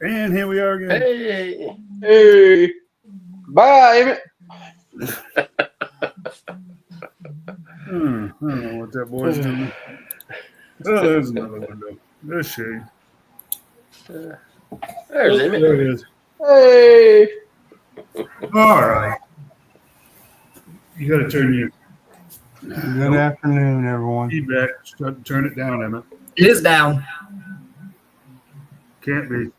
And here we are again. Hey. Bye, Emmett. I don't know what that boy's doing. Oh, there's another window. There's shade. There's Emmett. There it is. Hey. All right. You got to turn your Good afternoon, everyone. feedback. Turn it down, Emmett. It is down. Can't be.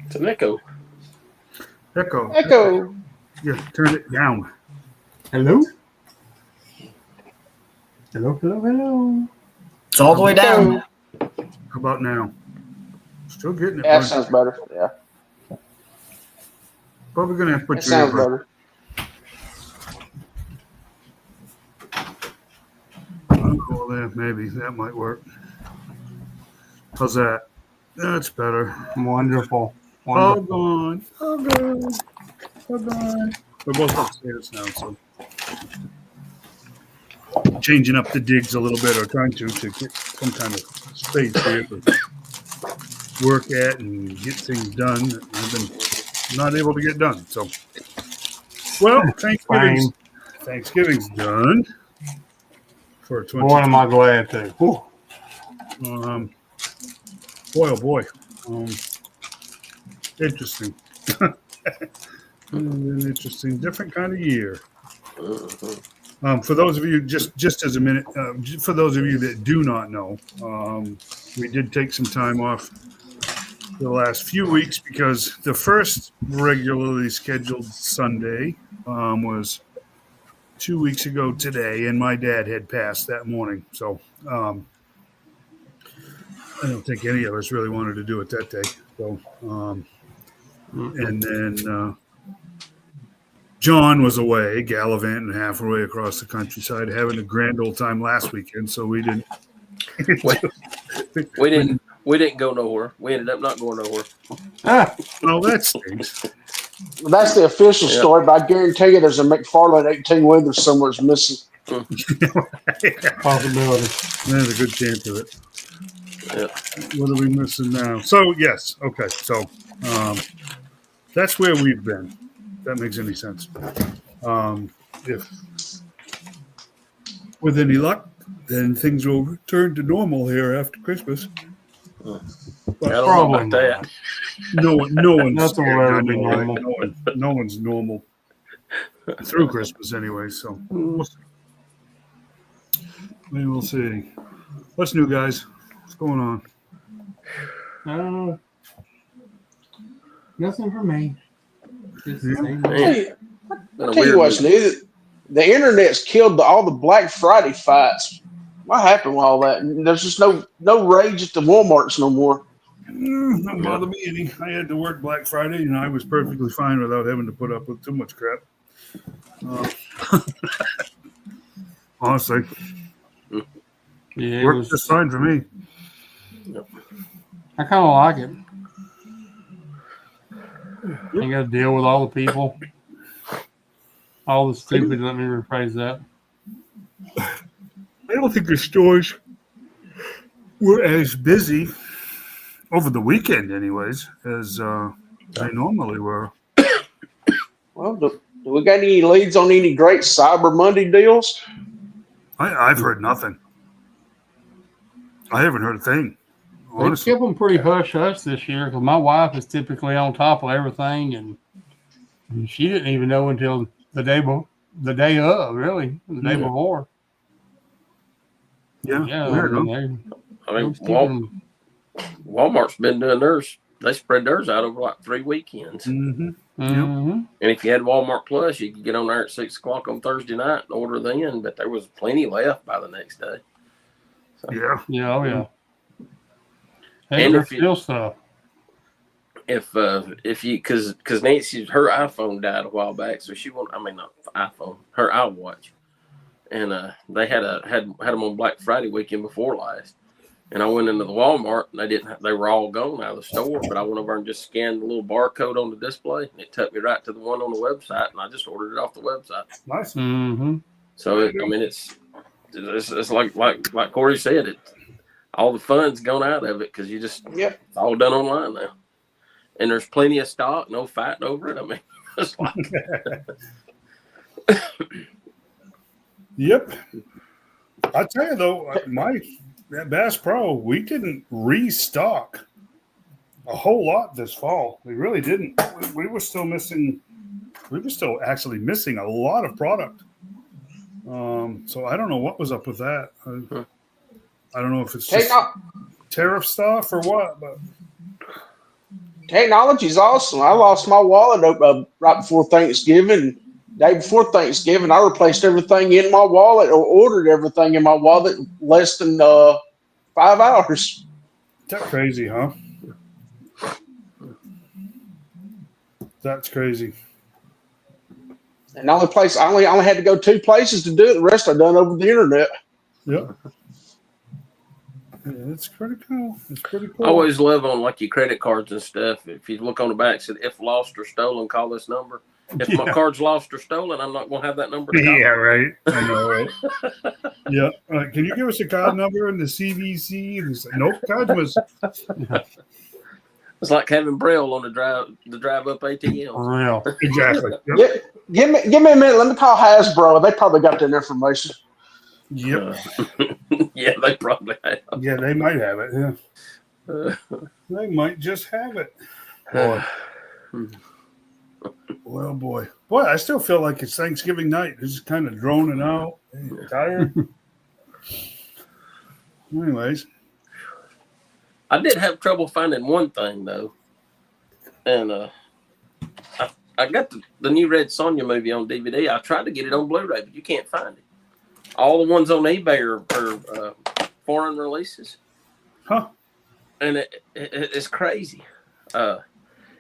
It's an echo. Echo. Echo. Yeah, turn it down. Hello? Hello. It's all the way down. How about now? Still getting it. Yeah, that bud. sounds better. Yeah, Probably going to have to put that your sounds earbud. better. I'll go there. Maybe that might work. How's that? That's better. Wonderful. All gone. All gone. All gone. We're both upstairs now, so changing up the digs a little bit, or trying to get some kind of space here to work at and get things done that I've been not able to get done. So, well, Thanksgiving's done for 20. Boy, am I glad to. Whew. Boy, oh boy. Interesting. An interesting, different kind of year. For those of you, just as a minute, for those of you that do not know, we did take some time off the last few weeks because the first regularly scheduled Sunday was 2 weeks ago today, and my dad had passed that morning. So I don't think any of us really wanted to do it that day. So, and then John was away, gallivanting halfway across the countryside, having a grand old time last weekend. So we didn't. We didn't go nowhere. We ended up not going nowhere. Well, that stinks. That's the official story, but I guarantee you there's a McFarlane 18 wheeler somewhere that's missing. Possibility. There's a good chance of it. Yeah. What are we missing now? So, yes. Okay. So, that's where we've been. If that makes any sense. If with any luck, then things will return to normal here after Christmas. I don't know about that. No one's Nothing will ever be normal. No one's normal through Christmas anyway. So we'll see. We will see. What's new, guys? What's going on? Nothing for me. Just the same Hey, I'll tell you what's new. The internet's killed all the Black Friday fights. What happened with all that? There's just no rage at the Walmarts no more. Don't bother me any. I had to work Black Friday, and I was perfectly fine without having to put up with too much crap. Honestly, Yeah, worked just fine for me. I kind of like it. You got to deal with all the people. All the stupid, let me rephrase that. I don't think the stores were as busy over the weekend, anyways, as they normally were. Well, do we got any leads on any great Cyber Monday deals? I've heard nothing. I haven't heard a thing. They Honestly. kept them pretty hush-hush this year because my wife is typically on top of everything, and she didn't even know until the day of, really, the day before. Yeah. Weird, Walmart's been doing theirs. They spread theirs out over like 3 weekends. Mm-hmm. Mm-hmm. And if you had Walmart Plus, you could get on there at 6 o'clock on Thursday night and order then, but there was plenty left by the next day. So, Yeah. Yeah, oh yeah. And And if you- still stuff. if you because Nancy, her iPhone died a while back, so she won't. I mean, not iPhone, her iWatch, and they had them on Black Friday weekend before last. And I went into the Walmart and they were all gone out of the store, but I went over and just scanned the little barcode on the display and it took me right to the one on the website and I just ordered it off the website. Nice. Mm-hmm. So, it's it's like Corey said, all the fun's gone out of it because it's all done online now, and there's plenty of stock, no fighting over it. I mean, it's like Yep. I tell you though, that Bass Pro, we didn't restock a whole lot this fall. We really didn't. We were still missing. We were still actually missing a lot of product. So I don't know what was up with that. I don't know if it's just tariff stuff or what. But technology's awesome. I lost my wallet right before Thanksgiving. Day before Thanksgiving, I replaced everything in my wallet or ordered everything in my wallet in less than 5 hours. is that crazy, huh? That's crazy. And the only place I only had to go 2 places to do it. The rest I done over the internet. Yep. Yeah, it's pretty cool. It's pretty cool. I always love on like your credit cards and stuff. If you look on the back, it said if lost or stolen, call this number. If my card's lost or stolen, I'm not going to have that number to call. Yeah, right. I know, right? Yeah. Can you give us a card number in the CVC? Nope, card was. It's like having Braille on the drive up ATM. For real. Exactly. Yep. Give me a minute. Let me call Hasbro. They probably got that information. Yep. Yeah, they probably have. Yeah, they might have it. Yeah. They might just have it. Boy. Well, boy. Boy, I still feel like it's Thanksgiving night. It's just kind of droning out. Tired. Anyways. I did have trouble finding one thing, though. And I got the new Red Sonja movie on DVD. I tried to get it on Blu-ray, but you can't find it. All the ones on eBay are foreign releases. Huh. And it's crazy.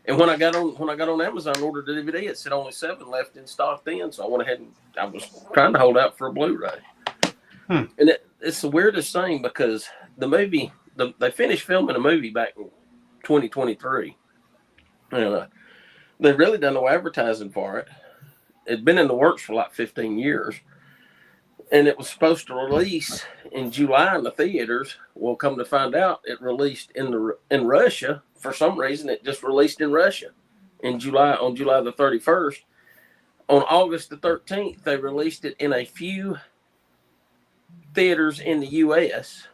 And when I got on Amazon and ordered the DVD, it said only 7 left in stock then. So I went ahead and I was trying to hold out for a Blu-ray. And it's the weirdest thing because the movie, they finished filming a movie back in 2023. And they really done no advertising for it. It'd been in the works for like 15 years. And it was supposed to release in July in the theaters. Well, come to find out, it released in Russia. For some reason, it just released in Russia on July the 31st. On August the 13th, they released it in a few theaters in the U.S.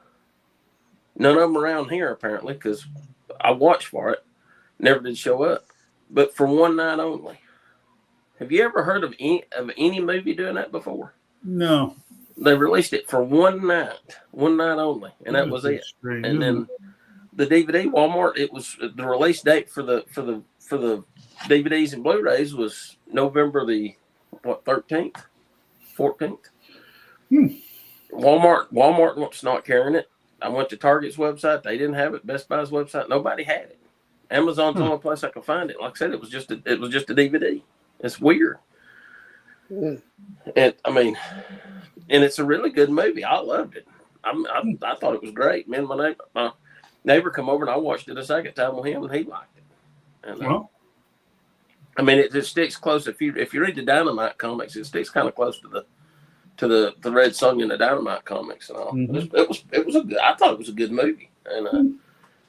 None of them around here, apparently, because I watched for it. Never did show up. But for one night only. Have you ever heard of any movie doing that before? No. They released it for one night only, and that was it. Strange. And then the DVD, Walmart, it was the release date for the DVDs and Blu-rays was November the 13th, 14th. Walmart was not carrying it. I went to Target's website; they didn't have it. Best Buy's website, nobody had it. Amazon's the only place I could find it. Like I said, it was just a DVD. It's weird. And I mean, and it's a really good movie. I loved it. I thought it was great. Me and my neighbor come over and I watched it a second time with him, and he liked it. And Well, I mean, it just sticks close. If you read the Dynamite comics, it sticks kind of close to the Red Sonja and the Dynamite comics and all. It was a good. I thought it was a good movie, and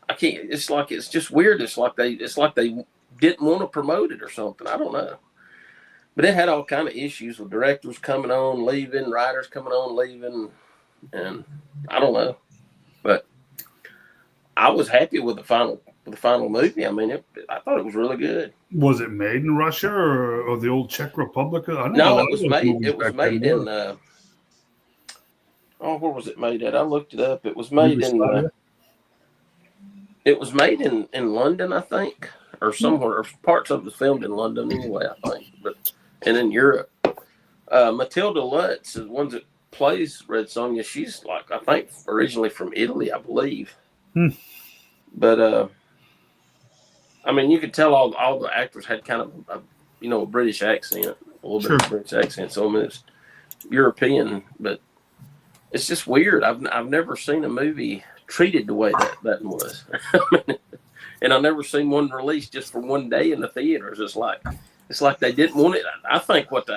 I can't. It's like it's just weird. It's like they didn't want to promote it or something. I don't know. But it had all kind of issues with directors coming on, leaving, writers coming on, leaving, and I don't know. But I was happy with the final movie. I mean, I thought it was really good. was it made in Russia or the old Czech Republic? I don't No, know. it was made in. Where was it made at? I looked it up. It was made in. It was made in London, I think, or somewhere. Or parts of it was filmed in London anyway, I think, and in Europe. Matilda Lutz is the one that plays Red Sonja. She's like, I think, originally from Italy, I believe. But I mean, you could tell all the actors had kind of a British accent, a little bit of a British accent. So I mean, it's European, but it's just weird. I've never seen a movie treated the way that was. And I've never seen one released just for one day in the theaters. It's like It's like they didn't want it. I think what they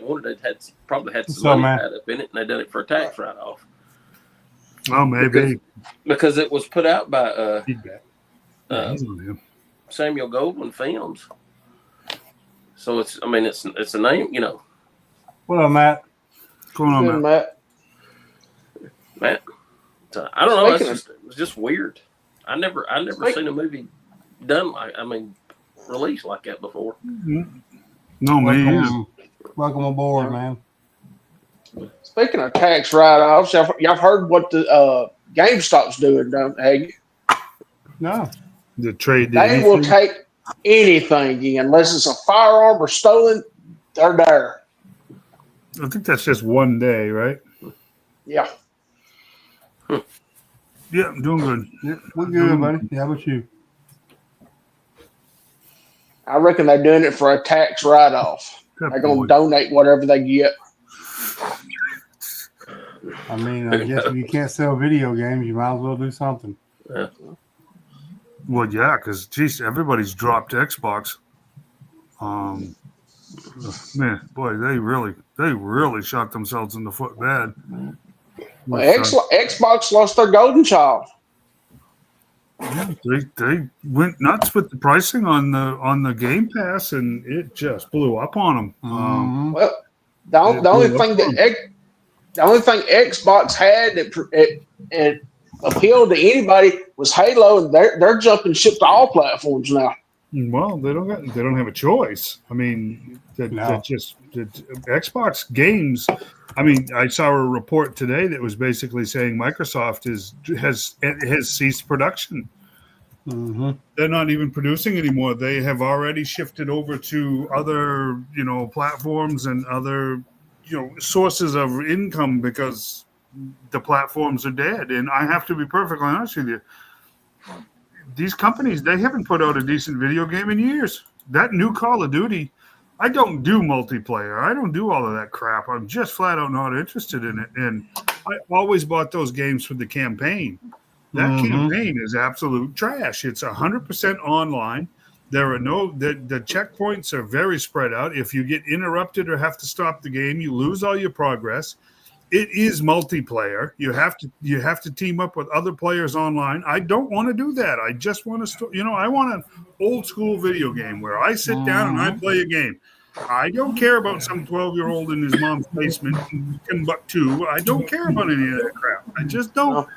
wanted, they probably had some So, money man. tied up in it, and they done it for a tax write-off. Oh, maybe. Because it was put out by Feedback. He's on him. Samuel Goldwyn Films. So it's a name, you know. What up, Matt? What's going on, Good, Matt? Matt. So, I don't know. Speaking It was just weird. I never seen a movie done released like that before. No, man. Welcome aboard, man. Speaking of tax write-offs, y'all heard what the GameStop's doing, have you? No. The trade. They will take anything in, unless it's a firearm or stolen. They're there. I think that's just one day, right? Yeah. Yeah, I'm doing good. Yeah, we're good, buddy. How about you? I reckon they're doing it for a tax write-off. Good They're going boy. to donate whatever they get. I mean, I guess if you can't sell video games, you might as well do something. Yeah. Well, yeah, because geez, everybody's dropped Xbox. Man, boy, they really shot themselves in the foot bad. Well, Xbox lost their golden child. They went nuts with the pricing on the Game Pass, and it just blew up on them. Mhm. Well, the only thing Xbox had that appealed to anybody was Halo, and they're jumping ship to all platforms now. Well, they don't have a choice. I mean, the Xbox games. I mean, I saw a report today that was basically saying Microsoft has ceased production. Mm-hmm. They're not even producing anymore. They have already shifted over to other, platforms and other, sources of income because the platforms are dead. And I have to be perfectly honest with you. These companies, they haven't put out a decent video game in years. That new Call of Duty, I don't do multiplayer. I don't do all of that crap. I'm just flat out not interested in it. And I always bought those games for the campaign. That campaign is absolute trash. It's 100% online. There are the checkpoints are very spread out. If you get interrupted or have to stop the game, you lose all your progress. It is multiplayer. You have to team up with other players online. I don't want to do that. I just want to, I want an old school video game where I sit down and I play a game. I don't care about some 12-year-old in his mom's basement in Timbuktu. I don't care about any of that crap. I just don't.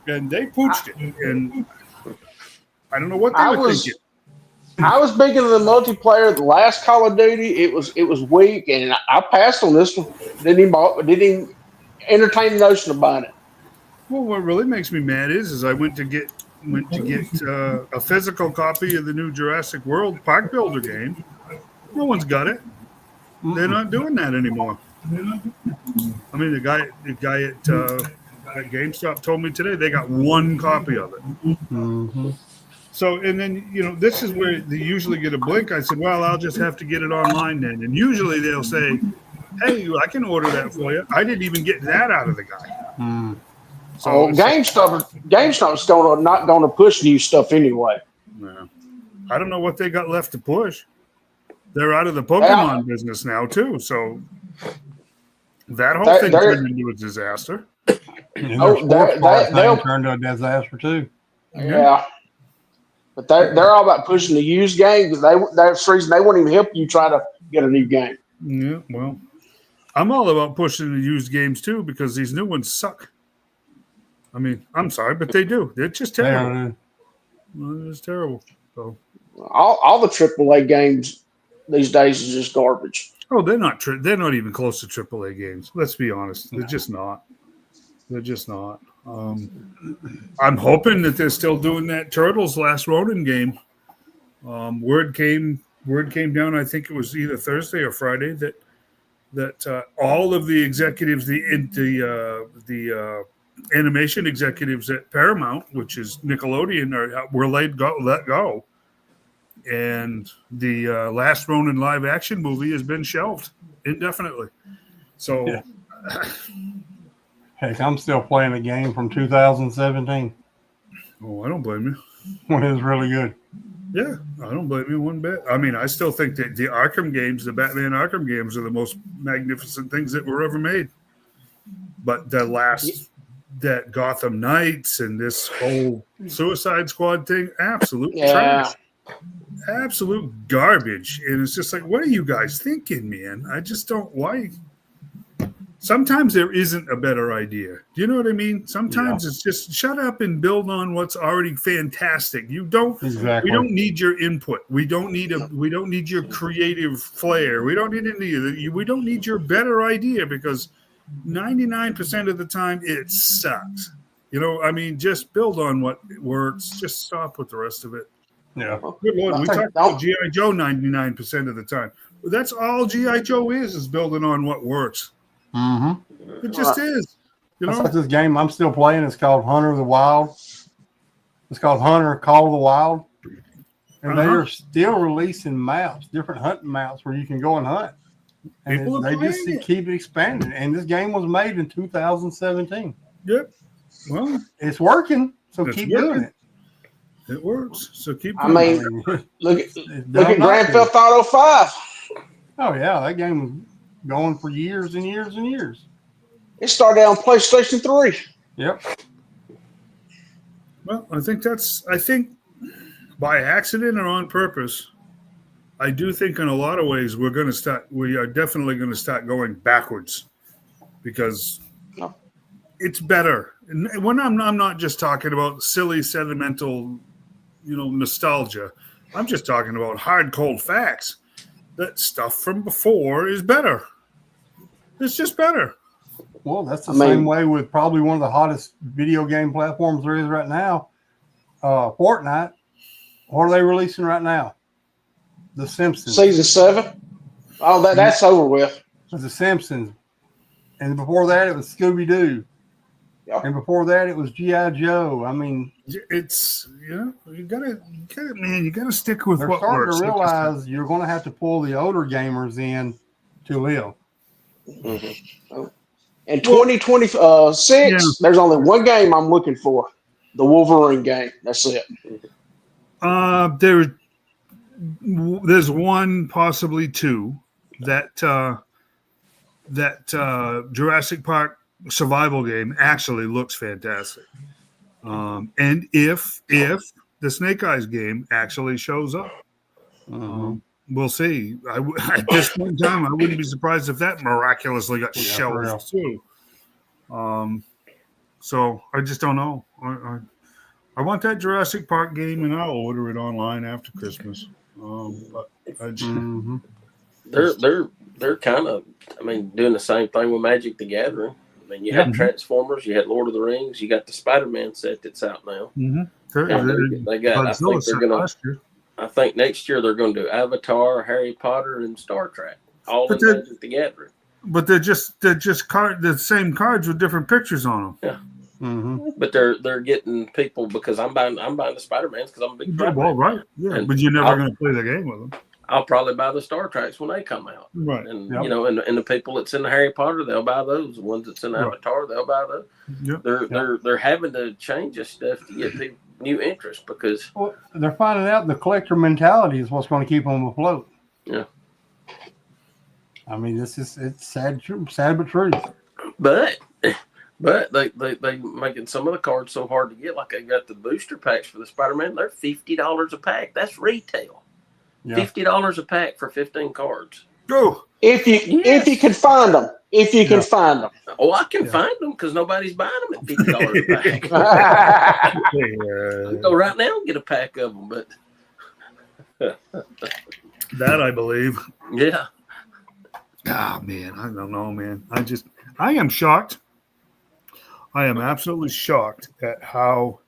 And they pooched it. And I don't know what they were thinking. I was big into the multiplayer. The last Call of Duty, it was weak, and I passed on this one. Didn't even entertain the notion of buying it. Well, what really makes me mad is I went to get a physical copy of the new Jurassic World Park Builder game. No one's got it. They're not doing that anymore. I mean, the guy at GameStop told me today they got one copy of it. Mm-hmm. So, and then, this is where they usually get a blink. I said, well, I'll just have to get it online then. And usually they'll say, hey, I can order that for you. I didn't even get that out of the guy. So GameStop's still not going to push new stuff anyway. Yeah. I don't know what they got left to push. They're out of the Pokemon business now, too. So that whole thing turned into a disaster. They'll turn to a disaster, too. Yeah. But they're all about pushing the used game because that's the reason they won't even help you try to get a new game. Yeah, well, I'm all about pushing the used games too because these new ones suck. I mean, I'm sorry, but they do. They're just terrible. It's terrible. So all the AAA games these days is just garbage. Oh, they're not even close to AAA games. Let's be honest. They're just not. They're just not. I'm hoping that they're still doing that Turtles Last Ronin game. Word came down. I think it was either Thursday or Friday that all of the executives, the animation executives at Paramount, which is Nickelodeon, were let go, and the Last Ronin live action movie has been shelved indefinitely. So. Yeah. Heck, I'm still playing a game from 2017. Oh, I don't blame you. When it was really good. Yeah, I don't blame you one bit. I mean, I still think that the Arkham games, the Batman Arkham games, are the most magnificent things that were ever made. But that Gotham Knights and this whole Suicide Squad thing, absolute Yeah. trash, absolute garbage. And it's just like, what are you guys thinking, man? I just don't like. Sometimes there isn't a better idea. Do you know what I mean? Sometimes it's just shut up and build on what's already fantastic. We don't need your input. We don't need your creative flair. We don't need we don't need your better idea, because 99% of the time it sucks. You know, I mean, just build on what works. Just stop with the rest of it. Yeah. Good Lord, we talk about G.I. Joe 99% of the time. But that's all G.I. Joe is building on what works. Mm-hmm. It just is. You That's know? like this game I'm still playing. It's called Hunter of the Wild. It's called Hunter Call of the Wild. And they are still releasing maps, different hunting maps where you can go and hunt. And they just keep expanding. And this game was made in 2017. Yep. Well, it's working, so keep doing it. It works, so keep I doing mean, it. look at Grand Theft Auto 5. Oh, yeah, that game was going for years and years and years. It started out on PlayStation 3. Yep. Well, I think by accident or on purpose, I do think in a lot of ways we are definitely going to start going backwards, because it's better. And when I'm not just talking about silly, sentimental, nostalgia. I'm just talking about hard, cold facts. That stuff from before is better. It's just better. Well, that's the same way with probably one of the hottest video game platforms there is right now, Fortnite. What are they releasing right now? The Simpsons. Season 7. Oh, that's over with. The Simpsons. And before that, it was Scooby-Doo. Yep. And before that, it was G.I. Joe. I mean, it's you gotta stick with what works. They're starting to realize you're going to have to pull the older gamers in to live. Mm-hmm. In 2026, there's only one game I'm looking for: the Wolverine game. That's it. There's one, possibly two, that Jurassic Park survival game actually looks fantastic. And if the Snake Eyes game actually shows up, we'll see. At this point in time, I wouldn't be surprised if that miraculously got shelved too. So I just don't know. I want that Jurassic Park game, and I'll order it online after Christmas. But they're kind of, doing the same thing with Magic the Gathering. You had Transformers, you had Lord of the Rings, you got the Spider-Man set that's out now. They got. I think next year they're going to do Avatar, Harry Potter, and Star Trek, all in Magic the Gathering. But they're just the same cards with different pictures on them. Yeah. Mm-hmm. But they're getting people, because I'm buying the Spider-Mans because I'm a big fan. Well, right, yeah. But you're never going to play the game with them. I'll probably buy the Star Treks when they come out, right? And and the people that's in the Harry Potter, they'll buy those. The ones that's in Avatar, they'll buy those. Yep. They're having to change this stuff to get people new interest, because they're finding out the collector mentality is what's going to keep them afloat. Yeah. It's sad but true. But they making some of the cards so hard to get. Like, they got the booster packs for the Spider-Man. They're $50 a pack. That's retail. Yeah. $50 a pack for 15 cards. Go. If you can find them. If you can find them. Oh, I can find them, because nobody's buying them at $50 a pack. I'll go right now and get a pack of them. But that I believe. Yeah. Ah, man, I don't know, man. I am shocked. I am absolutely shocked at how,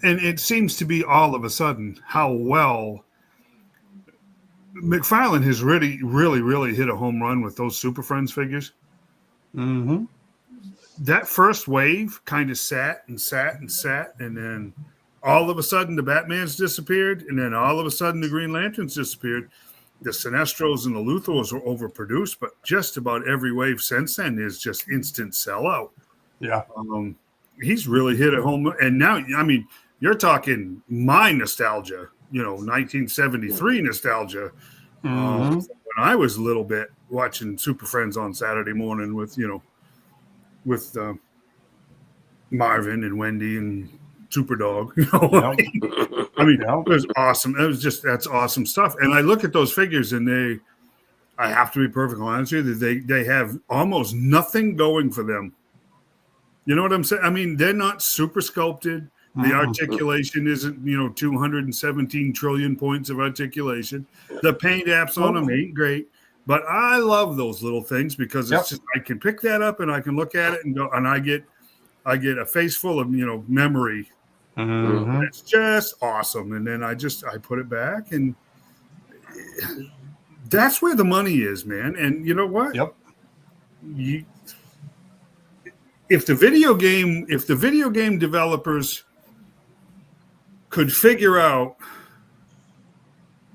and it seems to be all of a sudden, how well McFarlane has really, really, really hit a home run with those Super Friends figures. Mm-hmm. That first wave kind of sat, and then all of a sudden the Batmans disappeared, and then all of a sudden the Green Lanterns disappeared. The Sinestros and the Luthors were overproduced, but just about every wave since then is just instant sellout. Yeah. He's really hit a home run. And now, you're talking my nostalgia. 1973 nostalgia. Mhm. When I was a little bit watching Super Friends on Saturday morning with Marvin and Wendy and Superdog. Yep. I mean, Yep. it was awesome. That's awesome stuff. And I look at those figures, and I have to be perfectly honest with you, they have almost nothing going for them. You know what I'm saying? I mean, they're not super sculpted. The Mm-mm. articulation isn't, 217 trillion points of articulation. The paint apps on them ain't great. But I love those little things because it's just I can pick that up and I can look at it and go, and I get a face full of memory. Mhm. It's just awesome. And then I put it back, and that's where the money is, man. And you know what? Yep. If the video game developers could figure out,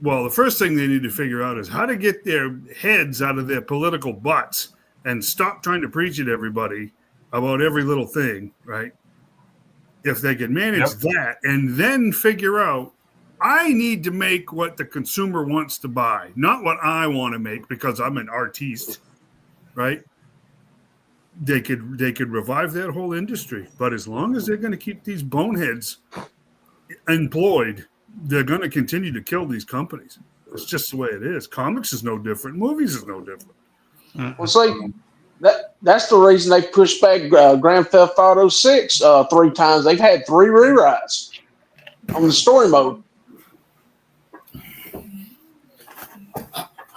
well, the first thing they need to figure out is how to get their heads out of their political butts and stop trying to preach at everybody about every little thing, right? If they can manage that and then figure out, I need to make what the consumer wants to buy, not what I want to make because I'm an artiste, right? They could revive that whole industry. But as long as they're going to keep these boneheads employed, they're going to continue to kill these companies. It's just the way it is. Comics is no different. Movies is no different. Well, see, that's the reason they pushed back Grand Theft Auto 6 3 times. They've had 3 rewrites on the story mode.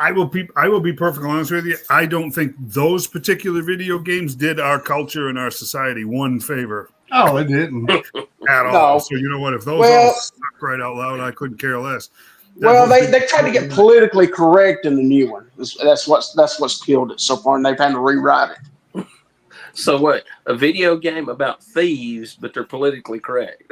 I will be perfectly honest with you. I don't think those particular video games did our culture and our society one favor Oh, it didn't. at all. So you know what? If those all stuck right out loud, I couldn't care less. They tried to get politically correct in the new one. That's what's killed it so far, and they've had to rewrite it. So what? A video game about thieves, but they're politically correct.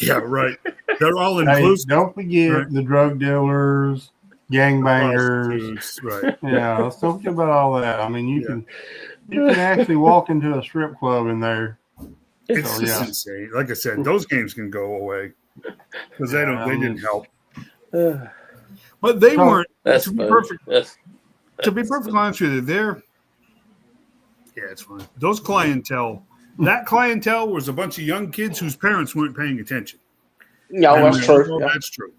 Yeah, right. They're all inclusive. Hey, don't forget the drug dealers, gangbangers. Right. Yeah, let's don't forget about all that. I mean, you can actually walk into a strip club in there. It's just insane. Like I said, those games can go away because they didn't help. But they weren't. That's to be funny. perfect. To be perfectly honest with you, it's fine. Those that clientele was a bunch of young kids whose parents weren't paying attention. No, that's true. That's true.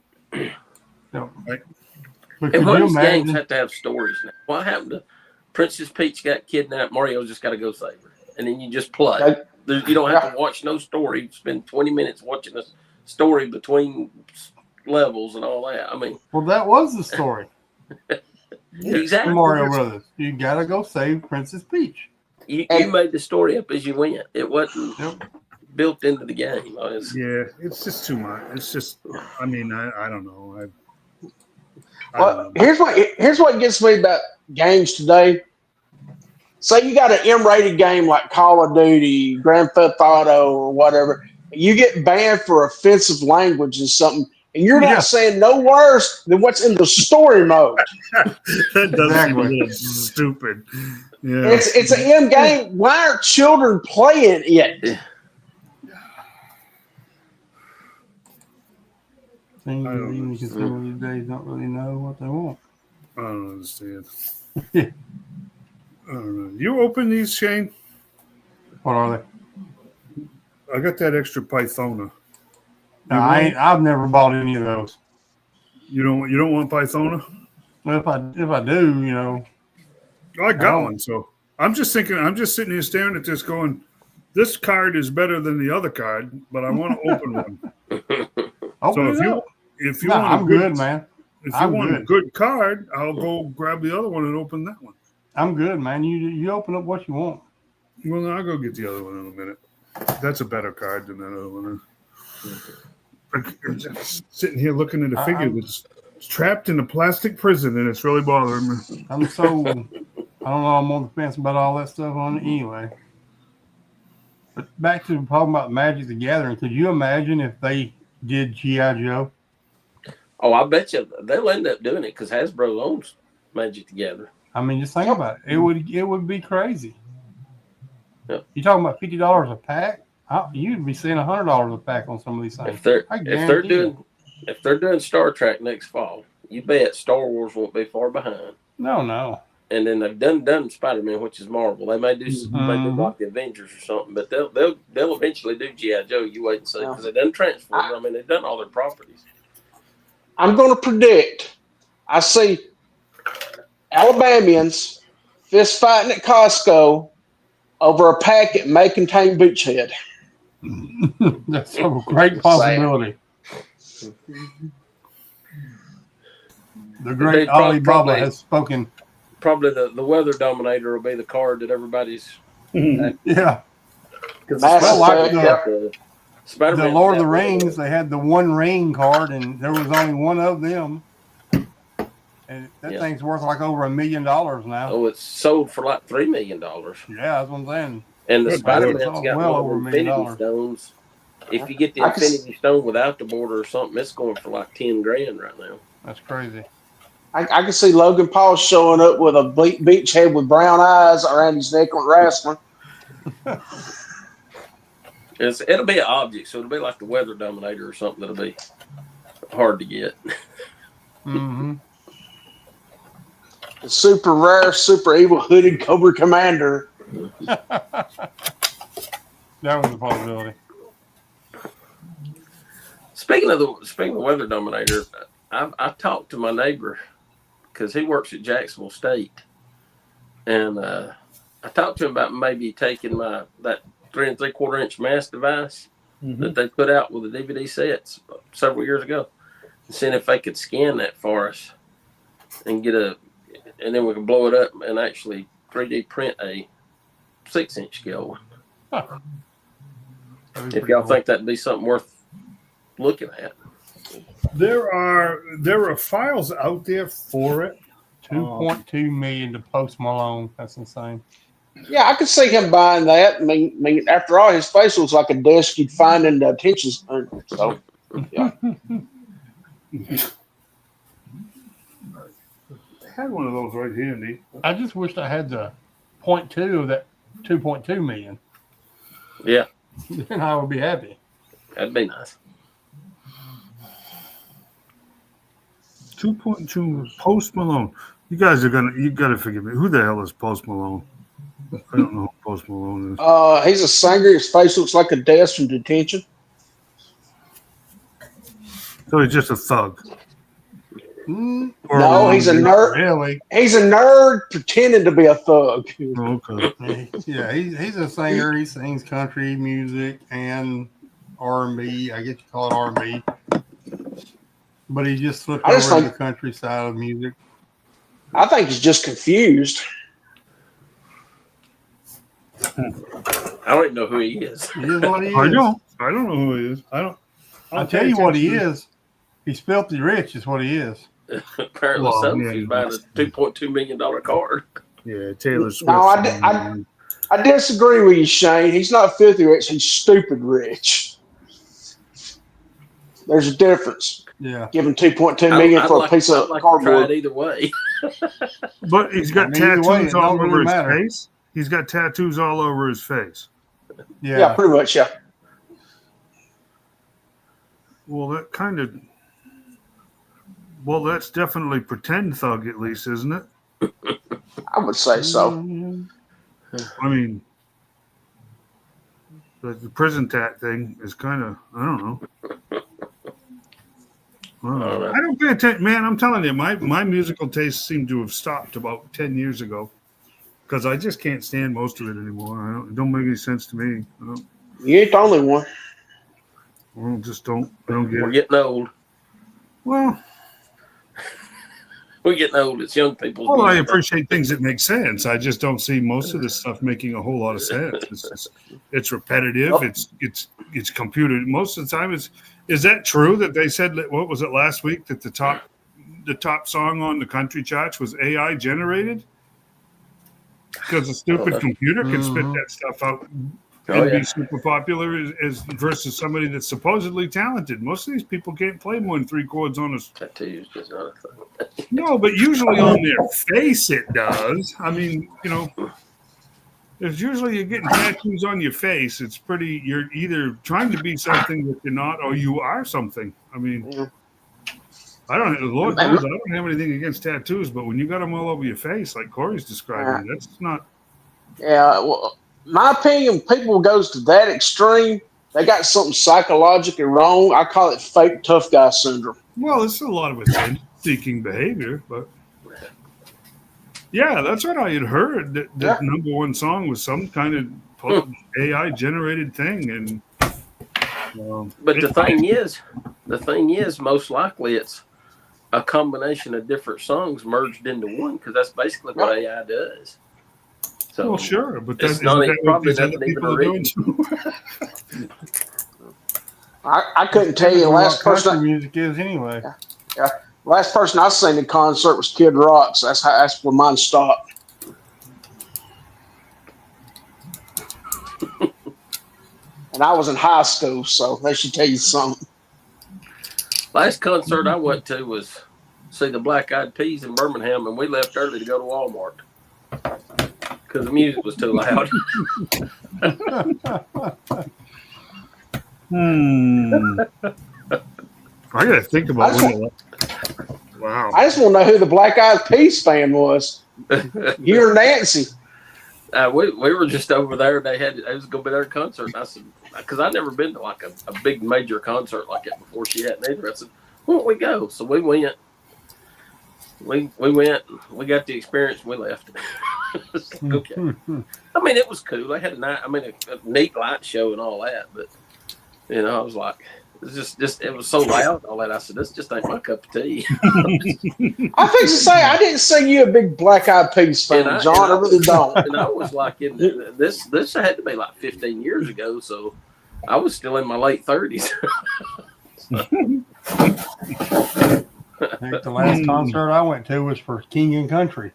No. Right. But And could why you does games imagine? have to have stories now? What happened to Princess Peach got kidnapped? Mario's just got to go save her, and then you just play. You don't have to watch no story. You spend 20 minutes watching a story between levels and all that. I mean, Well, that was the story. exactly. Mario Brothers. You gotta go save Princess Peach. You made the story up as you went. It wasn't built into the game. It's just too much. It's just, I mean, I don't know. Well, here's what gets me about games today. Say you got an M-rated game like Call of Duty, Grand Theft Auto, or whatever. You get banned for offensive language or something, and you're not saying no worse than what's in the story mode. That does seem a little stupid. Yeah. It's an M game. Why are children playing it? Things that even the consumer these days don't really know what they want. I don't understand. I don't know. You open these, Shane? What are they? I got that extra Pythona. No, I've never bought any of those. You don't want Pythona? Well, if I do, I got one, so I'm just sitting here staring at this going, this card is better than the other card, but I want to open one. So if you want I'm good, man. If you want a good card, I'll go grab the other one and open that one. I'm good, man. You open up what you want. Well, then I'll go get the other one in a minute. That's a better card than that other one. I'm just sitting here looking at a figure that's trapped in a plastic prison, and it's really bothering me. I don't know. I'm on the fence about all that stuff on it anyway. But back to the problem about Magic the Gathering. Could you imagine if they did G.I. Joe? Oh, I bet you they'll end up doing it because Hasbro owns Magic the Gathering. I mean, just think about it. It would be crazy. Yep. You're talking about $50 a pack? You'd be seeing $100 a pack on some of these things. If they're if they're doing Star Trek next fall, you bet Star Wars won't be far behind. No. And then they've done Spider-Man, which is Marvel. They may do like the Avengers or something, but they'll eventually do G.I. Joe. You wait and see, because they done Transformers. I mean, they've done all their properties. I'm going to predict. I see Alabamians fist fighting at Costco over a packet may contain Beachhead. That's a great possibility. The great Alibaba has spoken. Probably the weather dominator will be the card that everybody's. Yeah. Well, like Spider-Man, the Lord of the Rings, they had the One Ring card, and there was only one of them. And that thing's worth like over $1 million now. Oh, it's sold for like $3 million. Yeah, that's what I'm saying. And the Spider-Man's got well one over of $1 the million. Infinity Stones. If you get the Infinity Stone without the border or something, it's going for like $10,000 right now. That's crazy. I can see Logan Paul showing up with a beach head with brown eyes around his neck on wrestling. It'll be an object, so it'll be like the weather dominator or something that'll be hard to get. Mm-hmm. The super rare, super evil hooded Cobra Commander. That was a possibility. Speaking of the weather dominator, I talked to my neighbor because he works at Jacksonville State, and I talked to him about maybe taking that 3 3/4 inch mass device that they put out with the DVD sets several years ago, and seeing if they could scan that for us and and then we can blow it up and actually 3D print a 6-inch scale one. Huh. If y'all think that'd be something worth looking at. There are files out there for it. 2.2 million to Post Malone. That's insane. Yeah, I could see him buying that. I mean, after all, his face looks like a desk you'd find in the attention center. So, yeah. I had one of those right handy. I just wished I had the 0.2 of that 2.2 million. Yeah. Then I would be happy. That'd be nice. 2.2 Post Malone. You gotta forgive me. Who the hell is Post Malone? I don't know who Post Malone is. He's a singer. His face looks like a desk from detention. So he's just a thug. No, he's a nerd. Really? He's a nerd pretending to be a thug. Okay. Yeah, he's a singer. He sings country music and R&B. I guess you call it R&B. But he just slipped over to the country side of music. I think he's just confused. I don't even know who he is. He is what he is. I don't know who he is. I'll tell you what he is. He's filthy rich is what he is. Apparently he's buying a $2.2 million card. Yeah, Taylor Swift. No, I disagree with you, Shane. He's not filthy rich. He's stupid rich. There's a difference. Yeah. Give him $2.2 million for a piece of cardboard. Try it either way. But he's got tattoos all over his matter. face. He's got tattoos all over his face. Yeah, pretty much, yeah. Well, that's definitely pretend thug, at least, isn't it? I would say so. I mean, the prison tat thing is kind of, I don't know. I don't pay attention, man. I'm telling you, my musical tastes seem to have stopped about 10 years ago because I just can't stand most of it anymore. It don't make any sense to me. You ain't the only one. I don't get We're it. getting old. Well, we're getting old. It's young people. Well, I appreciate things that make sense. I just don't see most of this stuff making a whole lot of sense. It's repetitive. It's computed. Most of the time, is that true that they said, what was it last week, that the top song on the country charts was AI generated? Because a stupid computer can spit that stuff out and be super popular as versus somebody that's supposedly talented. Most of these people can't play more than 3 chords on a tattoos. Just not a thing. No, but usually on their face it does. I mean, there's usually you're getting tattoos on your face. It's you're either trying to be something that you're not or you are something. I mean, Lord knows, I don't have anything against tattoos, but when you got them all over your face, like Corey's describing, that's not. Yeah, well, my opinion, people goes to that extreme, they got something psychologically wrong. I call it fake tough guy syndrome. Well, it's a lot of attention-seeking behavior, but yeah, that's what I had heard. That Yeah. number one song was some kind of AI-generated thing, and But the thing is, most likely it's a combination of different songs merged into one because that's basically what AI does. So, well, sure, but it's that's not what probably these other nothing even people are doing original. too. I couldn't tell you the last what country person. music is anyway. Last person I seen in concert was Kid Rock. So that's where mine stopped. And I was in high school, so they should tell you something. Last concert I went to was see the Black Eyed Peas in Birmingham, and we left early to go to Walmart because the music was too loud. I gotta think about wow. I just want to know who the Black Eyed Peas fan was. You or Nancy? We were just over there. It was going to be their concert. And I said, because I'd never been to like a big major concert like that before. She hadn't either. I said, why don't we go? So we went. We went. We got the experience. We left. Okay. I mean, it was cool. They had a neat light show and all that. But I was like, it was so loud and all that. I said, this just ain't my cup of tea. I think to say I didn't see you a big Black Eyed Peas fan, John. I really don't. And I was like, this had to be like 15 years ago, so I was still in my late 30s. I think the last concert I went to was for King and Country.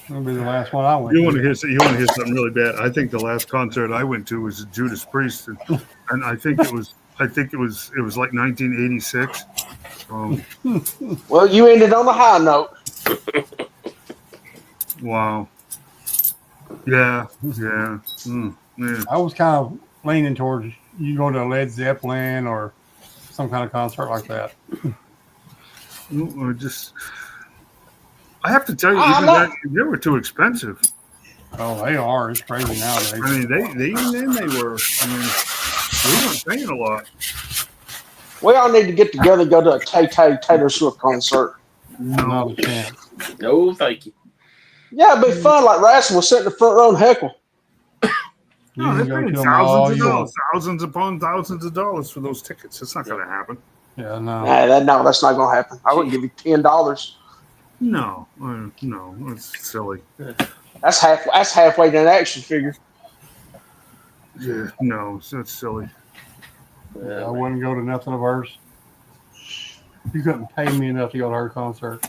That'll be the last one I went You to. want to hear something really bad? I think the last concert I went to was Judas Priest, and I think it was like 1986. Well, you ended on a high note. Wow. Yeah. Yeah. I was kind of leaning towards you going to Led Zeppelin or some kind of concert like that. I have to tell you, they were too expensive. Oh, they are. It's crazy nowadays. I mean, they even then they were. I mean, we weren't paying a lot. We all need to get together and go to a Taylor Swift concert. Not a chance. No, thank you. Yeah, it'd be fun. Like Rasmus was sitting in the front row and heckle. No, they're paying thousands upon thousands of dollars for those tickets. It's not going to happen. Yeah, no. No, that's not going to happen. I wouldn't give you $10. No, it's silly. That's halfway to an action figure. Yeah, no, that's silly. I wouldn't go to nothing of hers. You couldn't pay me enough to go to her concert.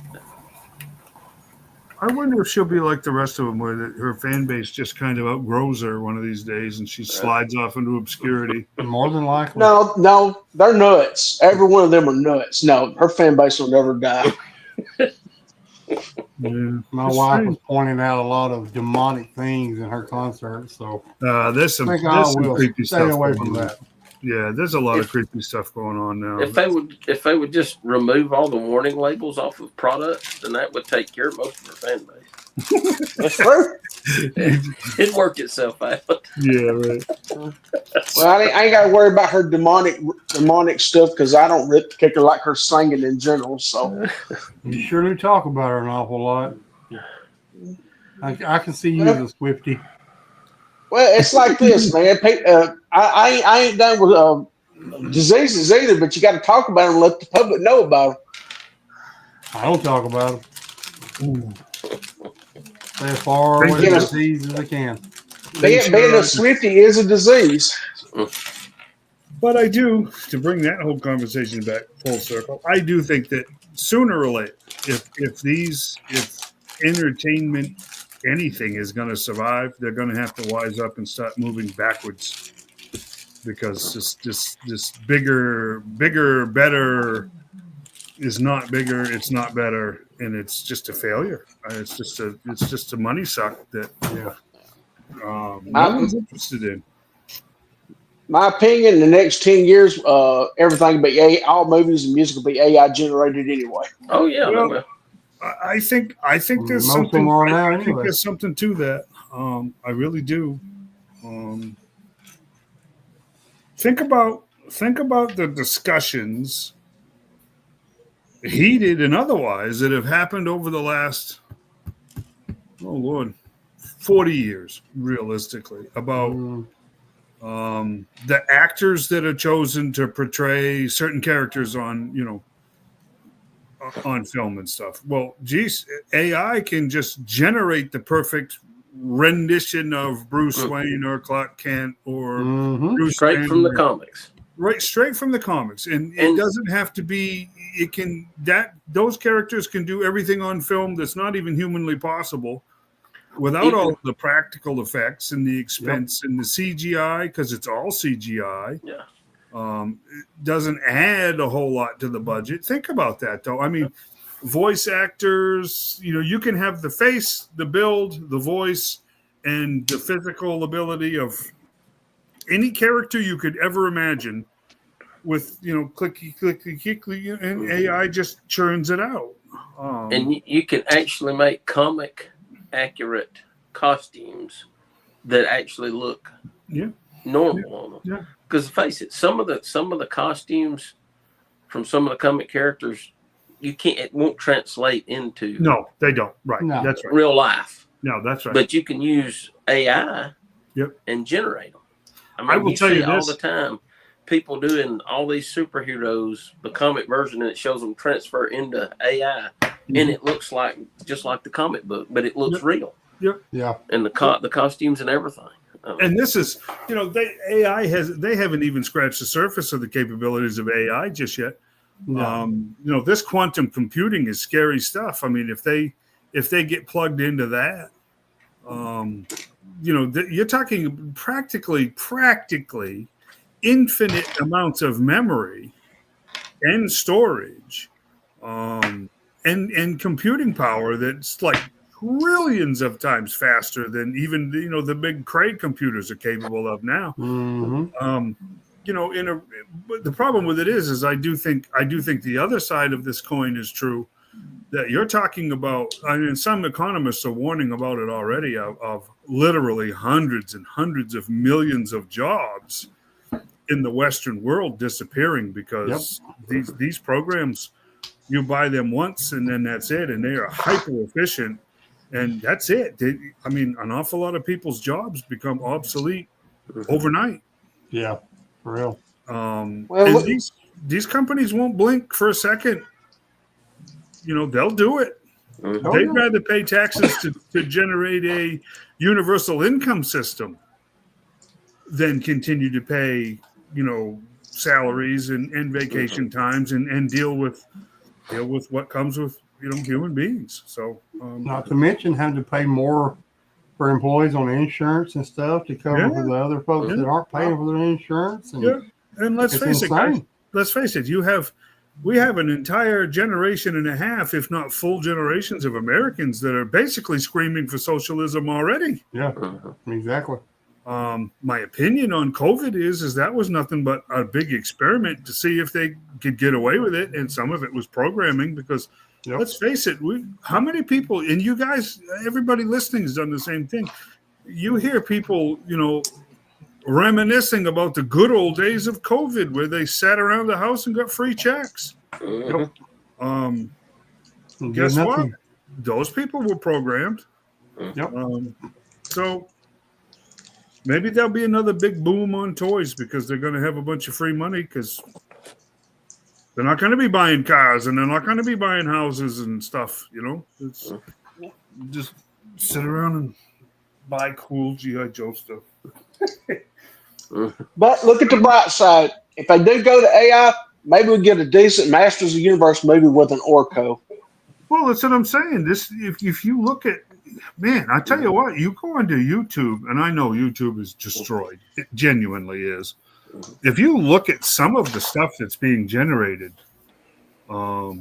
I wonder if she'll be like the rest of them, where her fan base just kind of outgrows her one of these days, and she slides off into obscurity. More than likely. No, they're nuts. Every one of them are nuts. No, her fan base will never die. Yeah, my wife was pointing out a lot of demonic things in her concert, so there's some creepy stay stuff away going from on. that. Yeah, there's a lot of creepy stuff going on now. If they would just remove all the warning labels off of products, then that would take care of most of our fan base. That's true. It'd work itself out. Yeah, right. Well, I ain't got to worry about her demonic stuff because I don't kick her like her singing in general. So You sure do talk about her an awful lot. I can see you as a Swiftie. Well, it's like this, man. I ain't done with diseases either, but you got to talk about them and let the public know about them. I don't talk about them. Stay as far away from disease as I can. Being a Swiftie is a disease. But I do, to bring that whole conversation back full circle, I do think that sooner or later, if entertainment anything is going to survive, they're going to have to wise up and start moving backwards, because this bigger, better is not bigger. It's not better, and it's just a failure. It's just a money suck that no one's interested in. My opinion, the next 10 years, everything will be all movies and music will be AI generated anyway. Oh yeah, Well, they will. I think there's Most of them something. are now I think anyway. there's something to that. I really do. Think about the discussions, heated and otherwise, that have happened over the last, oh Lord, 40 years, realistically, about the actors that are chosen to portray certain characters on film and stuff. Well, geez, AI can just generate the perfect rendition of Bruce Wayne or Clark Kent or Bruce Straight from the Banner. comics. Right, straight from the comics, and it doesn't have to be. It can those characters can do everything on film that's not even humanly possible, without all the practical effects and the expense and the CGI, because it's all CGI. Yeah. It doesn't add a whole lot to the budget. Think about that, though. I mean, voice actors. You can have the face, the build, the voice, and the physical ability of any character you could ever imagine, with clicky, and AI just churns it out. And you can actually make comic accurate costumes that actually look normal on them. Yeah. Because face it, some of the costumes from some of the comic characters, it won't translate into No, they don't. Right. No. That's right. real life. No, that's right. But you can use AI and generate them. I will tell you all this. the time, people doing all these superheroes, the comic version, and it shows them transfer into AI, and it looks just like the comic book, but it looks real. Yep. Yeah. And the costumes and everything. And this is, they haven't even scratched the surface of the capabilities of AI just yet. No. This quantum computing is scary stuff. I mean, if they get plugged into that, you're talking practically infinite amounts of memory and storage, and computing power that's like trillions of times faster than even the big Cray computers are capable of now. But the problem with it is I do think the other side of this coin is true, that you're talking about. I mean, some economists are warning about it already, of literally hundreds and hundreds of millions of jobs in the Western world disappearing, because these programs, you buy them once and then that's it, and they are hyper efficient, and that's it. An awful lot of people's jobs become obsolete overnight. Yeah, for real. And these companies won't blink for a second. They'll do it. They'd rather pay taxes to generate a universal income system than continue to pay, salaries and vacation times and deal with what comes with human beings. So not to mention having to pay more for employees on insurance and stuff to cover for the other folks that aren't paying for their insurance. And let's face it, guys, we have an entire generation and a half, if not full generations, of Americans that are basically screaming for socialism already. Yeah, exactly. My opinion on COVID is that was nothing but a big experiment to see if they could get away with it, and some of it was programming, because let's face it, how many people, and you guys, everybody listening has done the same thing. You hear people, reminiscing about the good old days of COVID, where they sat around the house and got free checks. Guess what? Those people were programmed. So maybe there'll be another big boom on toys, because they're going to have a bunch of free money, because they're not going to be buying cars and they're not going to be buying houses and stuff. It's just sit around and buy cool G.I. Joe stuff. But look at the bright side. If they do go to AI, maybe we get a decent Masters of the Universe movie with an Orco. Well, that's what I'm saying. If you look at, man, I tell you what, you go into YouTube, and I know YouTube is destroyed. It genuinely is. If you look at some of the stuff that's being generated for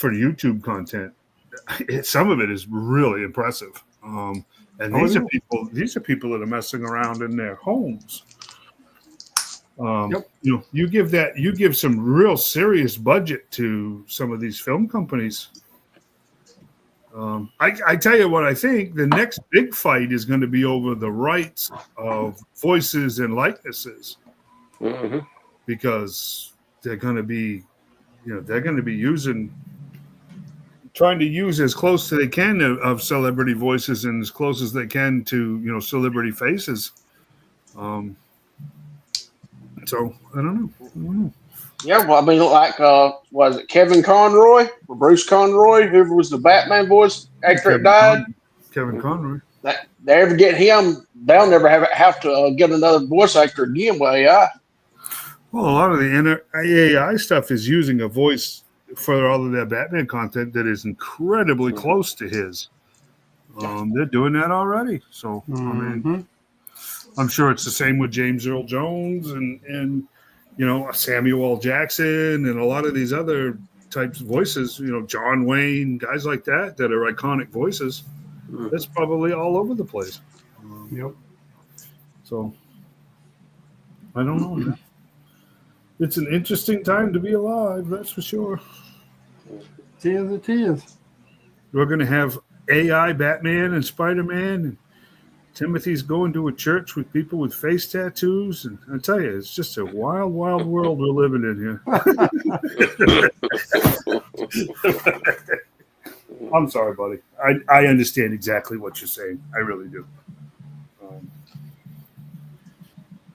YouTube content, some of it is really impressive. And these are people that are messing around in their homes. Yep. You give some real serious budget to some of these film companies. I tell you what, I think the next big fight is going to be over the rights of voices and likenesses, because they're going to be trying to use as close as they can of celebrity voices and as close as they can to celebrity faces. So I don't know. Yeah, well, I mean, like, was it Kevin Conroy or Bruce Conroy, whoever was the Batman voice actor that died? Kevin Conroy. That they ever get him, they'll never have to get another voice actor again with AI. Well, a lot of the AI stuff is using a voice for all of their Batman content that is incredibly close to his. They're doing that already. So, I mean, I'm sure it's the same with James Earl Jones and Samuel L. Jackson and a lot of these other types of voices, John Wayne, guys like that are iconic voices. That's probably all over the place. Yep. So, I don't know, man. It's an interesting time to be alive, that's for sure. It is. We're going to have AI Batman and Spider-Man, and Timothy's going to a church with people with face tattoos, and I tell you, it's just a wild, wild world we're living in here. I'm sorry, buddy. I understand exactly what you're saying. I really do.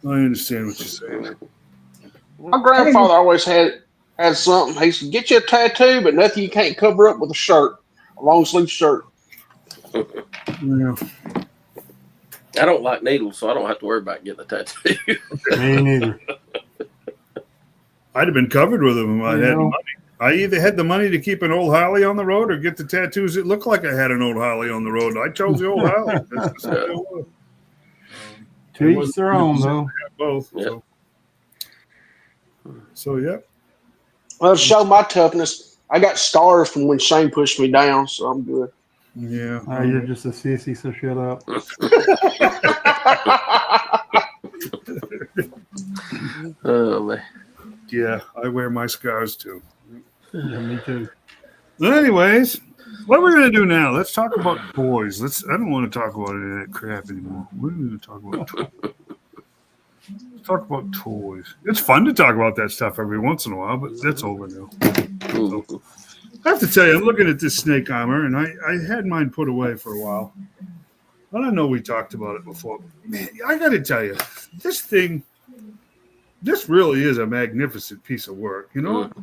I understand what you're saying. My grandfather always had something. He said, "Get you a tattoo, but nothing you can't cover up with a shirt, a long sleeve shirt." Yeah. I don't like needles, so I don't have to worry about getting a tattoo. Me neither. I'd have been covered with them if I had Yeah. money. I either had the money to keep an old Harley on the road or get the tattoos that looked like I had an old Harley on the road. I chose the old Harley. That's just what it was. To each their own, though. Both. Yeah. So yeah. Well, to show my toughness, I got scars from when Shane pushed me down, so I'm good. Yeah. You're just a sissy, so shut up. Oh man. Yeah, I wear my scars too. Yeah, me too. But anyways, what we're gonna do now? Let's talk about toys. I don't want to talk about any of that crap anymore. We're gonna talk about toys. Let's talk about toys. It's fun to talk about that stuff every once in a while, but that's over now. So, I have to tell you, I'm looking at this snake armor, and I had mine put away for a while. And I know we talked about it before. Man, I got to tell you, this really is a magnificent piece of work. You know, it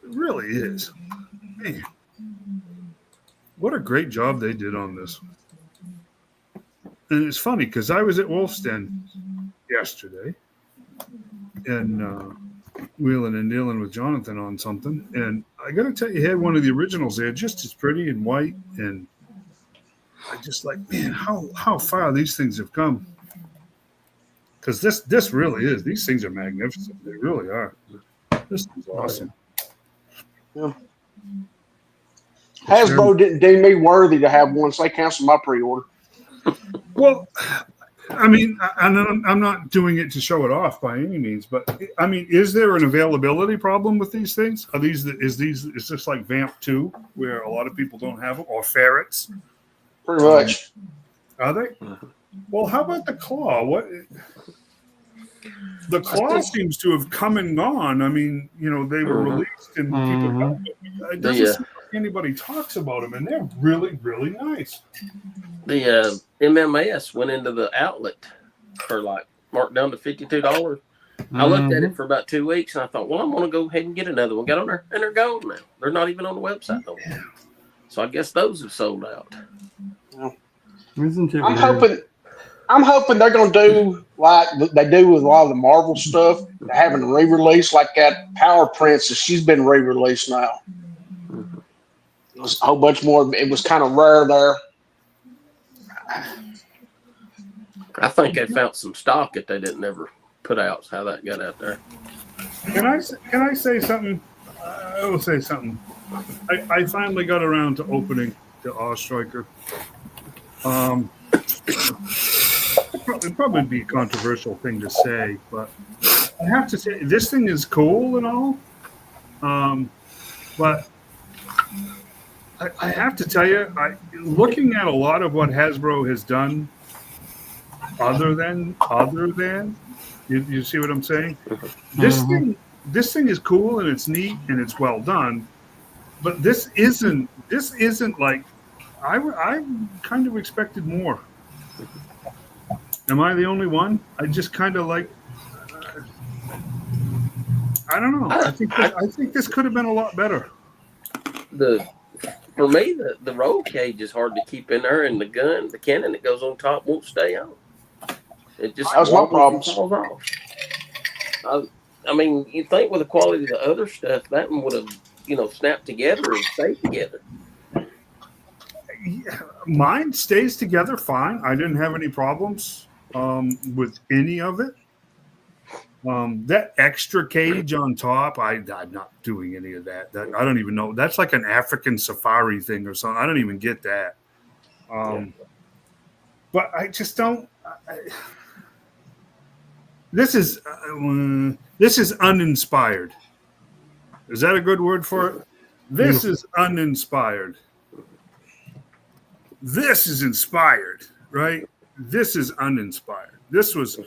really is. Man, what a great job they did on this. And it's funny because I was at Wolf's Den yesterday and wheeling and dealing with Jonathan on something. And I got to tell you, he had one of the originals there, just as pretty and white. And I just like, man, how far these things have come. Because this really is. These things are magnificent. They really are. This is awesome. Yeah. Hasbro didn't deem me worthy to have one, so they canceled my pre-order. Well, I mean, I'm not doing it to show it off by any means, but I mean, is there an availability problem with these things? Is this like Vamp 2, where a lot of people don't have them, or Ferrets? Pretty much. Are they? Well, how about the Claw? The Claw seems to have come and gone. I mean, they were released and people got them. It doesn't seem like anybody talks about them, and they're really, really nice. The MMS went into the outlet for marked down to $52. I looked at it for about 2 weeks and I thought, well, I'm going to go ahead and get another one. Got on there and they're gold now. They're not even on the website no more. So I guess those have sold out. I'm hoping they're going to do like they do with a lot of the Marvel stuff. They're having a re-release like that Power Princess. She's been re-released now. It was a whole bunch more. It was kind of rare there. I think they found some stock that they didn't ever put out. How that got out there. Can I say something? I will say something. I finally got around to opening the Awe Striker. it'd probably be a controversial thing to say, but I have to say this thing is cool and all. But I have to tell you, looking at a lot of what Hasbro has done, other than you see what I'm saying? This thing is cool and it's neat and it's well done, but this isn't like I kind of expected more. Am I the only one? I just kind of like. I don't know. I think this could have been a lot better. For me, the roll cage is hard to keep in there, and the cannon that goes on top won't stay on. It just That's my problem. falls off. I mean, you think with the quality of the other stuff, that one would have, snapped together and stayed together. Yeah, mine stays together fine. I didn't have any problems with any of it. That extra cage on top, I'm not doing any of that. I don't even know. That's like an African safari thing or something. I don't even get that. But I just don't. This is uninspired. Is that a good word for it? This is uninspired. This is inspired, right? This is uninspired. This was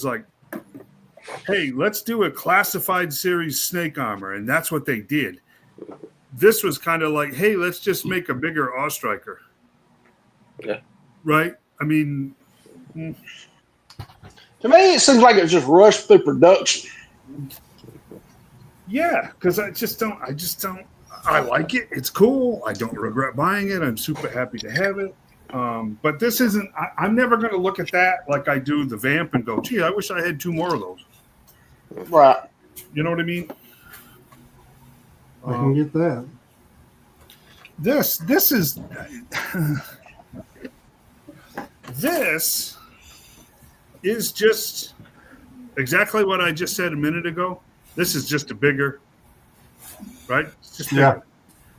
like, hey, let's do a classified series snake armor, and that's what they did. This was kind of like, hey, let's just make a bigger Striker. Yeah. Right? I mean, to me, it seems like it was just rushed through production. yeah, because I just don't. I like it. It's cool. I don't regret buying it. I'm super happy to have it. But this isn't. I'm never going to look at that like I do the Vamp and go, gee, I wish I had 2 more of those. Right. You know what I mean? I can get that. This is this is just exactly what I just said a minute ago. This is just a bigger, right? It's just bigger. Yeah.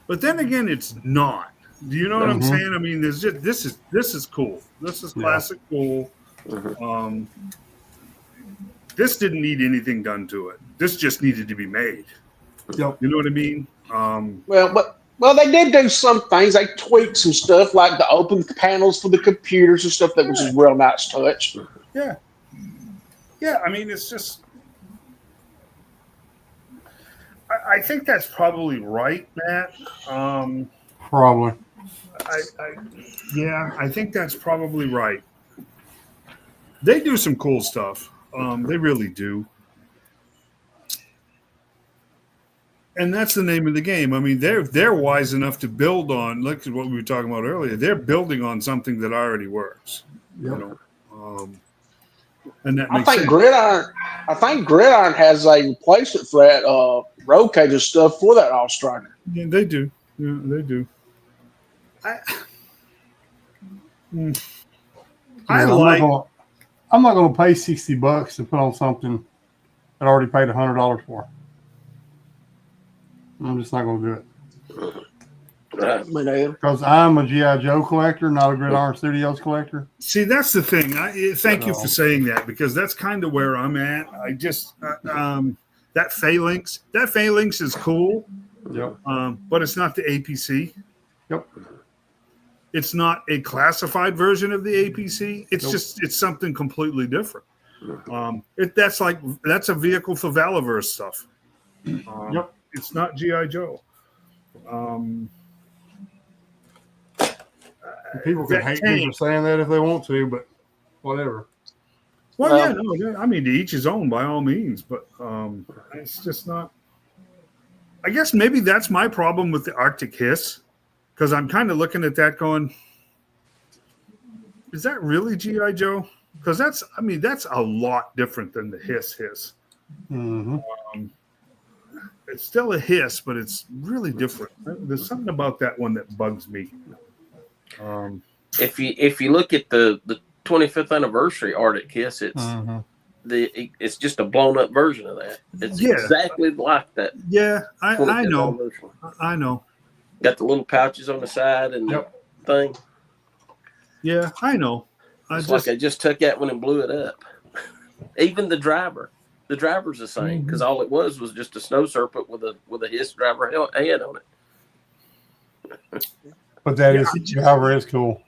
But then again, it's not. Do you know what I'm saying? I mean, there's just this is cool. This is classic cool. This didn't need anything done to it. This just needed to be made. Yep. You know what I mean? Well, they did do some things. They tweaked some stuff, like the open panels for the computers and stuff. That was just real nice touch. Yeah. Yeah. I mean, it's just. I think that's probably right, Matt. Probably. I think that's probably right. They do some cool stuff. They really do. And that's the name of the game. I mean, they're wise enough to build on, like what we were talking about earlier. They're building on something that already works. Yep. You know, and that I makes think sense. Gridiron has a replacement for that roll cage and stuff for that Striker. Yeah, they do. Yeah, they do. I'm not going to pay $60 to put on something that I already paid $100 for. I'm just not going to do it. Because I'm a G.I. Joe collector, not a Gridiron Studios collector. See, that's the thing. Thank you for saying that, because that's kind of where I'm at. I just that Phalanx is cool. Yep. But it's not the APC. Yep. It's not a classified version of the APC. It's just it's something completely different. That's a vehicle for Valaverse stuff. Yep. It's not G.I. Joe. People can hate me for saying that if they want to, but whatever. Well, I mean, to each his own, by all means. But it's just not. I guess maybe that's my problem with the Arctic Hiss, because I'm kind of looking at that going, is that really G.I. Joe? Because that's a lot different than the Hiss. Mm-hmm. It's still a Hiss, but it's really different. There's something about that one that bugs me. If you look at the 25th anniversary Arctic Hiss, it's just a blown up version of that. It's exactly like that. Yeah, I know. I know. Got the little pouches on the side and thing. Yeah, I know. It's like they just took that one and blew it up. Even the driver's the same because all it was just a snow serpent with a his driver head on it. But driver is cool.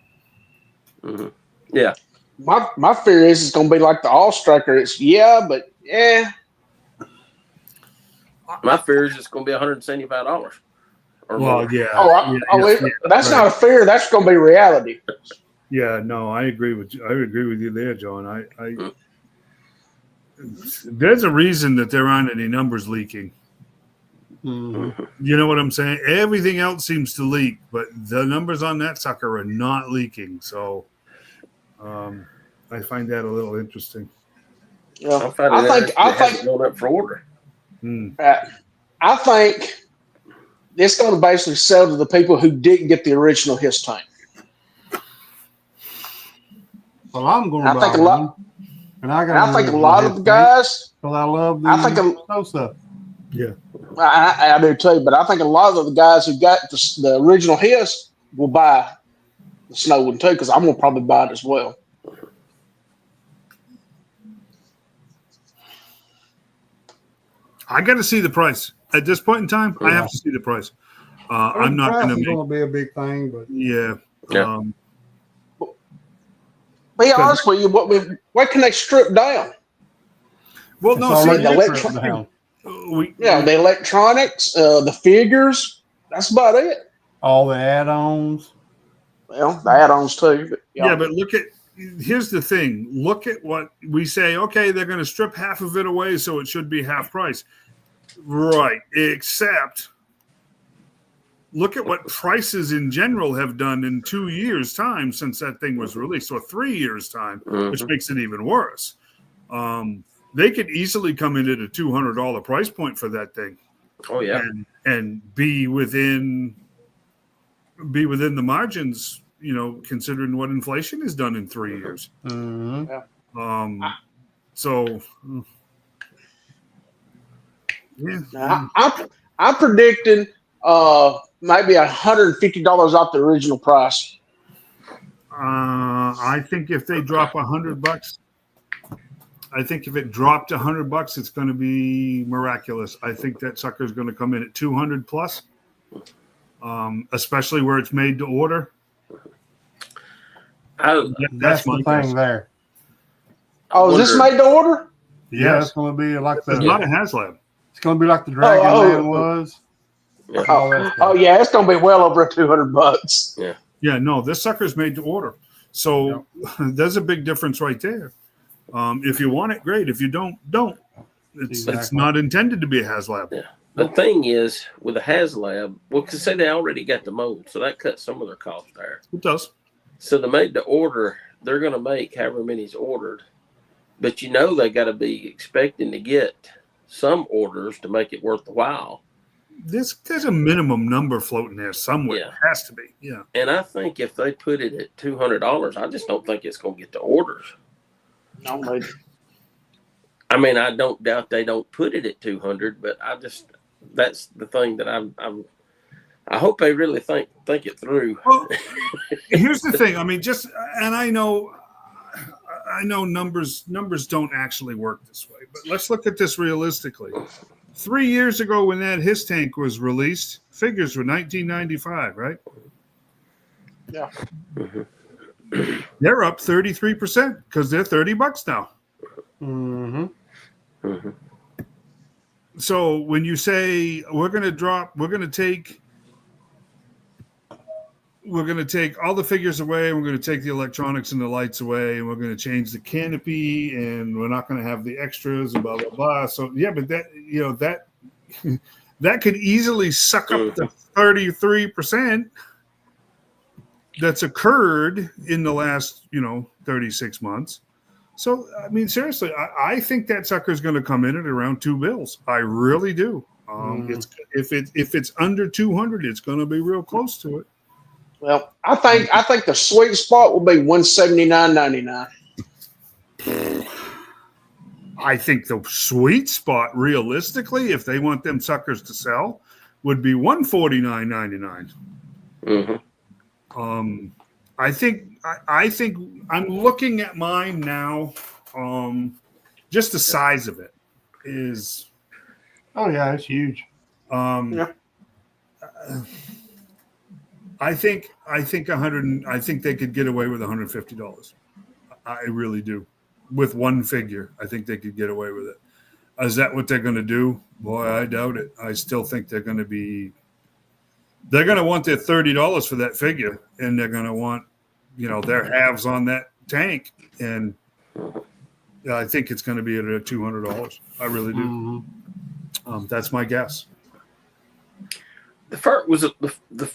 Mm-hmm. Yeah. My fear is it's going to be like the All Striker. It's yeah. My fear is it's going to be $175 or Well, more. yeah. That's not a fear. That's going to be reality. Yeah, no, I agree with you. I agree with you there, John. There's a reason that there aren't any numbers leaking. Mm-hmm. You know what I'm saying? Everything else seems to leak, but the numbers on that sucker are not leaking. So, I find that a little interesting. Yeah. I think going up for order. I think it's going to basically sell to the people who didn't get the original HIS tank. Well, I'm going to buy think a one. lot. And I think a lot of the guys. Because I love the snow stuff. Yeah. I do too, but I think a lot of the guys who got the original HIS will buy the snow one too, because I'm going to probably buy it as well. I got to see the price at this point in time. I have to see the price. I'm not going to make. Going to be a big thing, but yeah. Be honest with you, what can they strip down? Well, it's no, already see, stripped down. The electronics, the figures. That's about it. All the add-ons. Well, the add-ons too. But, but here's the thing. Look at what we say. Okay, they're going to strip half of it away, so it should be half price. Right. Except look at what prices in general have done in 2 years' time since that thing was released, or 3 years' time, which makes it even worse. They could easily come in at a $200 price point for that thing. Oh yeah, and be within the margins, considering what inflation has done in 3 years. Mm-hmm. So yeah, I'm predicting maybe $150 off the original price. I think if they drop $100, I think if it dropped $100, it's going to be miraculous. I think that sucker is going to come in at 200 plus, especially where it's made to order. That's the thing there. Oh, is this made to order? Yeah, it's going to be like it's not a HasLab. It's going to be like the Dragon Man was. Yeah, it's going to be well over $200. Yeah, no, this sucker's made to order. So there's a big difference right there. If you want it, great. If you don't. It's not intended to be a HasLab. Yeah. The thing is, with a HasLab, because say they already got the mold, so that cuts some of their cost there. It does. So the made to order, they're going to make however many's ordered, but they got to be expecting to get some orders to make it worth the while. There's a minimum number floating there somewhere. Yeah. It has to be. Yeah. And I think if they put it at $200, I just don't think it's going to get the orders. No, maybe. I mean, I don't doubt they don't put it at 200, but that's the thing that I hope they really think it through. Well, here's the thing. I mean, and I know numbers don't actually work this way, but let's look at this realistically. 3 years ago, when that HIS tank was released, figures were $19.95, right? Yeah. Mm-hmm. They're up 33% because they're $30 now. Mm-hmm. Mm-hmm. So when you say we're going to take all the figures away, and we're going to take the electronics and the lights away, and we're going to change the canopy, and we're not going to have the extras and blah blah blah. So yeah, but that that could easily suck up the 33% that's occurred in the last 36 months. So I mean, seriously, I think that sucker is going to come in at around $2. I really do. If it's under 200, it's going to be real close to it. Well, I think the sweet spot will be $179.99. I think the sweet spot, realistically, if they want them suckers to sell, would be $149.99. Mm-hmm. I think I'm looking at mine now. Just the size of it is. Oh yeah, it's huge. Yeah. I think 100. I think they could get away with $150. I really do. With one figure, I think they could get away with it. Is that what they're going to do? Boy, I doubt it. I still think they're going to be. They're going to want their $30 for that figure, and they're going to want, their halves on that tank, and I think it's going to be at $200. I really do. Mm-hmm. That's my guess. The first was the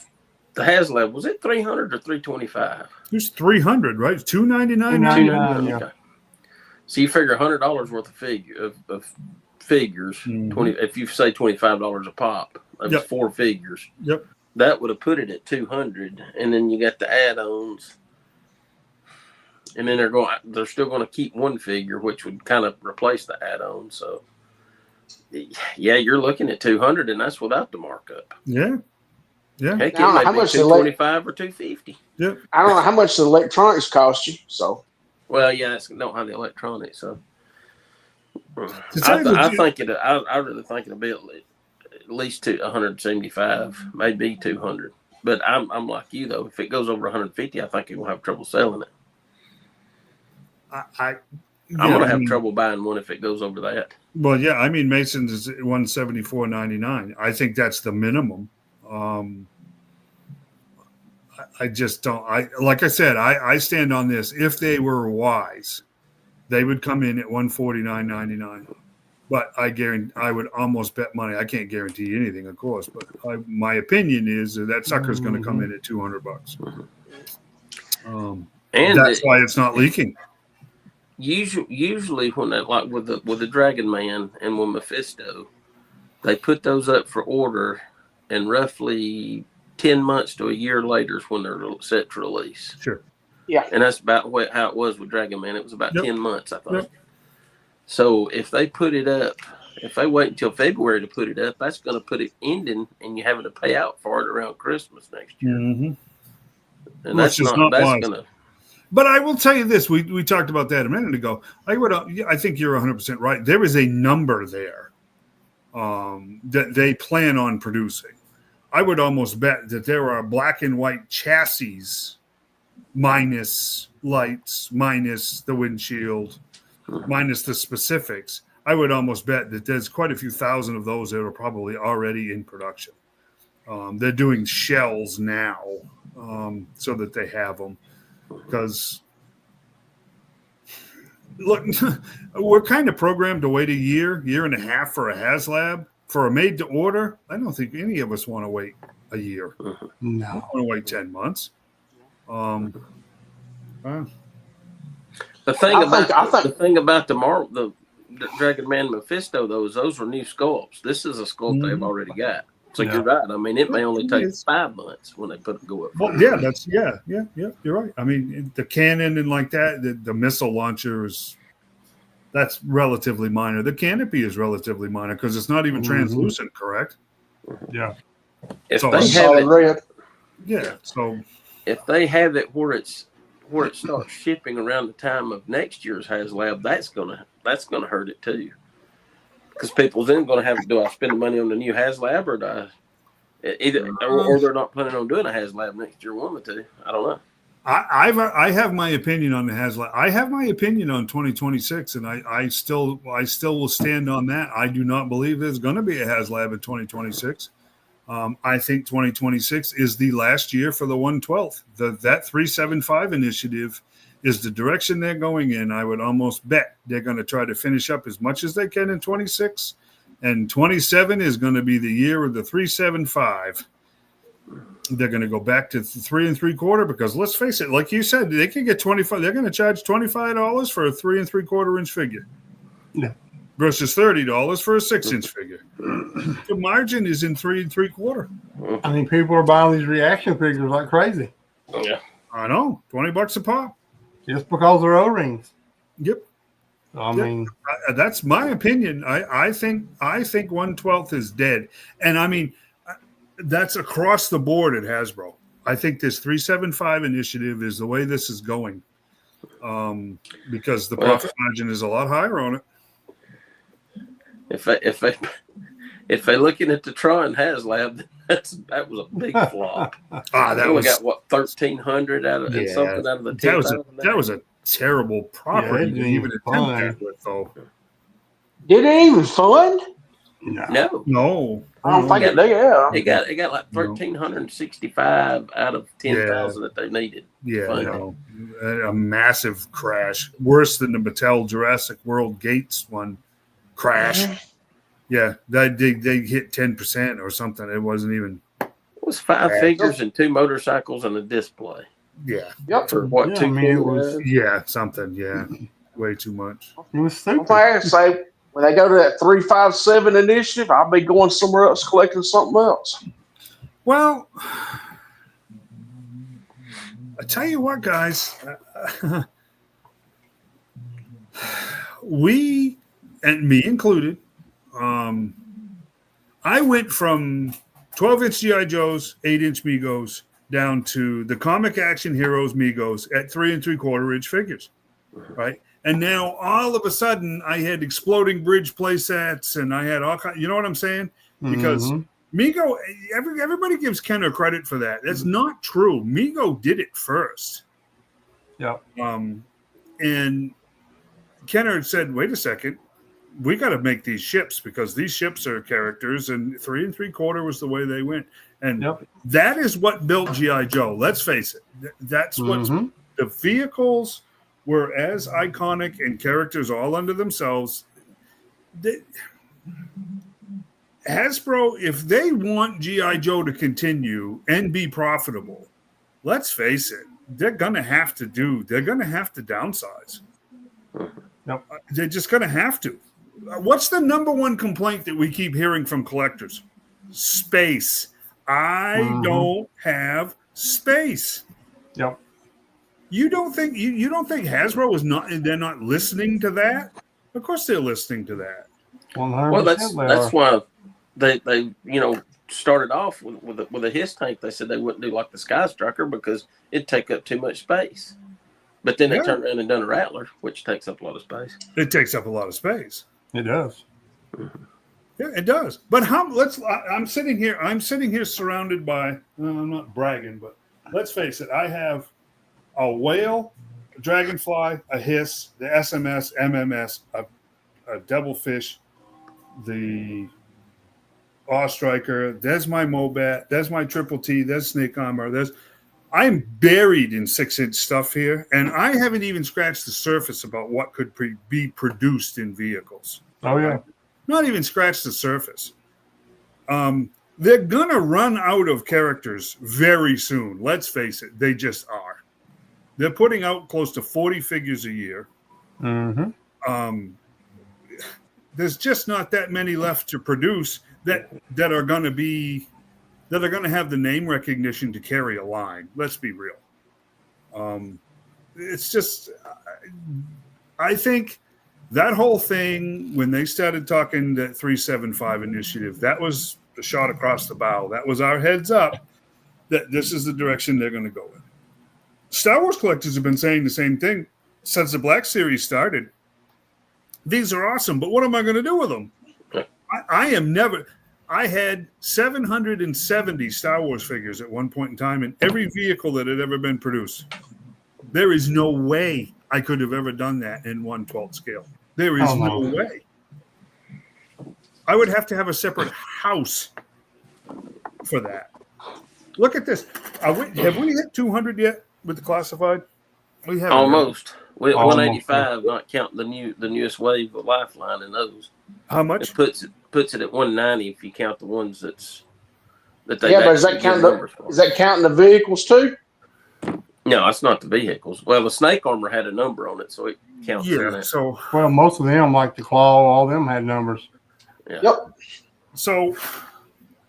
HasLab, was it 300 or 325? It was 300, right? It's $299. $299, yeah. Okay. So you figure $100 worth of figures. Mhm. 20. If you say $25 a pop, that's Yep. 4 figures. Yep. That would have put it at 200, and then you got the add-ons, and then they're still going to keep one figure, which would kind of replace the add-on. So, yeah, you're looking at 200, and that's without the markup. Yeah. Yeah. Heck, Now, it may how be much 225 or 250. Yep. I don't know how much the electronics cost you. So Well, yeah, it's don't have the electronics, so To tell you the I truth- think I really think it'll be at least 175, maybe 200. But I'm like you though. If it goes over 150, I think you'll have trouble selling it. I'm I'm gonna have trouble buying one if it goes over that. Well, yeah, I mean Mason's is $174.99. I think that's the minimum. I just don't. Like I said, I stand on this. If they were wise, they would come in at $149.99. But I would almost bet money. I can't guarantee anything, of course, but my opinion is that sucker's going to come in at $200. And that's why it's not leaking. Usually when that, like with the Dragon Man and with Mephisto, they put those up for order, and roughly 10 months to a year later is when they're set to release. Sure. Yeah. And that's about how it was with Dragon Man. It was about 10 months, I think. Yep. So if they put it up, if they wait until February to put it up, that's going to put it ending, and you're having to pay out for it around Christmas next year. Mm-hmm. And Which that's is not not that's wise. going to. But I will tell you this: we talked about that a minute ago. I think you're 100% right. There is a number there that they plan on producing. I would almost bet that there are black and white chassis, minus lights, minus the windshield, minus the specifics. I would almost bet that there's quite a few thousand of those that are probably already in production. They're doing shells now so that they have them. Because, look, we're kind of programmed to wait a year and a half for a HasLab. For a made-to-order, I don't think any of us want to wait a year. No. We want to wait 10 months. The I thing about the Dragon Man Mephisto, though, is those were new sculpts. This is a sculpt they've already got. So Yeah. you're right. I mean, it may only take It is. 5 months when they go up. Well, yeah, you're right. I mean, the cannon and like that, the missile launchers, that's relatively minor. The canopy is relatively minor because it's not even translucent, correct? Yeah. If So they I'm have solid it, red. Yeah. So if they have it where it starts shipping around the time of next year's HasLab, that's gonna hurt it too. Because people then going to have, do I spend the money on the new HasLab or do I or they're not planning on doing a HasLab next year? One or two, I don't know. I have my opinion on the HasLab. I have my opinion on 2026, and I still will stand on that. I do not believe there's going to be a HasLab in 2026. I think 2026 is the last year for the 112th. That 375 initiative is the direction they're going in. I would almost bet they're going to try to finish up as much as they can in 26, and 27 is going to be the year of the 375. They're going to go back to 3 3/4 because let's face it, like you said, they can get 25. They're going to charge $25 for a 3 3/4 inch figure, versus $30 for a 6-inch figure. The margin is in 3 3/4. I mean, people are buying these reaction figures like crazy. Yeah. I know, $20 a pop. Just because they're O-rings. Yep. I mean, That's my opinion. I think 1/12 is dead, and I mean that's across the board at Hasbro. I think this 375 initiative is the way this is going, because the profit margin is a lot higher on it. If they're looking at the Tron HasLab, that was a big flop. That we was got what 1,300 out of and something out of the 10,000. That was a terrible property to even attempt that with, though. Did it even fund? No. I don't think it did. Yeah. It got like 1,365 out of 10,000 that they needed. Yeah, a massive crash, worse than the Mattel Jurassic World Gates one crash. Yeah, they hit 10% or something. It wasn't even. It was 5 figures and 2 motorcycles and a display. Yeah. Yep. For what? Yeah, I mean, it was. Yeah, something. Yeah, way too much. It was stupid. I say when they go to that 357 initiative, I'll be going somewhere else collecting something else. Well, I tell you what, guys, we, and me included, I went from 12-inch G.I. Joes, 8-inch Migos, down to the Comic Action Heroes Migos at 3 3/4-inch figures, right? And now all of a sudden I had exploding bridge play sets, and I had all kinds, you know what I'm saying? Because Mego, everybody gives Kenner credit for that. That's not true. Mego did it first. Yeah. And Kenner said, wait a second, we got to make these ships because these ships are characters, and 3 3/4 was the way they went. And that is what built G.I. Joe. Let's face it. That's what the vehicles were as iconic and characters all unto themselves. Hasbro, if they want G.I. Joe to continue and be profitable, let's face it, they're going to have to downsize. They're just going to have to. What's the number one complaint that we keep hearing from collectors? Space. I don't have space. Yep. You don't think Hasbro is not? They're not listening to that. Of course, they're listening to that. 100%. Well, that's why they started off with a HISS tank. They said they wouldn't do like the Sky Striker because it'd take up too much space. But then they turned around and done a Rattler, which takes up a lot of space. It takes up a lot of space. It does. Yeah, it does. But I'm sitting here surrounded by. I'm not bragging, but let's face it. I have a Whale, a Dragonfly, a Hiss, the SMS, MMS, a Devilfish, the Awe Striker. There's my Mobat. There's my Triple T. There's Snake Armor. I'm buried in 6-inch stuff here, and I haven't even scratched the surface about what could be produced in vehicles. Oh, yeah. Not even scratched the surface. They're going to run out of characters very soon. Let's face it. They just are. They're putting out close to 40 figures a year. There's just not that many left to produce that are going to have the name recognition to carry a line. Let's be real. It's just, I think that whole thing, when they started talking that 375 initiative, that was the shot across the bow. That was our heads up that this is the direction they're going to go in. Star Wars collectors have been saying the same thing since the Black Series started. These are awesome, but what am I going to do with them? I had 770 Star Wars figures at one point in time in every vehicle that had ever been produced. There is no way I could have ever done that in 1/12 scale. There is no way. I would have to have a separate house for that. Look at this. Have we hit 200 yet with the classified? We have almost. We're at 185, not counting the newest wave of Lifeline and those. How much? It puts it at 190 if you count the ones that they. Yeah, but is that counting the vehicles too? No, it's not the vehicles. Well, the Snake Armor had a number on it, so it counts. Yeah. In that. So most of them, like the Claw, all them had numbers. Yeah. Yep. So.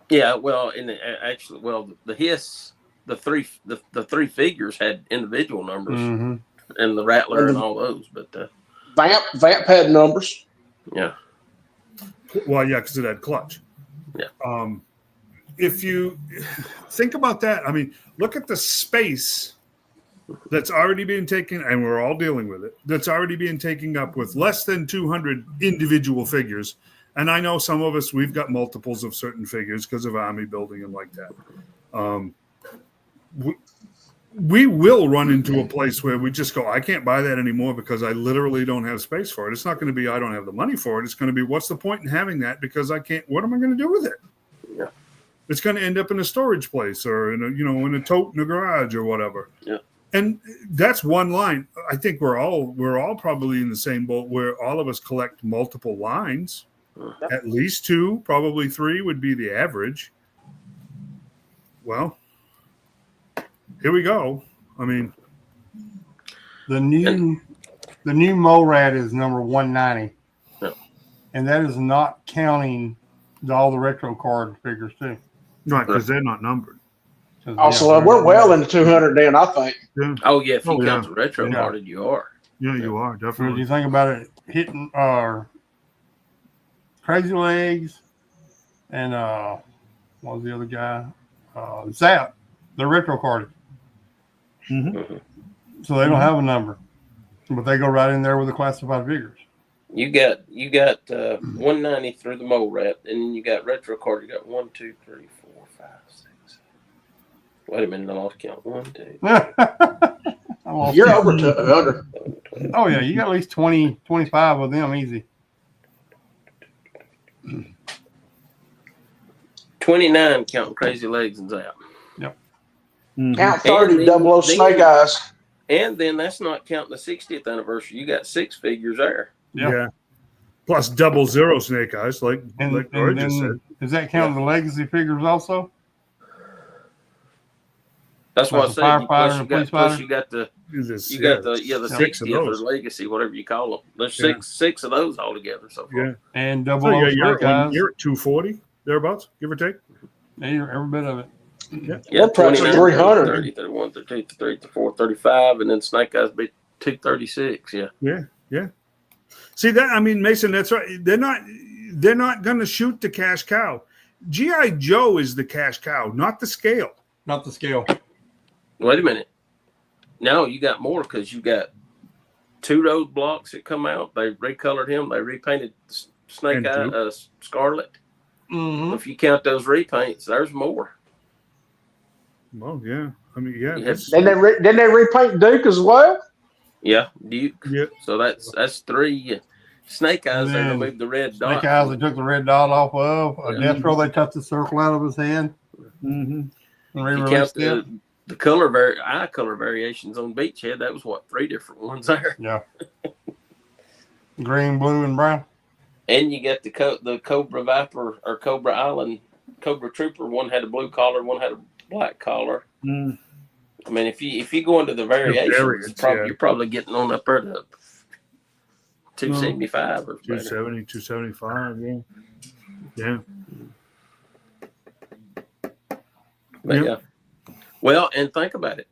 Yeah. Well, the Hiss, the three figures had individual numbers, and the Rattler and all those, but Vamp had numbers. Yeah. Well, yeah, because it had clutch. Yeah. if you think about that, I mean, look at the space that's already being taken, and we're all dealing with it, that's already being taken up with less than 200 individual figures. And I know some of us, we've got multiples of certain figures because of army building and like that. We will run into a place where we just go, I can't buy that anymore because I literally don't have space for it. It's not going to be, I don't have the money for it. It's going to be, what's the point in having that? Because I can't, what am I going to do with it? Yeah. It's going to end up in a storage place or in a, in a tote in a garage or whatever. Yeah. And that's one line. I think we're all probably in the same boat where all of us collect multiple lines. At least 2, probably 3 would be the average. Well, here we go. I mean, The new MORAD is number 190. Yeah. And that is not counting all the retro card figures too. right, because they're not numbered. Also, we're well into 200 then, I think. Yeah, Oh yeah, if you Oh, count yeah. the retro Yeah. carded, you are. yeah, you are So if definitely. you think about it, hitting Crazy Legs and what was the other guy? Zap. They're retro carded. Mhm. So they don't have a number. But they go right in there with the classified figures. You got 190 through the MORAD, and then you got retro card. You got 1, 2, 3, 4, 5, 6. Wait a minute, I lost count. 1, 2, I lost You're count. over 200. 12. Oh, yeah. You got at least 20, 25 of them easy. 29 counting Crazy Legs and Zap. Mhm. Count And 30, then- double O Snake Eyes. And then that's not counting the 60th anniversary. You got 6 figures there. Yeah. Yeah. Plus 00 Snake Eyes, like And George just said. then, is that counting the legacy figures also? That's Like what I a said. firefighter Plus and you a got police plus fighter? you got the This- you got the six of 60th or those. legacy, whatever you call them. There's Yeah. six of those altogether so far. Yeah. And So double O yeah, Snake Eyes. you're at 240 thereabouts, give or take. Yeah, you're every bit of it. Yeah. Yeah, We're approaching 29, 300. 30, 31, 32, 33, 34, 35, and then Snake Eyes be 236. Yeah. Yeah. See that? I mean, Mason, that's right. They're not going to shoot the cash cow. GI Joe is the cash cow, not the scale. Not the scale. Wait a minute. No, you got more because you got 2 roadblocks that come out. They recolored him. They repainted Snake And Eye, two. Scarlet. Mm-hmm. If you count those repaints, there's more. Well, yeah. I mean, yeah. You that's- Didn't they repaint Duke as well? Yeah, Duke. yeah. So that's 3. Snake Eyes, they And then removed the red dot. Snake Eyes, they took the red dot off of. Yeah. Death Row, they cut the circle out of his hand Mhm. and If you count re-released it. the eye color variations on Beachhead, that was what, 3 different ones there. Yeah. Green, blue, and brown. And you got the Cobra Viper or Cobra Island Cobra Trooper. One had a blue collar, one had a black collar. Mm. I mean, if you go into the variations, variants, yeah. you're probably getting on up there to 275 or better. 270, 275, yeah. Yeah. But Yeah. yeah. Well, and think about it.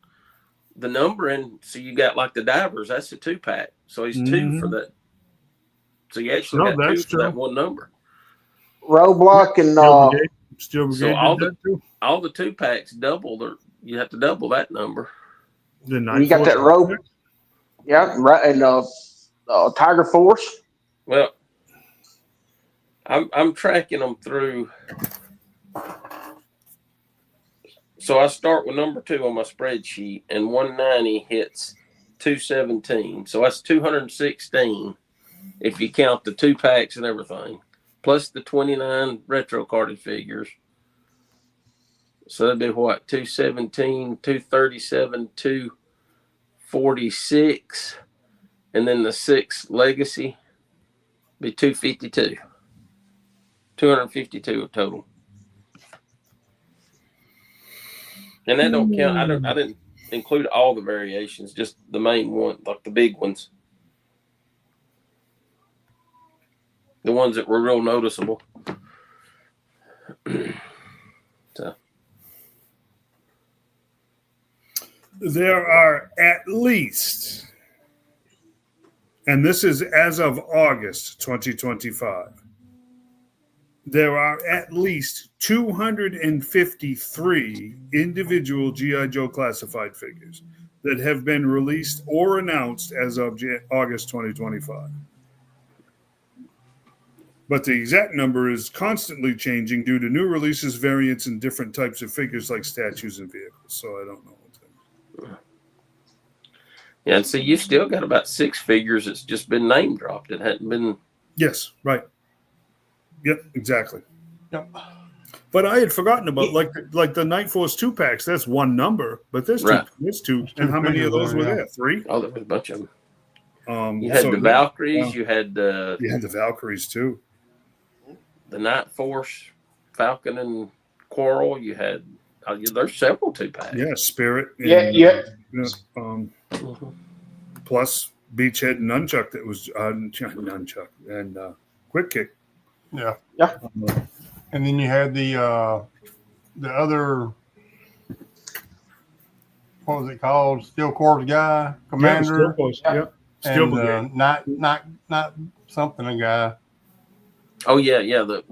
The numbering, so you got like the divers, that's a 2-pack. So he's 2 for that. So you actually No, got 2 that's for that true. one number. Roadblock and Steel Brigade So all did that too. All the 2-packs double. You have to double that number. The you got that 940. rope. Yeah, right. And Tiger Force. Well, I'm tracking them through. So I start with number 2 on my spreadsheet, and 190 hits 217. So that's 216 if you count the 2-packs and everything, plus the 29 retro carded figures. So that'd be what? 217, 237, 246, and then the 6 legacy be 252. 252 total. And that don't count. I didn't include all the variations, just the main one, like the big ones. The ones that were real noticeable. So There are at least, and this is as of August 2025, there are at least 253 individual GI Joe classified figures that have been released or announced as of August 2025. But the exact number is constantly changing due to new releases, variants, and different types of figures like statues and vehicles. So I don't know. Yeah, and so you still got about 6 figures that's just been name dropped. It hadn't been. Yes, right. Yep, exactly. Yep. But I had forgotten about like the Night Force 2-packs. That's one number, but there's Right. two. There's two. There's two And how many of figures those there, were yeah. there? 3. Oh, there was a bunch of them. You So, had the Valkyries. You had you had the Valkyries too. the Night Force, Falcon and Quarrel. You had there's several 2-packs. Yeah, Spirit. Yeah. Plus Beachhead and Nunchuck. That was Nunchuck and Quick Kick. Yeah. Yeah. And then you had the other, what was it called? Steel Corps guy, Commander, Yep. Steel and not something a guy. Oh yeah. The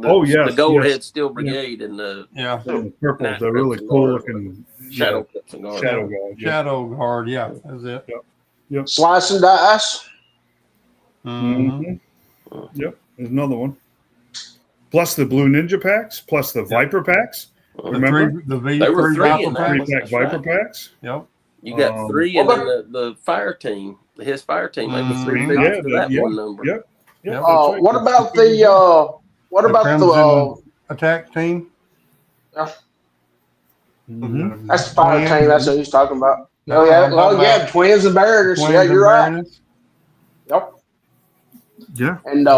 Gold Head Steel Brigade and the The purple, Night the really Crimson cool Guard. looking Shadow Clips and Guard. Shadow Guard. Yeah. Shadow Guard. Yeah, that's it. Yep. Slice and dice. Mm-hmm. Yep. There's another one. Plus the Blue Ninja packs, plus the Viper packs. Remember? The There were V3 three Viper in that. packs. 3-pack That's Viper right. packs. Yep. You got 3, and then the fire team, his fire team, maybe 3 Mhm. figures for that one number. Yep. Yep. That's right. What about the Crimson attack team? Mhm. that's the fire Twins. team. That's what he's talking about. No, Oh yeah, I'm talking about twins and baroness. Twins Yeah, and you're right. Baroness. Yep. Yeah. And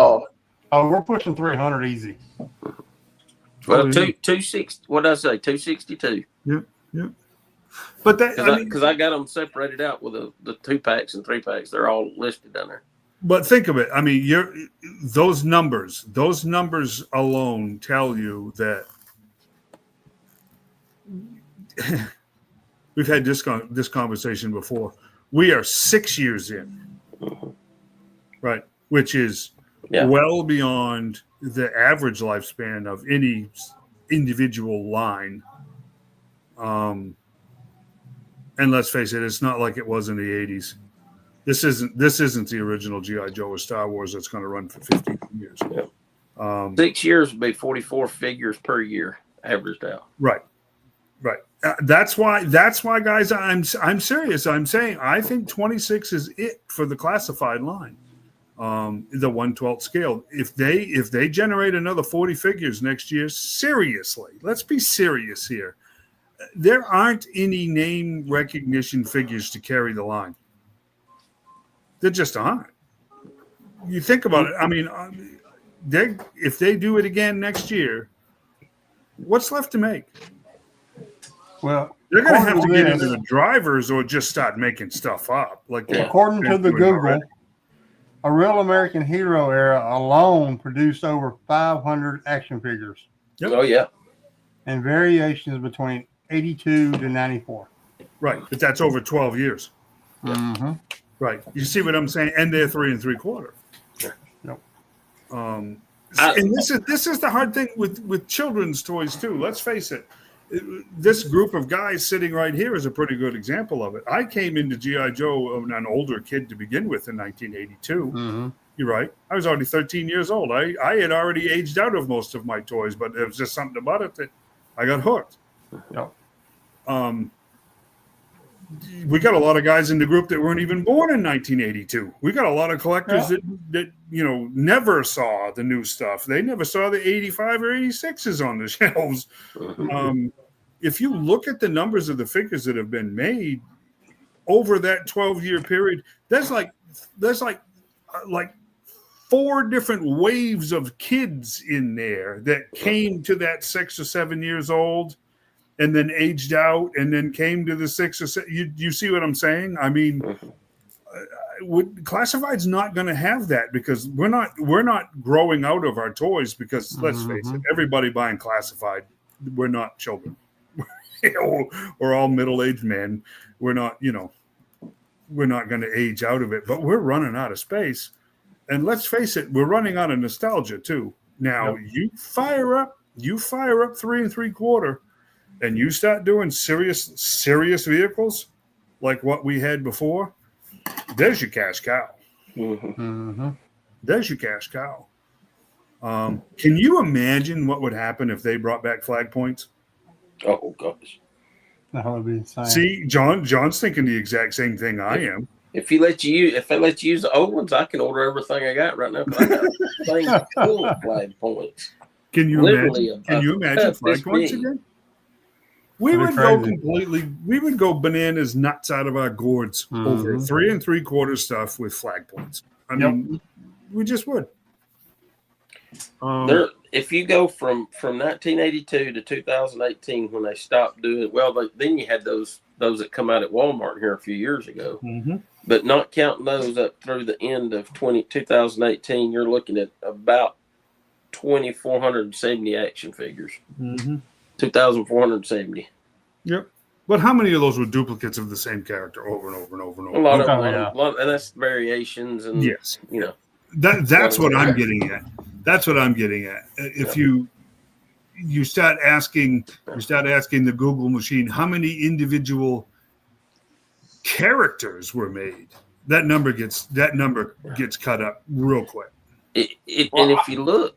Oh, we're pushing 300 easy. Well, Oh, yeah. 260. What did I say? 262. But that, Because I got them separated out with the 2-packs and 3-packs. They're all listed down there. but think of it. I mean, those numbers alone tell you that we've had this conversation before. We are 6 years in, right? Which is well beyond the average lifespan of any individual line. And let's face it, it's not like it was in the 80s. This isn't the original G.I. Joe or Star Wars that's going to run for 15 years. Yeah. 6 years would be 44 figures per year, averaged out. Right. That's why, guys. I'm serious. I'm saying I think 26 is it for the classified line. The 1/12 scale. If they generate another 40 figures next year, seriously, let's be serious here. There aren't any name recognition figures to carry the line. There just aren't. You think about it. I mean, if they do it again next year, what's left to make? Well, They're going to have to get this, into the drivers or just start making stuff up. Like according to the Google, a Real American Hero era alone produced over 500 action figures. Yep. Oh yeah. And variations between 82 to 94. Right, but that's over 12 years. Mm-hmm. Right. You see what I'm saying? And they're 3 3/4. Yep. And this is the hard thing with children's toys too. Let's face it. This group of guys sitting right here is a pretty good example of it. I came into G.I. Joe an older kid to begin with in 1982. Mm-hmm. You're right. I was already 13 years old. I had already aged out of most of my toys, but there was just something about it that I got hooked. Yep. We got a lot of guys in the group that weren't even born in 1982. We got a lot of collectors that never saw the new stuff. They never saw the 85 or 86s on the shelves. If you look at the numbers of the figures that have been made over that 12-year period, there's like 4 different waves of kids in there that came to that 6 or 7 years old and then aged out and then came to the 6 or 7. You see what I'm saying? I mean, Classified's not going to have that because we're not growing out of our toys because let's face it, everybody buying Classified, we're not children. We're all middle-aged men. We're not going to age out of it, but we're running out of space. And let's face it, we're running out of nostalgia too. Now you fire up 3 3/4, and you start doing serious vehicles like what we had before. There's your cash cow. There's your cash cow. Can you imagine what would happen if they brought back flag points? Oh gosh. That would be insane. See, John's thinking the exact same thing I am. If they let you use the old ones, I can order everything I got right now. I got things full of flag points. Can you Literally imagine? Can you imagine flag points big. again? We That'd would be go crazy. we would go bananas nuts out of our gourds over 3 3/4 stuff with flag points. I mean, we just would. If you go from 1982 to 2018 when they stopped doing then you had those that come out at Walmart here a few years ago. But not counting those up through the end of 2018, you're looking at about 2,470 action figures. 2,470. Yep. But how many of those were duplicates of the same character over and over and over and over? A lot of and that's variations and yes, that's what I'm getting at. That's what I'm getting at. If you start asking the Google machine how many individual characters were made, that number gets cut up real quick. And if you look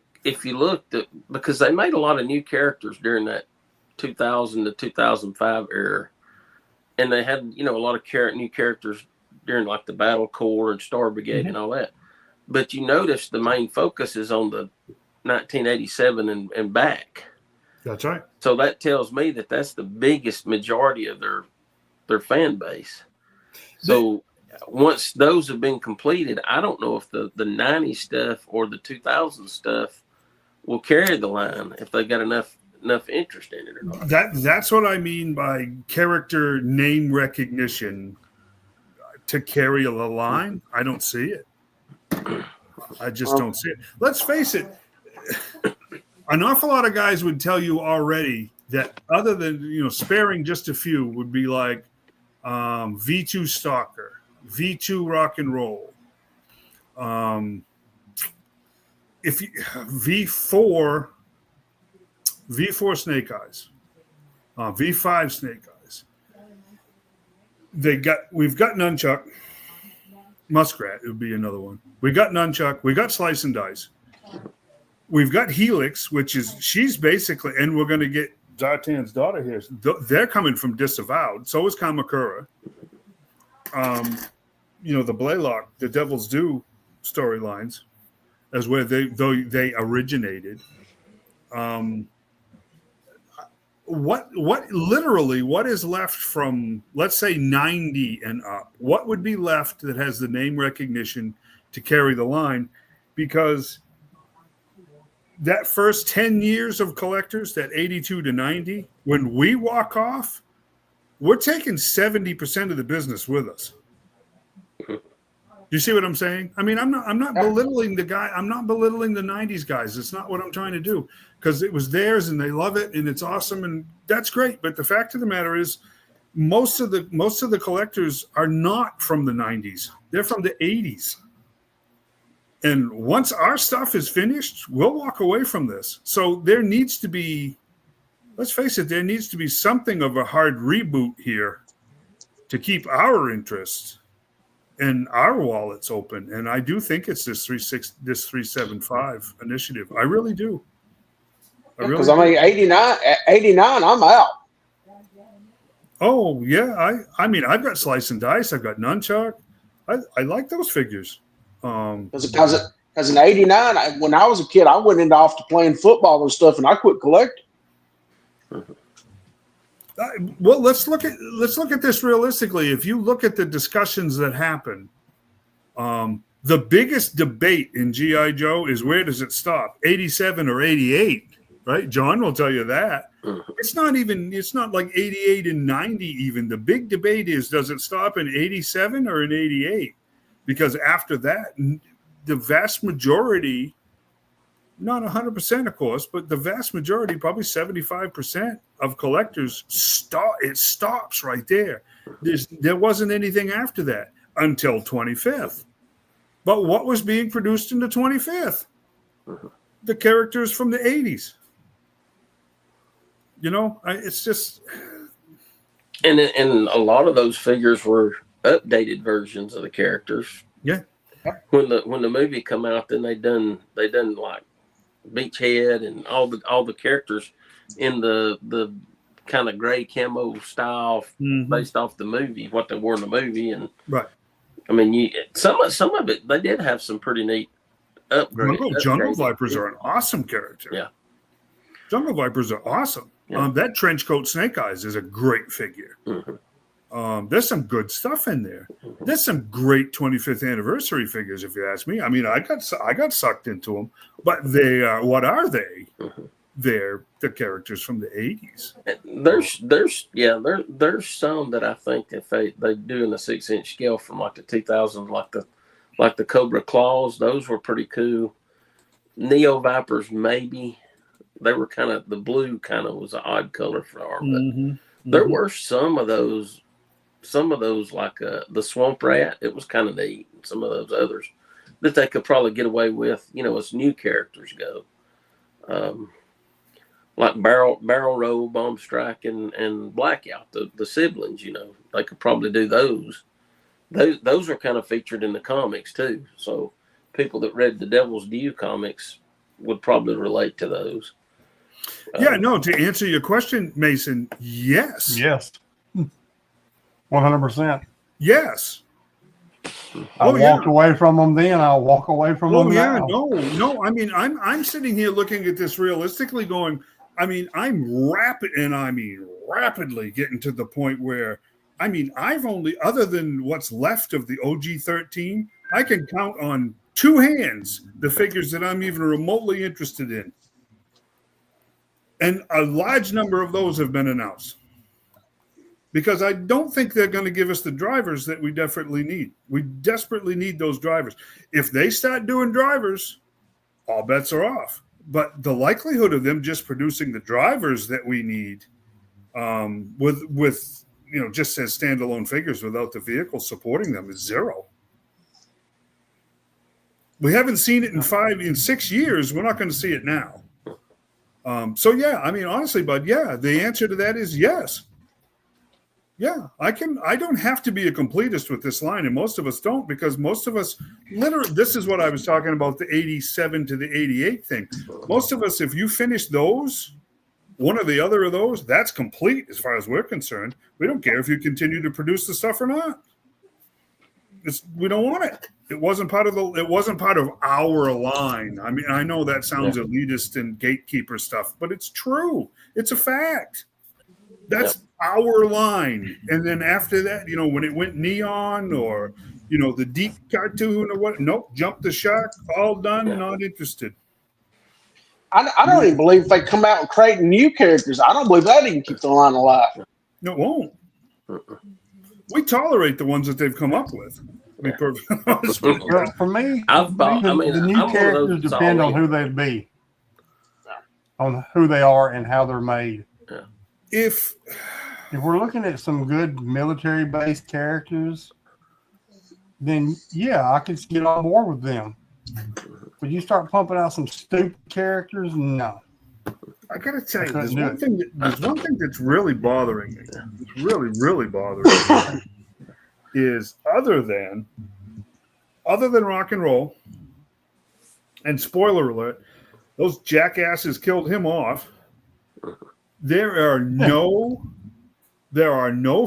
because they made a lot of new characters during that 2000 to 2005 era, and they had a lot of new characters during like the Battle Corps and Star Brigade and all that. But you notice the main focus is on the 1987 and back. That's right. So that tells me that that's the biggest majority of their fan base. So once those have been completed, I don't know if the 90s stuff or the 2000 stuff will carry the line if they got enough interest in it or not. That's what I mean by character name recognition to carry a line. I don't see it. I just don't see it. Let's face it. An awful lot of guys would tell you already that other than, sparing just a few would be like V2 Stalker, V2 Rock and Roll, if you, V4 Snake Eyes, V5 Snake Eyes. We've got Nunchuck, Muskrat would be another one. We got Nunchuck, we got Slice and Dice. We've got Helix, she's basically, and we're going to get Zartan's daughter here. They're coming from Disavowed. So is Kamakura. The Blaylock, the Devil's Due storylines, as where they originated. What is left from, let's say, 90 and up? What would be left that has the name recognition to carry the line? Because that first 10 years of collectors, that 82 to 90, when we walk off, we're taking 70% of the business with us. You see what I'm saying? I mean, I'm not belittling the guy. I'm not belittling the 90s guys. It's not what I'm trying to do, because it was theirs and they love it and it's awesome and that's great. But the fact of the matter is, most of the collectors are not from the 90s. They're from the 80s. And once our stuff is finished, we'll walk away from this. So there needs to be, let's face it, there needs to be something of a hard reboot here to keep our interest and our wallets open. And I do think it's this 375 initiative. I really do. Because 89, I'm out. Oh yeah, I mean, I've got Slice and Dice. I've got Nunchuck. I like those figures. Because in '89, when I was a kid, I went into off to playing football and stuff, and I quit collecting. Well, let's look at this realistically. If you look at the discussions that happen, the biggest debate in GI Joe is, where does it stop? 87 or 88, right? John will tell you that. It's not like 88 and 90 even. The big debate is, does it stop in 87 or in 88? Because after that, the vast majority, not 100%, of course, but the vast majority, probably 75% of collectors, it stops right there. There wasn't anything after that until 25th. But what was being produced in the 25th? the characters from the 80s. You know, it's just. And a lot of those figures were updated versions of the characters. Yeah. When the movie come out, then they done like Beachhead and all the characters in the kind of gray camo style based off the movie, what they wore in the movie, and right. I mean, some of it they did have some pretty neat upgrades. Jungle Vipers are an awesome character. Yeah, Jungle Vipers are awesome. Yeah. That trench coat Snake Eyes is a great figure. There's some good stuff in there. There's some great 25th anniversary figures, if you ask me. I mean, I got sucked into them, but they are, what are they? They're the characters from the 80s. There's some that I think if they do in the 6-inch scale from like the 2000s, like the Cobra Claws, those were pretty cool. Neo Vipers, maybe. They were kind of, the blue kind of was an odd color for the arm, but there were some of those like the Swamp Rat. It was kind of neat. Some of those others that they could probably get away with, you know, as new characters go. Like Barrel Roll, Bomb Strike, and Blackout, the siblings, you know, they could probably do those. Those are kind of featured in the comics too. So people that read the Devil's Due comics would probably relate to those. Yeah, no, to answer your question, Mason, yes. Yes. 100%. Yes. I walked away from them then. I'll walk away from them now. No. I mean, I'm sitting here looking at this realistically going, I mean, I'm rapidly getting to the point where, I mean, I've only, other than what's left of the OG 13, I can count on 2 hands the figures that I'm even remotely interested in. And a large number of those have been announced. Because I don't think they're going to give us the drivers that we desperately need. We desperately need those drivers. If they start doing drivers, all bets are off. But the likelihood of them just producing the drivers that we need with you know, just as standalone figures without the vehicle supporting them is 0. We haven't seen it in 6 years. We're not going to see it now. So yeah, I mean, honestly, bud, yeah, the answer to that is yes. Yeah, I don't have to be a completist with this line, and most of us don't, because most of us literally, this is what I was talking about, the 87 to the 88 thing. Most of us, if you finish those, one or the other of those, that's complete as far as we're concerned. We don't care if you continue to produce the stuff or not. We don't want it. It wasn't part of our line. I mean, I know that sounds elitist and gatekeeper stuff, but it's true. It's a fact. That's our line. And then after that, you know, when it went neon or, you know, the deep cartoon or what, nope, jump the shark, all done, not interested. I don't even believe if they come out and create new characters, I don't believe that even keep the line alive. No, it won't. We tolerate the ones that they've come up with. I mean, for me, the new characters depend on who they'd be, on who they are and how they're made. Yeah. If we're looking at some good military-based characters, then yeah, I could get on board with them. But you start pumping out some stupid characters, no. I gotta tell you, there's one thing that's really bothering me. It's really, really bothering me. Is other than rock and roll, and spoiler alert, those jackasses killed him off. There are no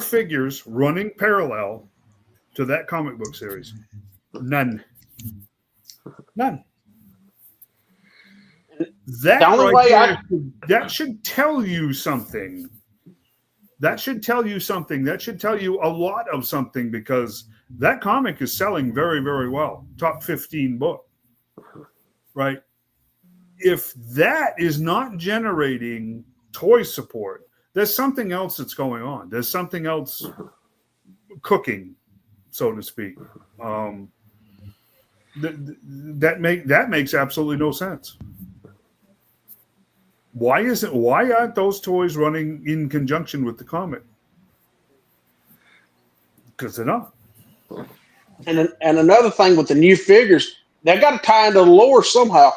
figures running parallel to that comic book series. None. That should tell you something. That should tell you something. That should tell you a lot of something, because that comic is selling very, very well. Top 15 book. Right? If that is not generating toy support, there's something else that's going on. There's something else cooking, so to speak. That makes absolutely no sense. Why aren't those toys running in conjunction with the comic? Because they're not. And another thing with the new figures, they got to tie into the lore somehow.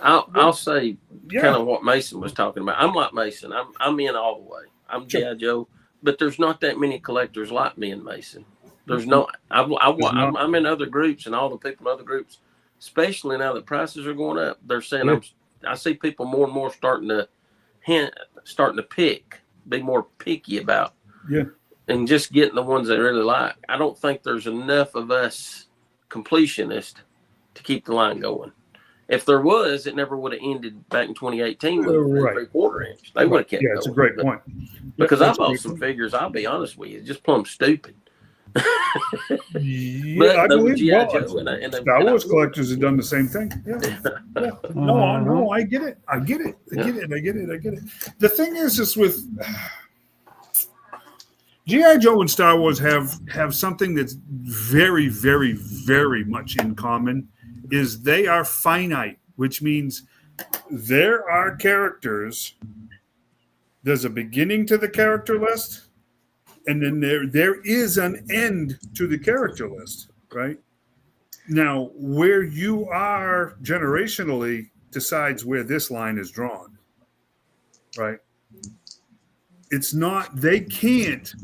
I'll say Yeah. kind of what Mason was talking about. I'm like Mason. I'm in all the way. I'm Sure. G.I. Joe, but there's not that many collectors like me and Mason. There's Mm-hmm. no. I'm in other groups, and all the people in other groups, especially now that prices are going up, they're saying Yeah. I see people more and more starting to be more picky about, Yeah. and just getting the ones they really like. I don't think there's enough of us completionists to keep the line going. If there was, it never would have ended back in 2018 with a Right. 3/4 inch. They would have kept Yeah, going. it's a great point. Because Yeah, I that's a bought great some point. figures, I'll be honest with you, just plumb stupid. Yeah, But I they were believe G.I. well, Joe, and Star I Wars really, collectors have done the same thing. Yeah. Yeah. No, I get it. I get it. The thing is with G.I. Joe and Star Wars have something that's very, very, very much in common is they are finite, which means there are characters. There's a beginning to the character list, and then there is an end to the character list, right? Now, where you are generationally decides where this line is drawn, right? It's not they can't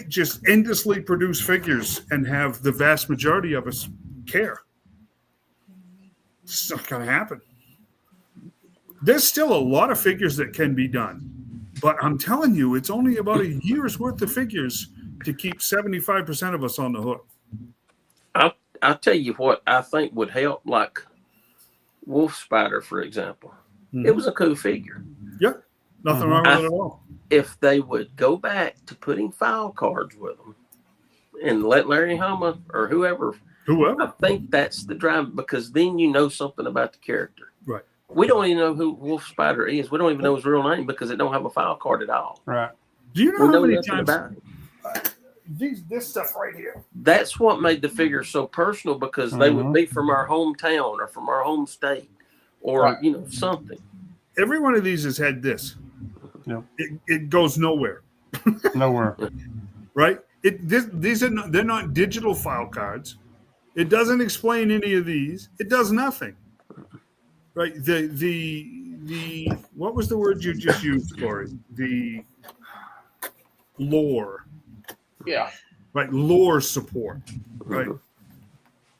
just endlessly produce figures and have the vast majority of us care. It's not going to happen. There's still a lot of figures that can be done, but I'm telling you, it's only about a year's worth of figures to keep 75% of us on the hook. I'll tell you what I think would help, like Wolf Spider, for example. Mm-hmm. It was a cool figure. Yeah, nothing wrong with it at all. If they would go back to putting file cards with them and let Larry Hama or whoever, I think that's the drive, because then you know something about the character. Right. We don't even know who Wolf Spider is. We don't even know his real name because it don't have a file card at all. Right. Do you know how many times about this stuff right here? That's what made the figure so personal, because they would be from our hometown or from our home state or something. Every one of these has had this. Yeah. It goes nowhere. Nowhere. Right? These are not, they're not digital file cards. It doesn't explain any of these. It does nothing. Right? The what was the word you just used for it? The lore. Yeah. Right? Lore support. Right?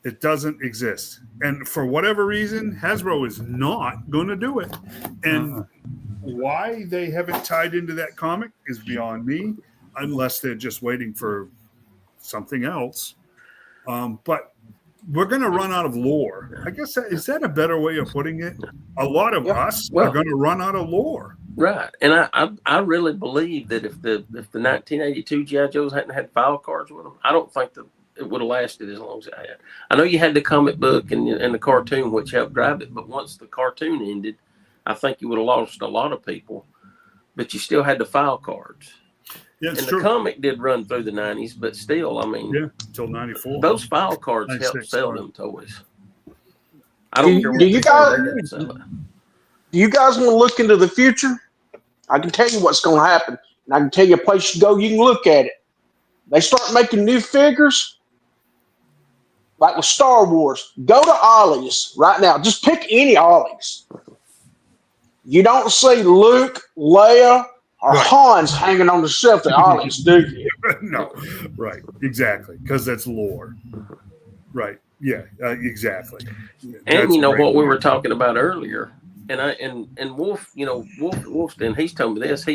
It doesn't exist. And for whatever reason, Hasbro is not going to do it. And why they haven't tied into that comic is beyond me, unless they're just waiting for something else. But we're going to run out of lore. I guess is that a better way of putting it? A lot of us are going to run out of lore. Right. And I really believe that if the 1982 G.I. Joes hadn't had file cards with them, I don't think that it would have lasted as long as it had. I know you had the comic book and the cartoon, which helped drive it, but once the cartoon ended, I think you would have lost a lot of people. But you still had the file cards. Yeah, it's and true. The comic did run through the 90s, but still, I mean, until 94. Those file cards helped sell them toys. I don't care. Do you guys want to look into the future? I can tell you what's going to happen, and I can tell you a place you go. You can look at it. They start making new figures, like with Star Wars. Go to Ollie's right now. Just pick any Ollie's. You don't see Luke, Leia, or Hans hanging on the shelf at Ollie's, do you? No, right, exactly, because that's lore. Right, yeah, exactly. And you know what we were talking about earlier, and Wolf, Wolfden, he's told me this.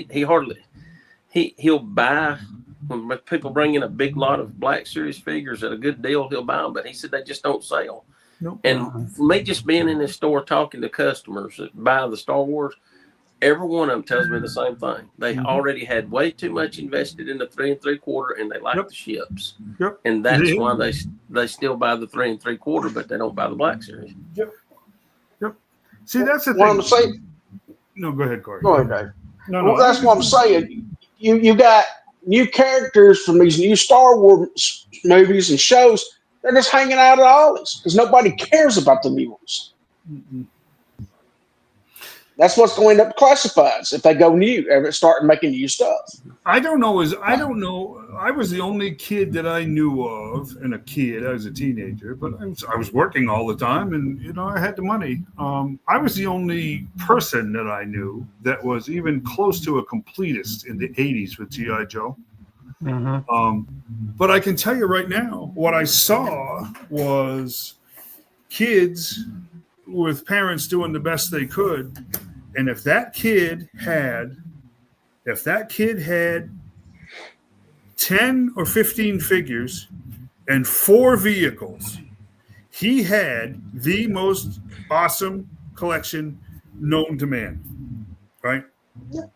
He'll buy when people bring in a big lot of Black Series figures at a good deal. He'll buy them, but he said they just don't sell. Nope. And for me, just being in this store talking to customers that buy the Star Wars, every one of them tells me the same thing. They already had way too much invested in the 3 3/4, and they like the ships. Yep. And that's why they still buy the 3 3/4, but they don't buy the Black Series. Yep. See, that's the what thing. I'm saying. No, go ahead, Corey. Go ahead, Dave. No, that's what I'm saying. You got new characters from these new Star Wars movies and shows. They're just hanging out at Ollie's because nobody cares about the new ones. That's what's going to end up classifieds if they go new, ever start making new stuff. I don't know. I was the only kid that I knew of, and I was a teenager, but I was working all the time, and I had the money. I was the only person that I knew that was even close to a completist in the '80s with GI Joe. Mm-hmm. But I can tell you right now, what I saw was kids with parents doing the best they could, and if that kid had 10 or 15 figures and 4 vehicles, he had the most awesome collection known to man, right? Yeah.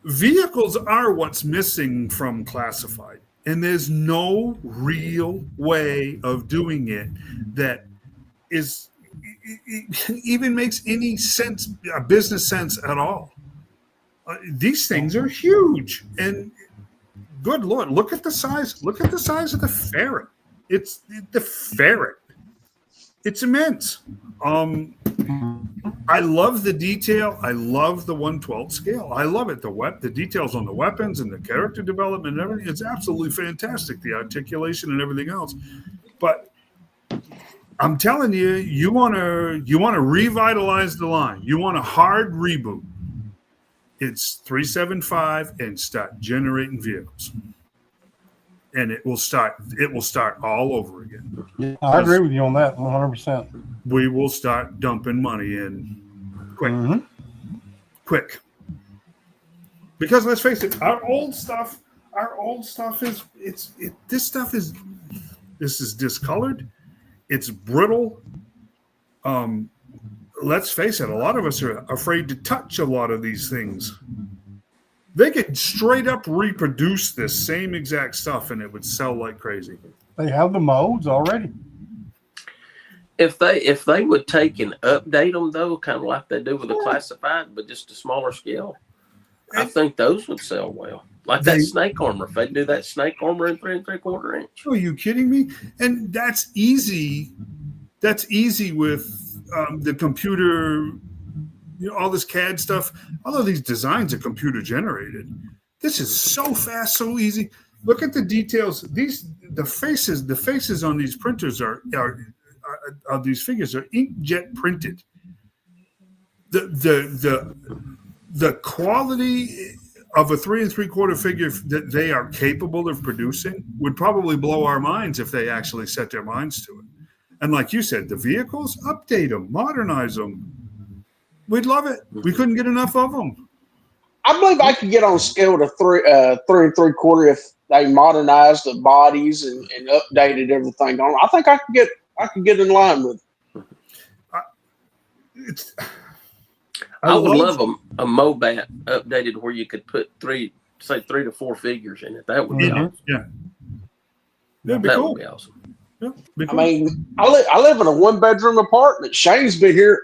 Vehicles are what's missing from classified, and there's no real way of doing it that is even makes any sense, business sense at all. These things are huge, and good Lord, look at the size of the ferret. It's the ferret. It's immense. I love the detail. I love the 1/12 scale. I love it. The details on the weapons and the character development and everything. It's absolutely fantastic. The articulation and everything else. But I'm telling you, you want to revitalize the line. You want a hard reboot. It's 375 and start generating vehicles, and it will start all over again. Yeah, I agree with you on that 100%. We will start dumping money in quick. Because let's face it, our old stuff is this is discolored. It's brittle. Let's face it, a lot of us are afraid to touch a lot of these things. They could straight up reproduce this same exact stuff and it would sell like crazy. They have the molds already. If they would take and update them though, kind of like they do with the classified, but just a smaller scale, I think those would sell well. Like that snake armor. If they do that snake armor in 3 3/4 inch. Are you kidding me? And that's easy. That's easy with the computer, all this CAD stuff. All of these designs are computer generated. This is so fast, so easy. Look at the details. The faces on these printers are these figures are inkjet printed. The quality of a 3 3/4 figure that they are capable of producing would probably blow our minds if they actually set their minds to it. And like you said, the vehicles, update them, modernize them. We'd love it. We couldn't get enough of them. I believe I could get on scale to 3 3/4 if they modernized the bodies and updated everything on. I think I could get in line with it. I would love a Mobat updated where you could put 3 to 4 figures in it. That would be awesome. Yeah. That'd be That cool. would be awesome. Yeah, be cool. I mean, I live in a 1-bedroom apartment. Shane's been here.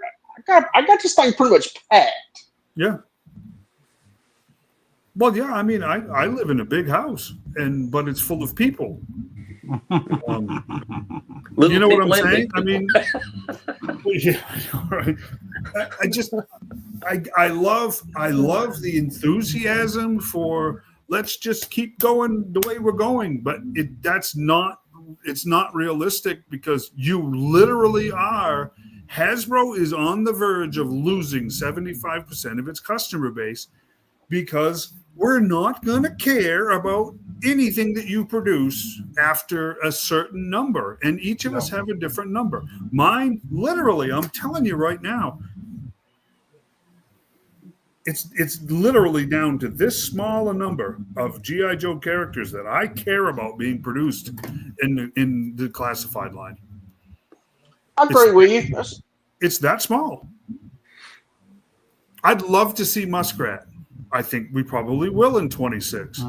I got this thing pretty much packed. Yeah. Well, yeah. I mean, I live in a big house, but it's full of people. You know what I'm saying? I mean, yeah, right. I love the enthusiasm for let's just keep going the way we're going, but it's not realistic because you literally are. Hasbro is on the verge of losing 75% of its customer base because we're not going to care about anything that you produce after a certain number. And each of us have a different number. Mine, literally, I'm telling you right now, it's literally down to this small a number of G.I. Joe characters that I care about being produced in the classified line. I agree with you. It's that small. I'd love to see Muskrat. I think we probably will in 26.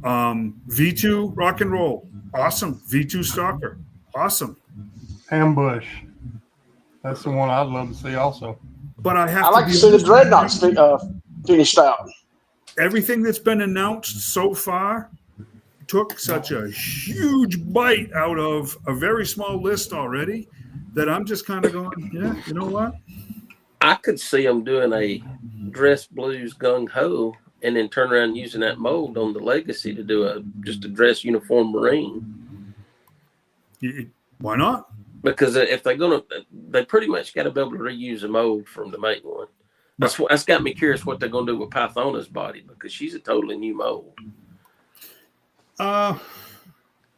V2 Rock and Roll. Awesome. V2 Stalker. Awesome. Ambush. That's the one I'd love to see also. But I like to see the Dreadnoughts finished out. Everything that's been announced so far took such a huge bite out of a very small list already that I'm just kind of going, yeah, you know what? I could see them doing a dress blues gung ho, and then turn around using that mold on the Legacy to do just a dress uniform Marine. Why not? Because if they're gonna, they pretty much got to be able to reuse a mold from the main one. That's got me curious what they're gonna do with Pythona's body, because she's a totally new mold. Are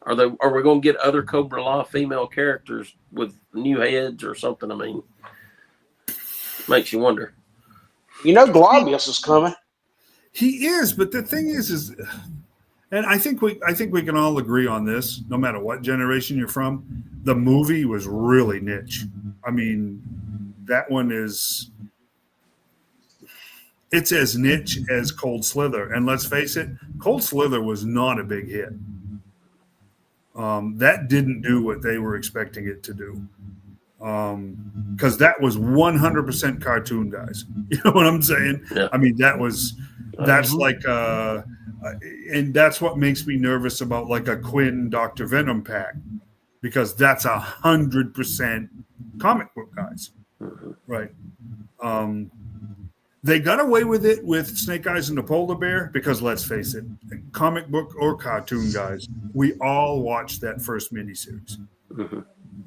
we gonna get other Cobra Law female characters with new heads or something? I mean, makes you wonder. You know, Globius is coming. He is, but the thing is, and I think we can all agree on this. No matter what generation you're from, the movie was really niche. I mean, that one is. It's as niche as Cold Slither, and let's face it, Cold Slither was not a big hit. That didn't do what they were expecting it to do, because that was 100% cartoon, guys. You know what I'm saying? Yeah. I mean, that's like, and that's what makes me nervous about like a Quinn Dr. Venom pack, because that's 100% comic book guys, right? They got away with it with Snake Eyes and the Polar Bear because, let's face it, comic book or cartoon guys, we all watched that first miniseries,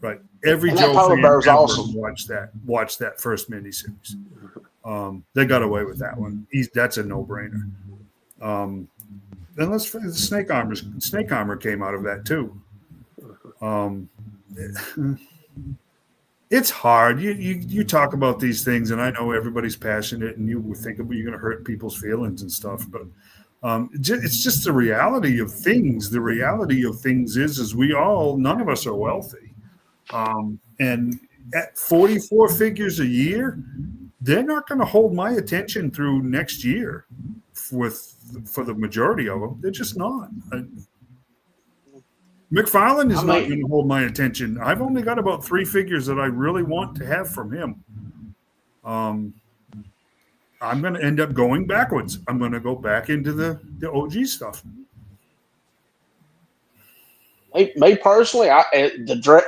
right? Every Joe Polar fan Bear's ever awesome. watched that first miniseries. They got away with that one. That's a no-brainer. Then Snake Armor came out of that too. It's hard. You talk about these things, and I know everybody's passionate, and you think you're going to hurt people's feelings and stuff, but it's just the reality of things. The reality of things is none of us are wealthy, and at 44 figures a year, they're not going to hold my attention through next year for the majority of them. They're just not. McFarlane is not going to hold my attention. I've only got about 3 figures that I really want to have from him. I'm going to end up going backwards. I'm going to go back into the OG stuff. Me personally,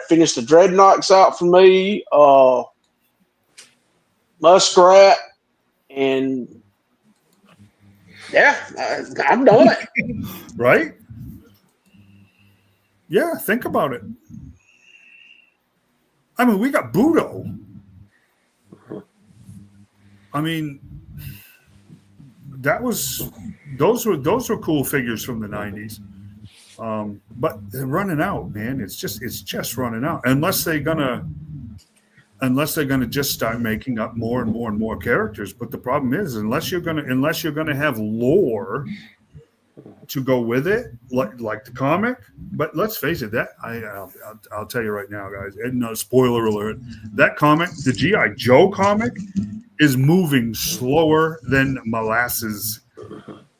finished the Dreadnoks out for me, Muskrat, and yeah, I'm done it. Right? Yeah, think about it. I mean, we got Budo. I mean, those were cool figures from the 90s. But they're running out, man. It's just running out. Unless they're gonna just start making up more and more and more characters. But the problem is, unless you're gonna have lore to go with it, like the comic. But let's face it, I'll tell you right now, guys, and no spoiler alert, that comic, the G.I. Joe comic, is moving slower than molasses.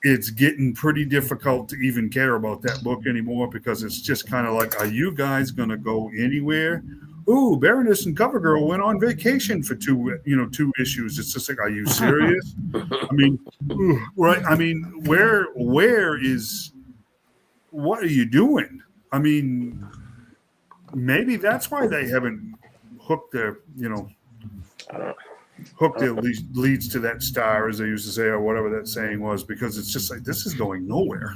It's getting pretty difficult to even care about that book anymore, because it's just kind of like, are you guys going to go anywhere? Ooh, Baroness and Covergirl went on vacation for 2 issues. It's just like, are you serious? I mean, right? I mean, what are you doing? I mean, maybe that's why they haven't hooked their leads to that star, as they used to say, or whatever that saying was, because it's just like, this is going nowhere.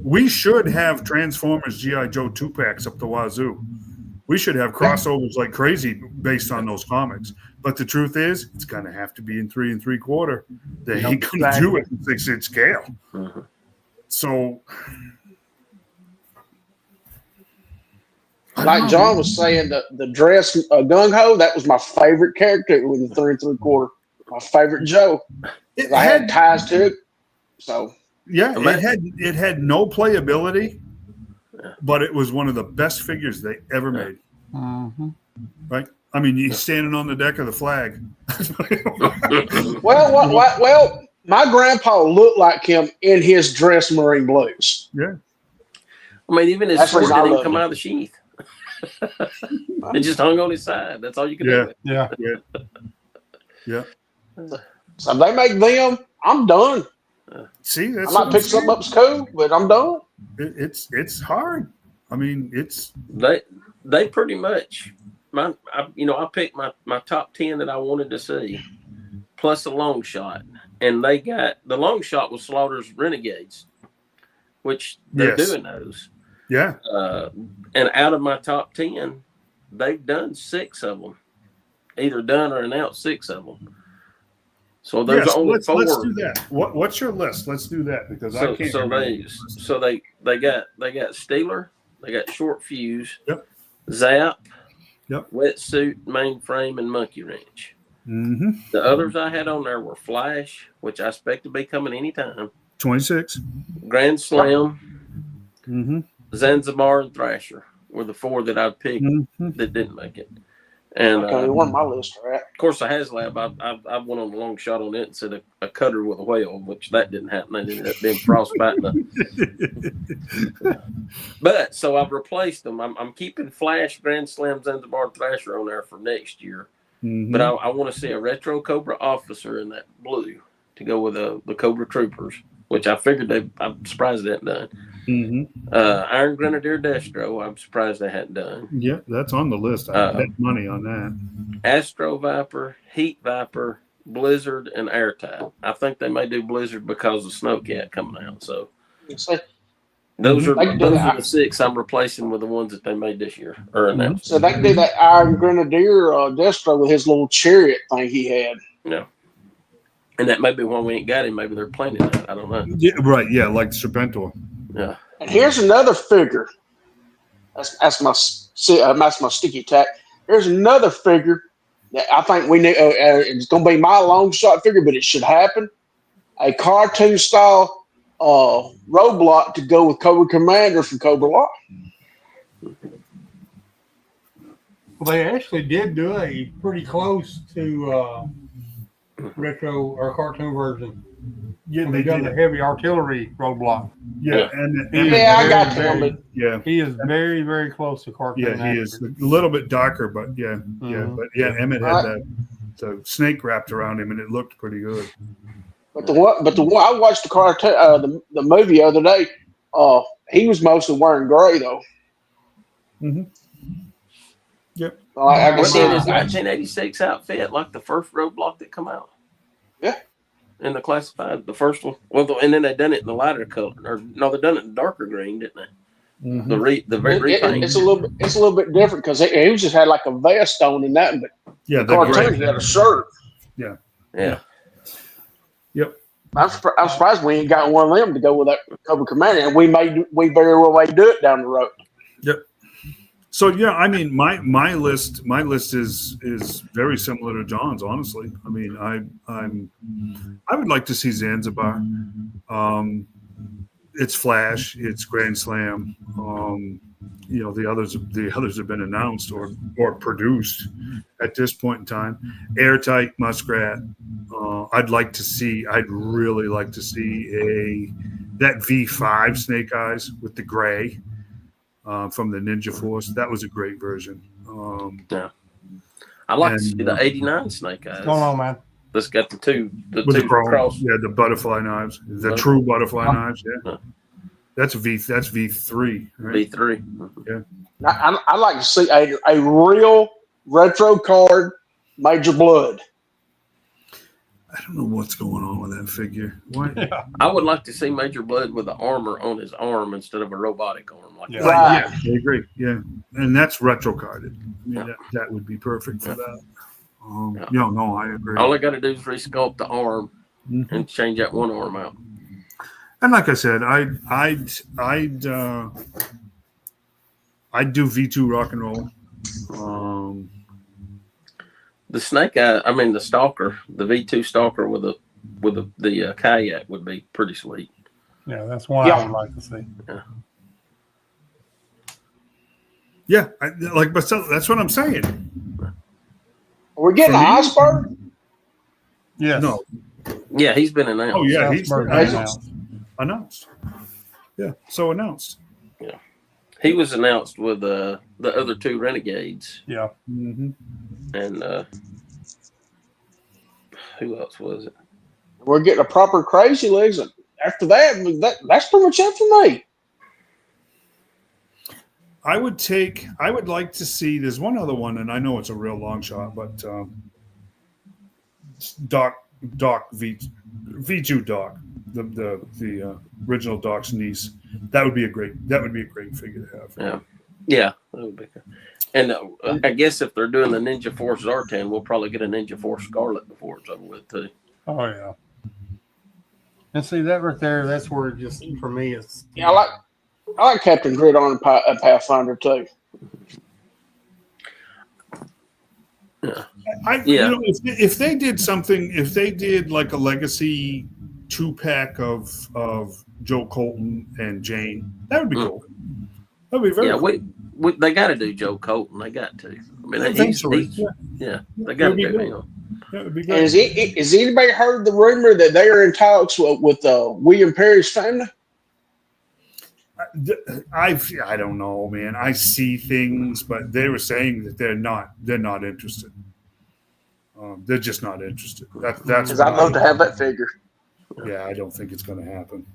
We should have Transformers G.I. Joe 2-packs up the wazoo. We should have crossovers like crazy based on those comics. But the truth is, it's going to have to be in 3 3/4. They ain't going to do it in 6-inch scale. So, like John was saying, the dress gung ho, that was my favorite character with the 3 3/4. My favorite Joe. I had ties to it, so. Yeah, it had no playability, but it was one of the best figures they ever made. Right? I mean, he's standing on the deck of the flag. Well, my grandpa looked like him in his dress Marine blues. Yeah. I mean, even his sword didn't come out of the sheath. It just hung on his side. That's all you could do. Yeah. So if they make them, I'm done. See, that's I might pick something up as cool, but I'm done. It's hard. I mean, it's They pretty much I picked my top 10 that I wanted to see, plus a long shot, and they got the long shot was Slaughter's Renegades, which they're yes, doing those. yeah, And out of my top 10, they've done 6 of them, either done or announced 6 of them. So there's yes. only 4. Let's do that. What's your list? Let's do that because I can't remember. They got Steeler, they got Short Fuse, Yep. Zap, Yep. Wetsuit, Mainframe, and Monkey Wrench. Mm-hmm. The others I had on there were Flash, which I expect to be coming anytime, 26. Grand Slam, Mm-hmm. Zanzibar, and Thrasher were the 4 that I picked Mm-hmm. that didn't make it. And Okay, one of my list, right? of course, the HasLab, I went on a long shot on it and said a cutter with a whale, which that didn't happen. They ended up being frostbite. But so I've replaced them. I'm keeping Flash, Grand Slam, Zanzibar, and Thrasher on there for next year. Mm-hmm. But I want to see a retro Cobra officer in that blue to go with the Cobra Troopers, which I figured I'm surprised they hadn't done. Mm-hmm. Iron Grenadier Destro, I'm surprised they hadn't done. Yeah, that's on the list. I bet money on that. Astro Viper, Heat Viper, Blizzard, and Airtight. I think they may do Blizzard because of Snowcat coming out. So So, those are They those do are that. the 6 I'm replacing with the ones that they made this year or announced. so they can do that Iron Grenadier Destro with his little chariot thing he had. Yeah. And that may be why we ain't got him. Maybe they're planning that. I don't know. Yeah, right. Yeah, like Serpentor. Yeah. And here's another figure. That's my sticky tack. Here's another figure that I think we need. It's going to be my long shot figure, but it should happen. A cartoon style roadblock to go with Cobra Commander from Cobra Law. Well, they actually did do a pretty close to retro or cartoon version. Yeah, They done the heavy artillery roadblock. Yeah, Yeah, I got them, but yeah, He is very, very close to cartoon. yeah, he is a little bit darker, but yeah, Emmett had the snake wrapped around him, and it looked pretty good. the one I watched the cartoon the movie the other day. He was mostly wearing gray though. Mm-hmm. Yep. I can What see did his it. 1986 outfit like the first roadblock that come out? Yeah. In the classified, the first one. Well, and then they done it in the lighter color, or no, they done it in darker green, didn't they? Mm-hmm. The repaint. It's a little bit different because he just had like a vest on and that, but Yeah, the cartoon he had a shirt. Yeah. Yep. I'm surprised we ain't got one of them to go with that Cobra Commander, and we very well may do it down the road. Yep. So yeah, I mean, my list is very similar to John's. Honestly, I mean, I would like to see Zanzibar. It's Flash, it's Grand Slam. The others have been announced or produced at this point in time. Airtight Muskrat. I'd really like to see that V5 Snake Eyes with the gray. From the Ninja Force. That was a great version. I like to see the 89 Snake Eyes. What's going on, man? That's got the two chrome, cross. yeah, the butterfly knives, the true butterfly knives. Yeah, that's V3. Right? V3. Yeah, I like to see a real retro card, Major Blood. I don't know what's going on with that figure. Why? Yeah. I would like to see Major Blood with the armor on his arm instead of a robotic arm. Yeah. Right. Yeah, I agree. Yeah, and that's retro carded. I mean, that would be perfect for that. No, I agree. All I got to do is resculpt the arm and change that one arm out. And like I said, I'd do V2 rock and roll. The Snake Eye, the Stalker, the V2 Stalker with the kayak would be pretty sweet. Yeah, that's one I would like to see. Yeah, that's what I'm saying. We're getting an iceberg. Yes. No. Yeah, he's been announced. Oh yeah, he's Iceberg announced. Yeah, so announced. Yeah, he was announced with the other 2 Renegades. Yeah. Mm-hmm. And who else was it? We're getting a proper Crazy Legs. And after that's pretty much it for me. I would like to see. There's one other one, and I know it's a real long shot, but Doc Viju Doc, the original Doc's niece. That would be a great figure to have. Yeah, that would be good. And I guess if they're doing the Ninja Force Zartan, we'll probably get a Ninja Force Scarlet before it's over with too. Oh yeah. And see that right there, that's where it just for me it's Yeah, I like Captain Gridiron and Pathfinder too. You know, if they did something, if they did like a legacy 2-pack of Joe Colton and Jane, that would be cool. That would be very cool. They got to do Joe Colton. They got to. I mean, they got to do him. That would be great. Has anybody heard the rumor that they are in talks with William Perry's family? I don't know, man. I see things, but they were saying that they're not interested. They're just not interested. That's because I'd love to have that figure. Yeah, I don't think it's going to happen.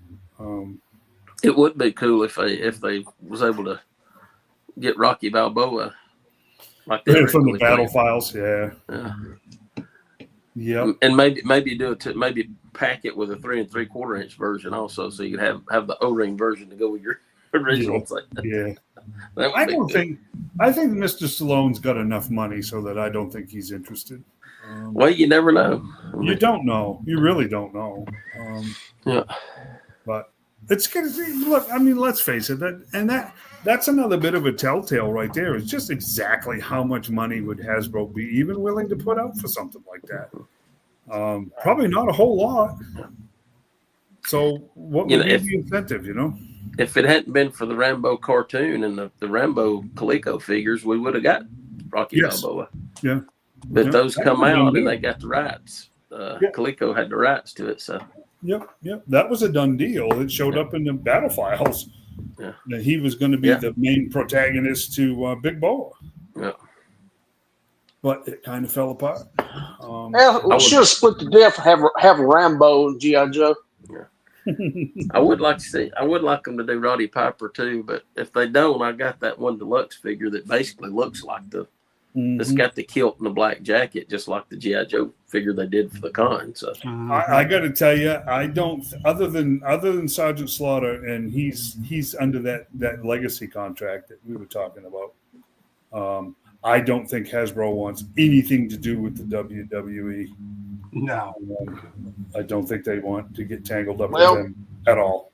It would be cool if they was able to get Rocky Balboa like that from the battle files. Yeah. Yep. And maybe do it maybe pack it with a 3 3/4 inch version also, so you could have the O-ring version to go with your original. Yeah. I think Mr. Stallone's got enough money so that I don't think he's interested. Well, you never know. You don't know. You really don't know. But it's going to be, look, I mean, let's face it. That's another bit of a telltale right there. It's just exactly how much money would Hasbro be even willing to put out for something like that? Probably not a whole lot. So what would be the incentive, you know? If it hadn't been for the Rambo cartoon and the Rambo Coleco figures, we would have got Rocky Balboa. Yeah. But those come out and they got the rights. Coleco had the rights to it, so. Yep. That was a done deal. It showed up in the battle files that he was going to be the main protagonist to Big Boa. Yeah. But it kind of fell apart. We should have split the deal for have Rambo and G.I. Joe. Yeah. I would like them to do Roddy Piper too, but if they don't, I got that one deluxe figure that basically looks like it's got the kilt and the black jacket, just like the G.I. Joe figure they did for the con. So I got to tell you, I don't. Other than Sergeant Slaughter, and he's under that legacy contract that we were talking about. I don't think Hasbro wants anything to do with the WWE. No, I don't think they want to get tangled up with them at all.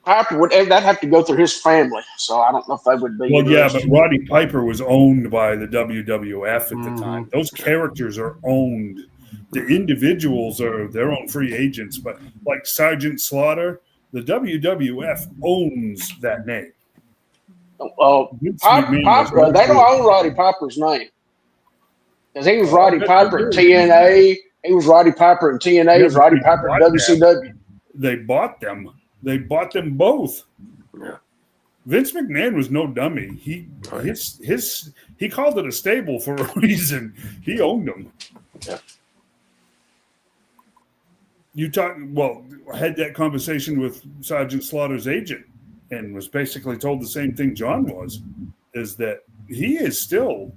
Piper that'd have to go through his family, so I don't know if they would be. Well, yeah, but Roddy Piper was owned by the WWF at the time. Those characters are owned. The individuals are their own free agents, but like Sergeant Slaughter, the WWF owns that name. Piper, they don't own Roddy Piper's name because he was Roddy Piper in TNA. He was Roddy Piper in TNA. He was Roddy Piper in WCW. They bought them. They bought them both. Yeah. Vince McMahon was no dummy. He called it a stable for a reason. He owned them. Yeah. Had that conversation with Sergeant Slaughter's agent and was basically told the same thing John was, is that he is still,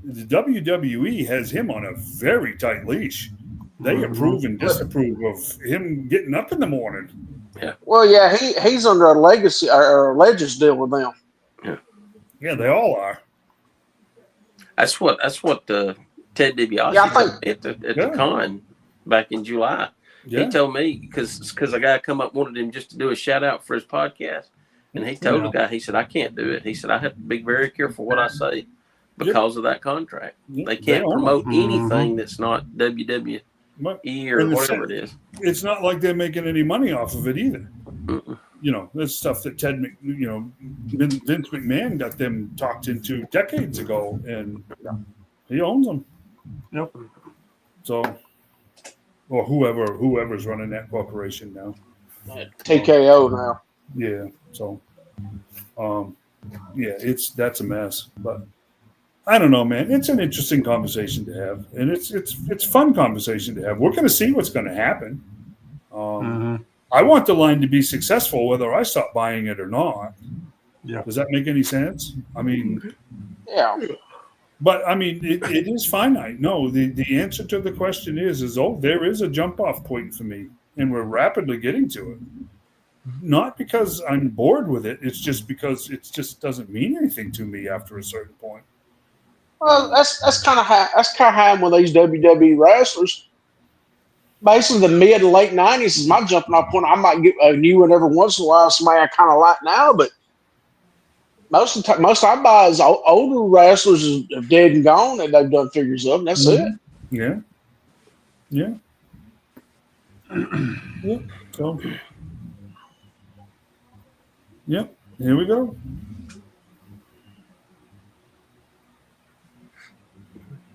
the WWE has him on a very tight leash. They approve and disapprove of him getting up in the morning. Yeah. Well, yeah, he's under a legacy or a Legends deal with them. Yeah, they all are. That's what Ted DiBiase at the con back in July. Yeah. He told me because a guy come up wanted him just to do a shout out for his podcast, and he told the guy, he said, I can't do it. He said, I have to be very careful what I say because of that contract. They can't promote anything that's not WWE or whatever it is. It's not like they're making any money off of it either. You know, that's stuff that Vince McMahon got them talked into decades ago, and he owns them. Yep. So, or whoever's running that corporation now. TKO now. Yeah. So, that's a mess. But I don't know, man. It's an interesting conversation to have, and it's fun conversation to have. We're going to see what's going to happen. I want the line to be successful, whether I stop buying it or not. Yeah. Does that make any sense? I mean, Yeah. but I mean, it is finite. No, the answer to the question is there is a jump off point for me, and we're rapidly getting to it. Not because I'm bored with it. It's just because it just doesn't mean anything to me after a certain point. Well, that's kind of how I'm with these WWE wrestlers. Basically, the mid to late '90s is my jumping off point. I might get a new one every once in a while, somebody I kind of like now, but most of the time, most I buy is older wrestlers are dead and gone, and they've done figures of, and that's it. Yeah. Yeah. Yeah. So, yeah. Here we go.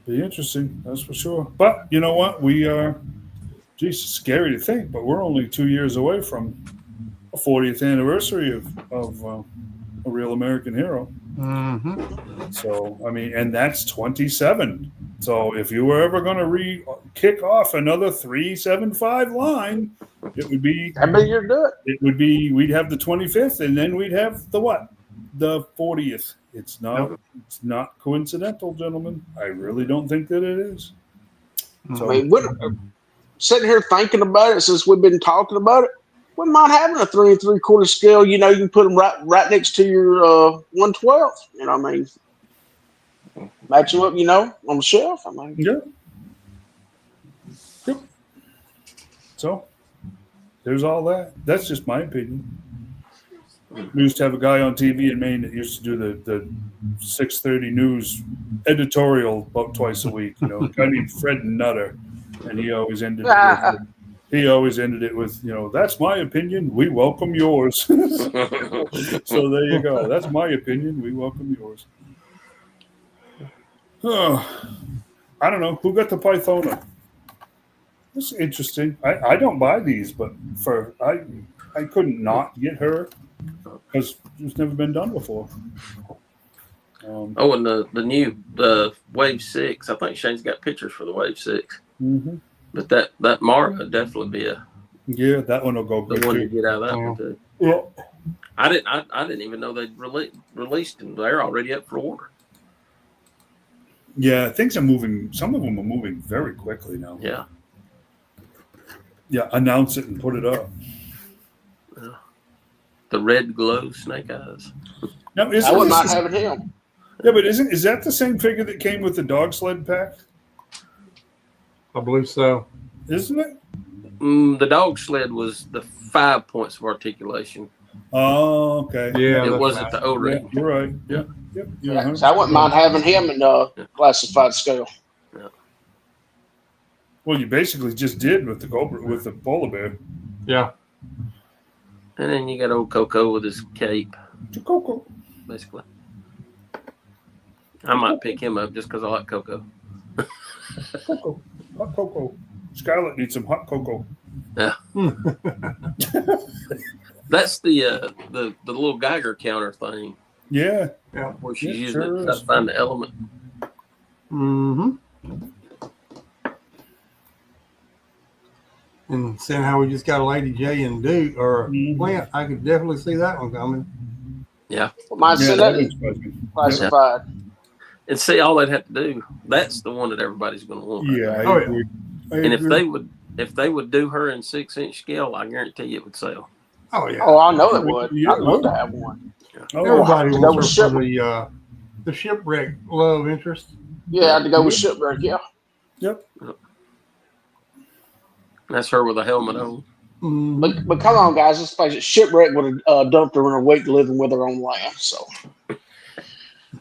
Be interesting, that's for sure. But you know what? We are. Geez, it's scary to think, but we're only 2 years away from a 40th anniversary of a real American hero. Mm-hmm. So, I mean, and that's 27. So, if you were ever going to kick off another 375 line, it would be. I mean, you're good. It would be. We'd have the 25th, and then we'd have the what? The 40th. It's not coincidental, gentlemen. I really don't think that it is. So, I mean, sitting here thinking about it since we've been talking about it, wouldn't mind having a 3 3/4 scale. You know, you can put them right next to your 112. You know what I mean? Match them up, you know, on the shelf. I mean, yeah. Yep. So there's all that. That's just my opinion. We used to have a guy on TV in Maine that used to do the 6:30 news editorial about twice a week. You know, a guy named Fred Nutter, and he always ended it with, you know, that's my opinion. We welcome yours. So there you go. That's my opinion. We welcome yours. Oh, I don't know who got the Pythona. That's interesting. I don't buy these, but I couldn't not get her because it's never been done before. And the Wave 6, I think Shane's got pictures for the Wave 6. Mm-hmm. But that Mara would definitely be that one will go the good one to too. get out of that one too. Yeah. I didn't even know they'd released them. They're already up for order. Yeah, things are moving. Some of them are moving very quickly now. Yeah. Yeah, announce it and put it up. Yeah. The red glow snake eyes. Now, I would not have it him. Yeah, but is that the same figure that came with the dog sled pack? I believe so. Isn't it? The dog sled was the 5 points of articulation. Oh, okay. Yeah, It wasn't the O Yeah, ring. you're right. Yeah. Yep. Yeah, so I wouldn't mind having him in classified scale. Well, you basically just did with the polar bear. Yeah. And then you got old Coco with his cape, Coco. basically. I might pick him up just because I like Coco. Coco. Hot cocoa. Scarlett needs some hot cocoa. Yeah. That's the little Geiger counter thing. Yeah. Where she's using sure it to find the element. Mm-hmm. And seeing how we just got a Lady J and Duke or Plant, I could definitely see that one coming. Yeah. Well, mine's Yeah, still that that is buzzing. classified. And see, all they'd have to do, that's the one that everybody's going to want. Yeah, I Oh, yeah. agree. And if they would do her in 6-inch scale, I guarantee you it would sell. Oh yeah. Oh, I know it would. Yeah, I'd love to have one. Everybody That wants was her for the shipwreck love interest. Yeah, I had to go with shipwreck. Yeah. Yep. That's her with a helmet on. But come on, guys. Let's face it. Shipwreck would have dumped her in a week living with her on land. So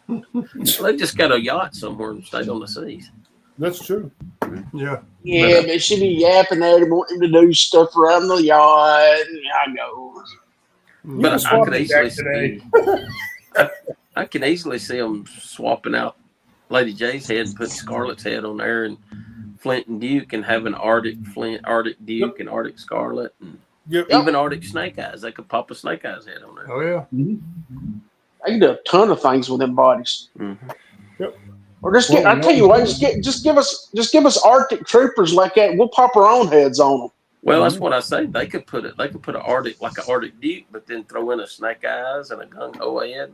They just got a yacht somewhere and stayed on the seas. That's true. Yeah. yeah, but she'd be yapping at him, wanting to do stuff around the yacht. And I go. But I could easily see. I can easily see them swapping out Lady J's head and putting Scarlett's head on there, and Flint and Duke, and having Arctic Flint, Arctic Duke, and Arctic Scarlet, and even Arctic Snake Eyes. They could pop a Snake Eyes head on there. Oh yeah. I can do a ton of things with them bodies. Mm-hmm. Yep. Or just get. I tell you what. Just give us Arctic troopers like that. We'll pop our own heads on them. Well, that's what I say. They could put it. They could put an Arctic Duke, but then throw in a Snake Eyes and a Gung Ho head.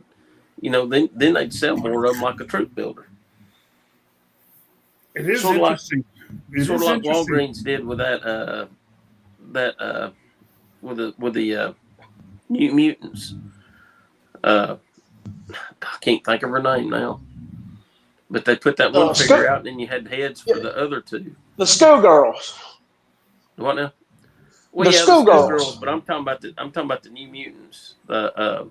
Then they'd sell more of them like a troop builder. It is Sort of like- interesting. Sort of like Walgreens did with with the New Mutants. I can't think of her name now, but they put that one figure out, and then you had heads for the other two. The Schoolgirls. What now? Well, The Schoolgirls. But I'm talking about the New Mutants. I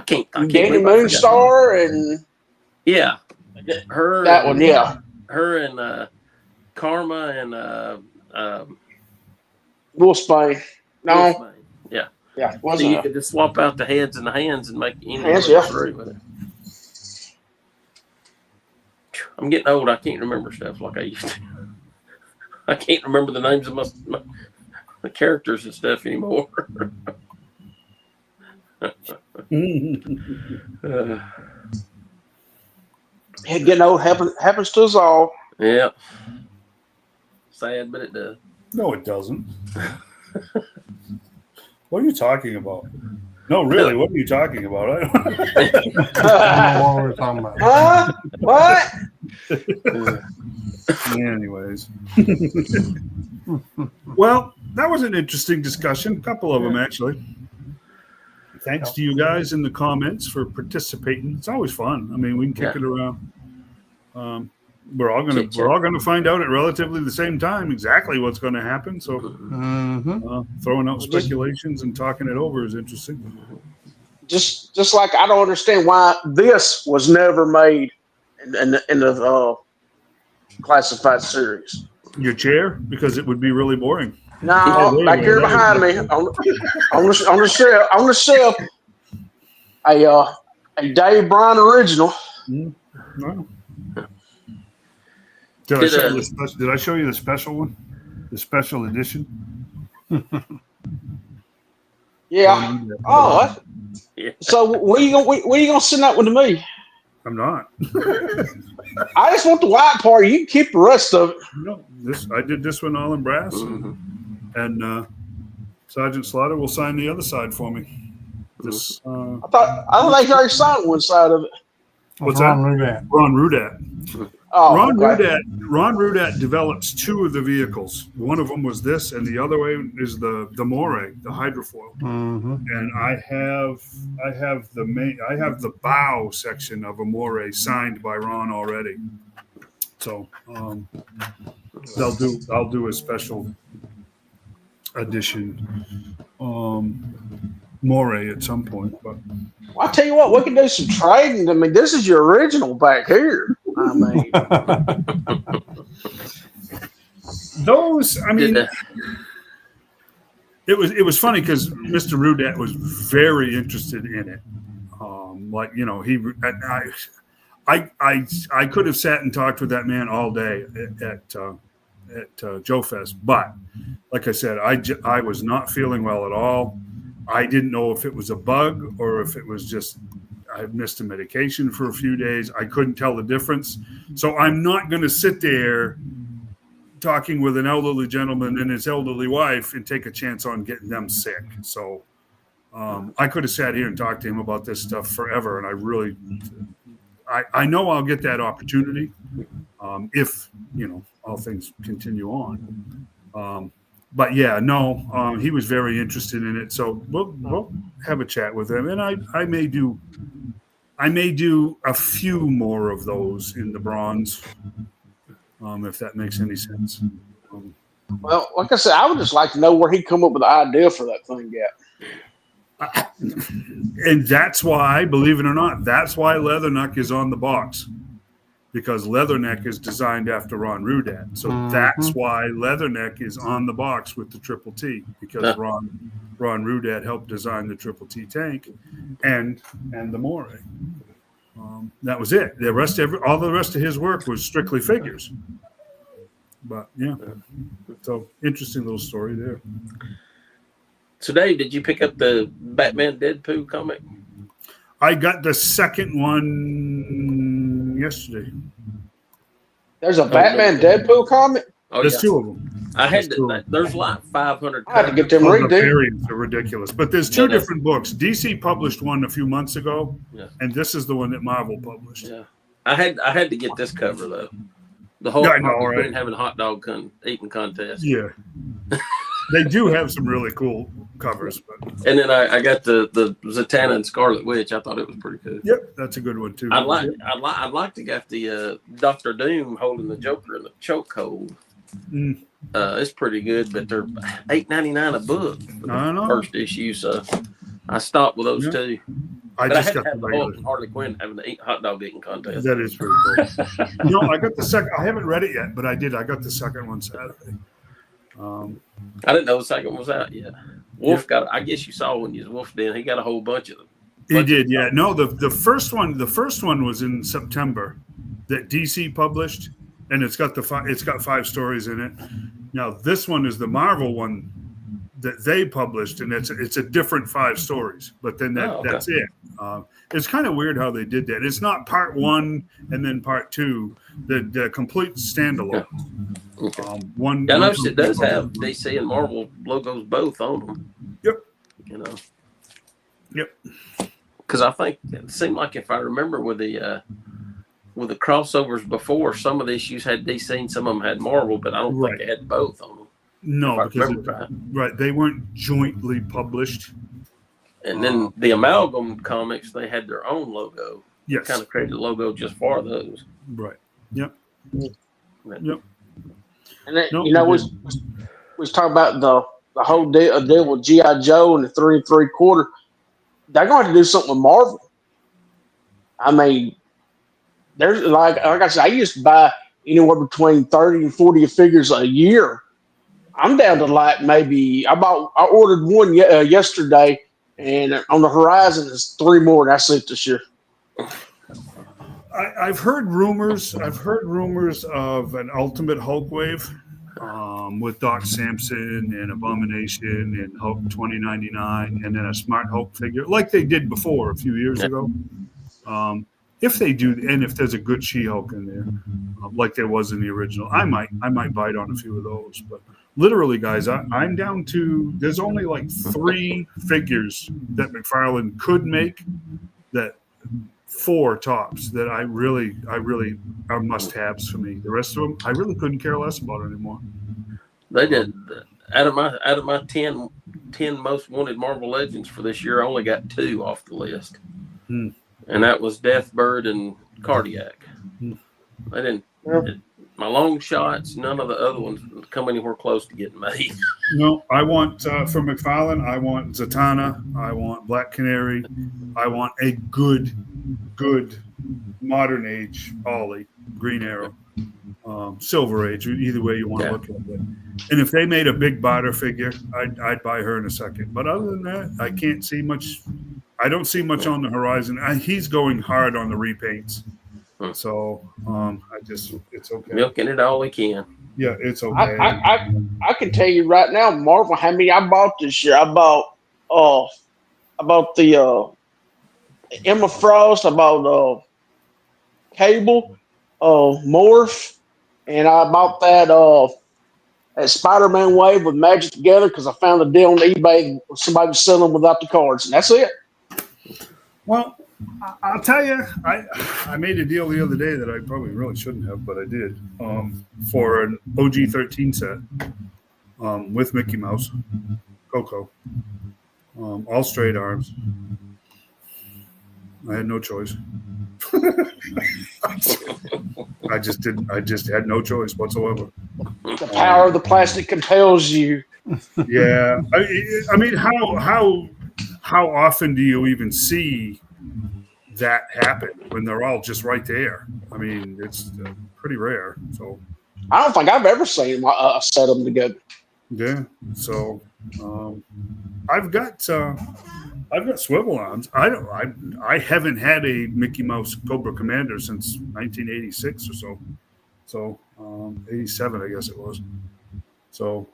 can't. Danny Moonstar and yeah, her. That one, yeah. Her and Karma and Wolfsbane. No, Wolfsbane. Yeah. yeah, So wasn't you it? could just swap out the heads and the hands and make any Hands, yeah. three with it. I'm getting old. I can't remember stuff like I used to. I can't remember the names of the characters and stuff anymore. Getting old happens to us all. Yeah. Sad, but it does. No, it doesn't. What are you talking about? No, really, what are you talking about? I don't know what we're talking about. Huh? What? Anyways. Well, that was an interesting discussion. A couple of them, actually. Thanks to you guys in the comments for participating. It's always fun. I mean, we can kick it around. We're all gonna find out at relatively the same time exactly what's going to happen. So, throwing out speculations and talking it over is interesting. Just like I don't understand why this was never made in the classified series. Your chair, because it would be really boring. No, back here behind me on the shelf, a Dave Bryant original. No. Did I show you the special one? The special edition? Yeah. Oh. Yeah. So when you gonna send that one to me? I'm not. I just want the white part. You can keep the rest of it. No, I did this one all in brass, and Sergeant Slaughter will sign the other side for me. This. I don't think you already signed one side of it. What's Ron that? Rudat. Ron Rudat. Oh, Ron okay. Rudat develops two of the vehicles. One of them was this, and the other way is the Moray, the hydrofoil. And I have the bow section of a Moray signed by Ron already. So I'll do a special edition Moray at some point, but. Well, I tell you what, we can do some trading. I mean, this is your original back here. I mean, those. I mean, it was funny because Mr. Rudat was very interested in it. I could have sat and talked with that man all day at Joe Fest, but like I said, I was not feeling well at all. I didn't know if it was a bug or if it was just I missed a medication for a few days. I couldn't tell the difference. So I'm not going to sit there talking with an elderly gentleman and his elderly wife and take a chance on getting them sick. So I could have sat here and talked to him about this stuff forever. And I know I'll get that opportunity if, all things continue on. But yeah, no, he was very interested in it. So we'll have a chat with him, and I may do a few more of those in the bronze, if that makes any sense. well, like I said, I would just like to know where he come up with the idea for that thing at. And that's why, believe it or not, that's why Leatherneck is on the box. Because Leatherneck is designed after Ron Rudat. So that's why Leatherneck is on the box with the Triple T, because Ron Rudat helped design the Triple T tank and the Moray. That was it. All the rest of his work was strictly figures. But yeah, so interesting little story there. So Dave, did you pick up the Batman Deadpool comic? I got the second one yesterday. There's a Batman Deadpool comic. Oh, There's yeah. two of them. I had Cool. to, there's like 500 I had to get them Oh, the read, dude. variants are ridiculous. But there's two Yeah, no. different books. DC published one a few months ago, Yeah. and this is the one that Marvel published. Yeah, I had to get this cover though. The whole Yeah, I know, Harley right? Quinn having a hot dog eating contest. Yeah. They do have some really cool covers. But And then I got the Zatanna and Scarlet Witch. I thought it was pretty cool. yep, that's a good one too. I'd like to get the Doctor Doom holding the Joker in the chokehold. Mm. It's pretty good, but they're $8.99 a book for I the know. first issue, so I stopped with those Yeah. two. I But I just had got to have the the Hulk regular. and Harley Quinn having the hot dog eating contest. That is pretty cool. No, I got the second. I haven't read it yet, but I did. I got the second one Saturday. I didn't know the second one was out yet. Wolf got. I guess you saw when you Wolf did. He got a whole bunch of them. He did, yeah. No, the first one was in September that DC published, and it's got five stories in it. Now this one is the Marvel one that they published, and it's a different 5 stories. But then that's it. It's kind of weird how they did that. It's not part 1 and then part 2. The complete standalone. Okay. One. I noticed it does have DC and Marvel logos both on them. Yep. You know. Yep. Because I think it seemed like if I remember with the crossovers before, some of the issues had DC and some of them had Marvel, but I don't think they had both on them. No, if I because remember right. they weren't jointly published. And then the Amalgam comics, they had their own logo. Yes. Kind of created a logo just for those. Right. Yep. But, Yep. And then, No, you know, we was talking about the whole deal with G.I. Joe and the 3 3/4. They're going to do something with Marvel. I mean, there's like I said, I used to buy anywhere between 30 and 40 figures a year. I'm down to like maybe I ordered one yesterday, and on the horizon is 3 more. That's it this year. I've heard rumors. Of an Ultimate Hulk wave with Doc Samson and Abomination and Hulk 2099, and then a Smart Hulk figure like they did before a few years ago. If they do, and if there's a good She-Hulk in there, like there was in the original, I might bite on a few of those. But literally, guys, I'm down to there's only like 3 figures that McFarlane could make that. 4 tops that I really are must-haves for me. The rest of them, I really couldn't care less about anymore. they did out of my 10 most wanted Marvel Legends for this year. I only got 2 off the list, and that was Deathbird and Cardiac. They didn't. My long shots, none of the other ones come anywhere close to getting made. No, I want from McFarlane. I want Zatanna. I want Black Canary. I want a good modern age Ollie, Green Arrow, Silver Age, either way you want to look at it. And if they made a big barter figure, I'd buy her in a second. But other than that, I can't see much. I don't see much on the horizon. He's going hard on the repaints. So it's okay. Milking it all he can. Yeah, it's okay. I can tell you right now, Marvel, how many I bought this year. I bought the Emma Frost, I bought Cable, Morph, and I bought that Spider-Man wave with Magic Together because I found a deal on eBay. Somebody was selling them without the cards, and that's it. Well, I'll tell you, I made a deal the other day that I probably really shouldn't have, but I did, for an OG 13 set with Mickey Mouse, Coco, all straight arms. I had no choice. I just had no choice whatsoever. The power of the plastic compels you. Yeah. I mean, how often do you even see that happen when they're all just right there? I mean, it's pretty rare. So I don't think I've ever seen a set of them together. yeah. So I've got swivel arms. I haven't had a Mickey Mouse Cobra Commander since 1986 or so. So 87, I guess it was. So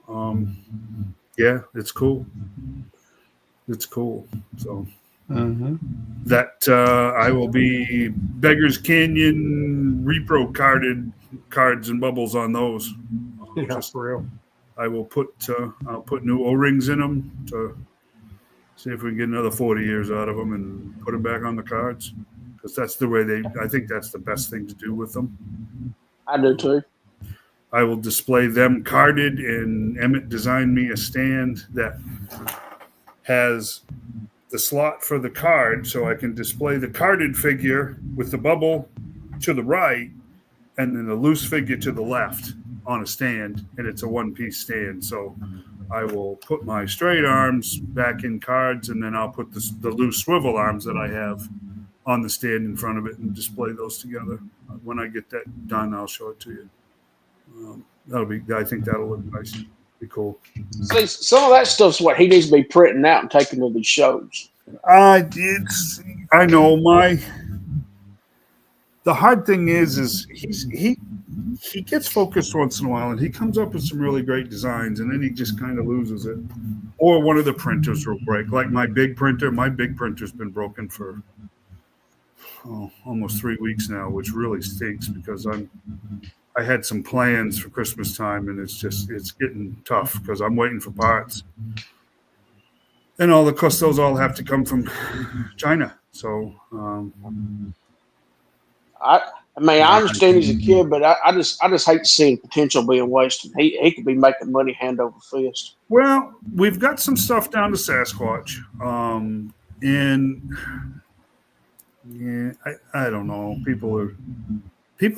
yeah, it's cool. It's cool. So that I will be Beggars Canyon repro cards and bubbles on those. Yeah, for real. I will I'll put new O-rings in them to see if we can get another 40 years out of them and put them back on the cards, because that's the way I think that's the best thing to do with them. I do too. I will display them carded, and Emmett designed me a stand that has the slot for the card, so I can display the carded figure with the bubble to the right and then the loose figure to the left on a stand, and it's a one-piece stand. So I will put my straight arms back in cards, and then I'll put the loose swivel arms that I have on the stand in front of it and display those together. When I get that done, I'll show it to you. I think that'll look nice. Be cool. See, some of that stuff's what he needs to be printing out and taking to these shows. I know the hard thing is he gets focused once in a while, and he comes up with some really great designs, and then he just kind of loses it. Or one of the printers will break, like my big printer. My big printer's been broken for almost 3 weeks now, which really stinks because I had some plans for Christmas time, and it's getting tough because I'm waiting for parts. And of course, those all have to come from China. So, I understand he's a kid, but I just hate seeing potential being wasted. He could be making money hand over fist. well, we've got some stuff down to Sasquatch, and yeah, I don't know. People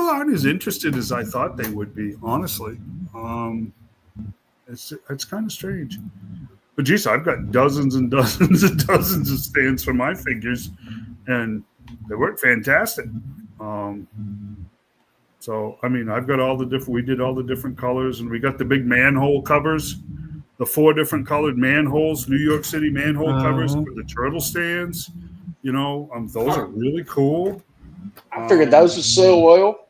aren't as interested as I thought they would be. Honestly, it's kind of strange. But geez, I've got dozens and dozens and dozens of stands for my figures, and they work fantastic. So I mean, I've got we did all the different colors, and we got the big manhole covers, the 4 different colored manholes, New York City manhole covers for the turtle stands. Those are really cool. I figured those would sell well.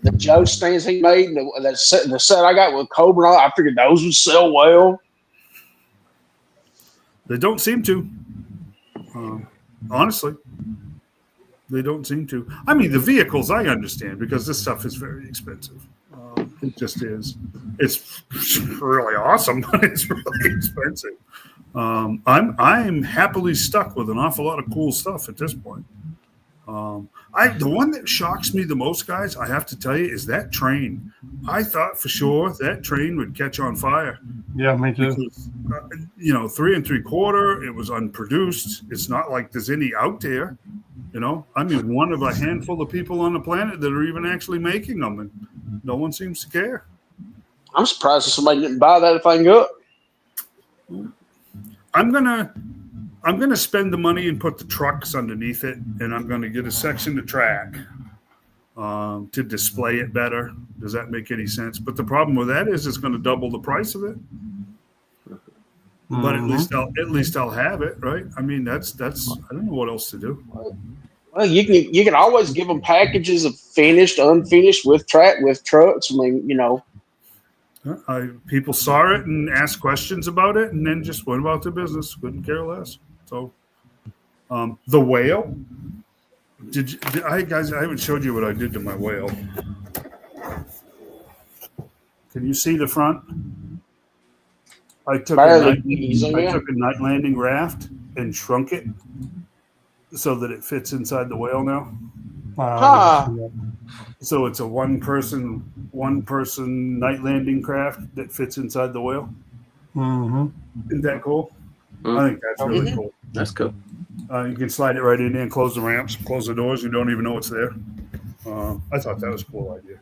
The Joe stands he made, the set I got with Cobra, I figured those would sell well. They don't seem to. Honestly, they don't seem to. I mean, the vehicles I understand because this stuff is very expensive. It just is. It's really awesome, but it's really expensive. I'm happily stuck with an awful lot of cool stuff at this point. The one that shocks me the most, guys, I have to tell you, is that train. I thought for sure that train would catch on fire. Yeah, me too. Because, 3 3/4, it was unproduced. It's not like there's any out there. I'm one of a handful of people on the planet that are even actually making them, and no one seems to care. I'm surprised that somebody didn't buy that thing up. I'm gonna spend the money and put the trucks underneath it, and I'm gonna get a section to track to display it better. Does that make any sense? But the problem with that is it's going to double the price of it. But at least I'll have it, right? I mean, that's I don't know what else to do. Well, you can always give them packages of finished, unfinished with trucks. I mean, People saw it and asked questions about it, and then just went about their business. Couldn't care less. So, the whale. Guys? I haven't showed you what I did to my whale. Can you see the front? I took a night landing raft and shrunk it so that it fits inside the whale now. So it's a one person night landing craft that fits inside the whale. Mm-hmm. Isn't that cool? I think that's really cool. That's cool. You can slide it right in there and close the ramps, close the doors. You don't even know it's there. I thought that was a cool idea.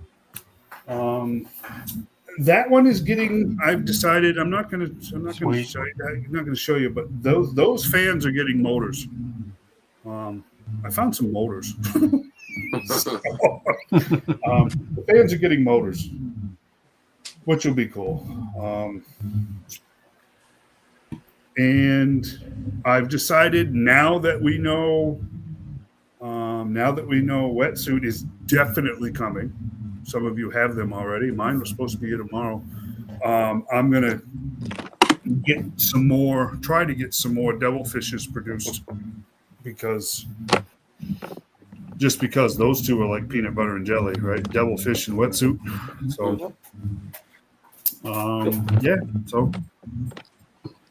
That one is getting. I've decided I'm not going to show you that. I'm not going to show you, but those fans are getting motors. I found some motors. The fans are getting motors, which will be cool. And I've decided now that we know wetsuit is definitely coming. Some of you have them already. Mine was supposed to be here tomorrow. I'm gonna try to get some more devil fishes produced because just because those two are like peanut butter and jelly, right? Devilfish and wetsuit. So, yeah. So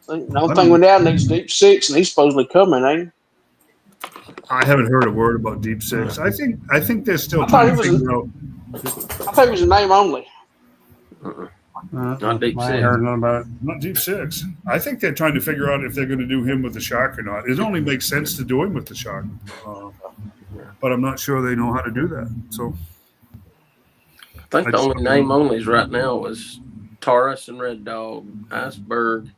The only thing we now needs Deep Six, and he's supposedly coming, ain't he? I haven't heard a word about Deep Six. I think they're still I thought trying to he was figure out. I think it was a name only. Not Deep I ain't Six. heard nothing about it. Not Deep Six. I think they're trying to figure out if they're going to do him with the shark or not. It only makes sense to do him with the shark, but I'm not sure they know how to do that. So I think the only name onlys right now is Taurus and Red Dog, Iceberg,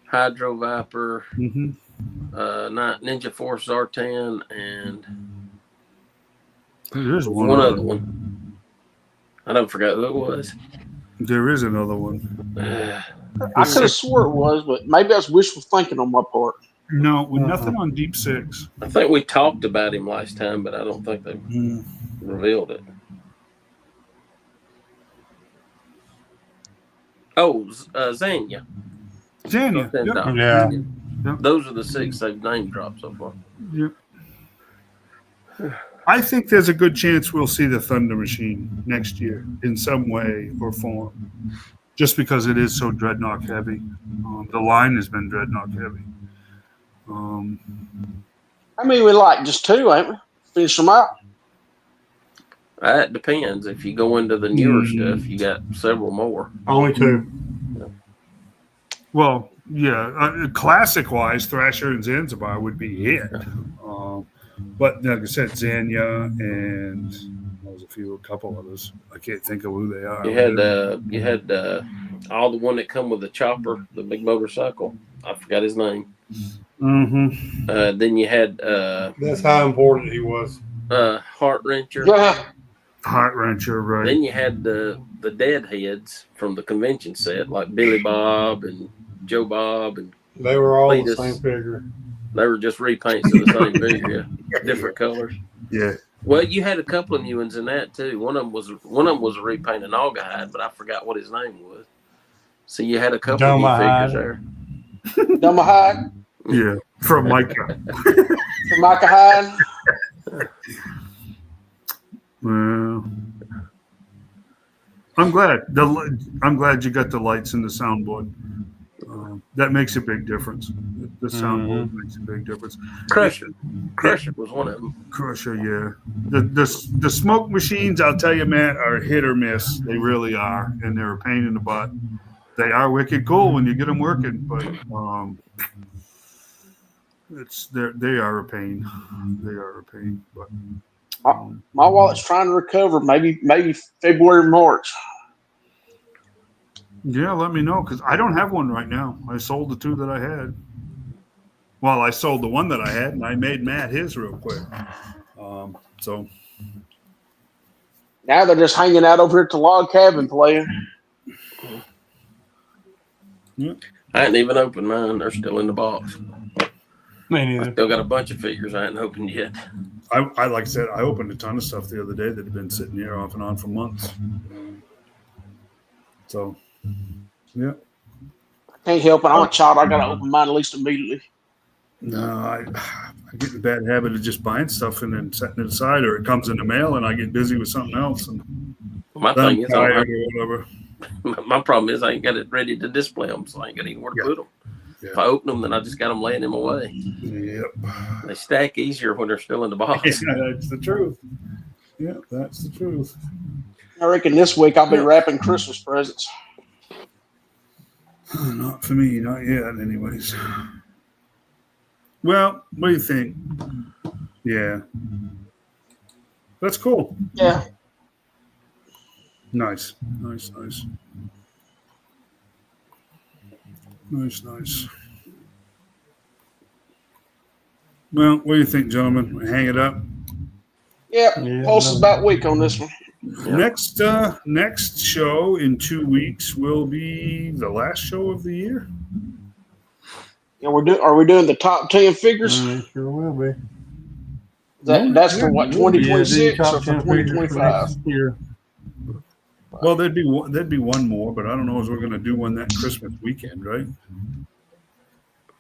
Hydro Viper, Ninja Force Zartan, and there's one other one. I don't forget who it was. There is another one. I could have swore it was, but maybe that's wishful thinking on my part. No, with nothing on Deep Six. I think we talked about him last time, but I don't think they revealed it. Oh, Zanya. Zanya. Yep. Yeah. Those are the 6 they've name dropped so far. Yep. I think there's a good chance we'll see the Thunder Machine next year in some way or form, just because it is so Dreadnought heavy. The line has been Dreadnought heavy. I mean, we like just 2, ain't we? Finish them out. That depends. If you go into the newer stuff, you got several more. Only 2. Well, yeah, classic-wise, Thrasher and Zanzibar would be it. But like I said, Zanya and there was a couple others. I can't think of who they are. You had all the one that come with the chopper, the big motorcycle. I forgot his name. Then you had That's how important he was. Heart Wrencher. Yeah. Heart Wrencher, right? Then you had the Deadheads from the convention set, like Billy Bob and Joe Bob, and They were all Cletus. the same figure. They were just repaints of the same figure, different colors. Yeah. Well, you had a couple of new ones in that too. One of them was a repaint of Naugahyde, but I forgot what his name was. So you had a couple of new figures there. Dumma Hyde. Yeah, from Micah. From Micah Hyde. Well, I'm glad you got the lights and the soundboard. That makes a big difference. The soundboard makes a big difference. Crusher was one of them. Crusher, yeah. The smoke machines, I'll tell you, Matt, are hit or miss. They really are, and they're a pain in the butt. They are wicked cool when you get them working, but they are a pain. They are a pain. But my wallet's trying to recover. Maybe February, March. Yeah, let me know, because I don't have one right now. I sold the 2 that I had. Well, I sold the one that I had, and I made Matt his real quick. So Now they're just hanging out over here at the log cabin playing. yeah. I hadn't even opened mine. They're still in the box. Me neither. Still got a bunch of figures I hadn't opened yet. I like I said, I opened a ton of stuff the other day that had been sitting here off and on for months. So, yeah. Can't help it. I'm a child. I got to open mine at least immediately. No, I get in the bad habit of just buying stuff and then setting it aside, or it comes in the mail and I get busy with something else. And My then thing I'm is, tired or whatever. my problem is I ain't got it ready to display them, so I ain't got anywhere to put them. Yeah. If I open them, then I just got them laying in my way. Yep. They stack easier when they're still in the box. Yeah, that's the truth. Yeah, that's the truth. I reckon this week I'll be wrapping Christmas presents. Not for me, not yet, anyways. Well, what do you think? Yeah. That's cool. Yeah. Nice. Nice, nice. Nice, nice. Well, what do you think, gentlemen? We hang it up? Yep. Yeah, Pulse is about week on this one. Yeah. Next show in 2 weeks will be the last show of the year. Yeah, are we doing the top 10 figures? Sure will be. That's for what, Yeah, 2026 the or top for 10 figures for 2025? next year. Well, there'd be one more, but I don't know if we're going to do one that Christmas weekend, right?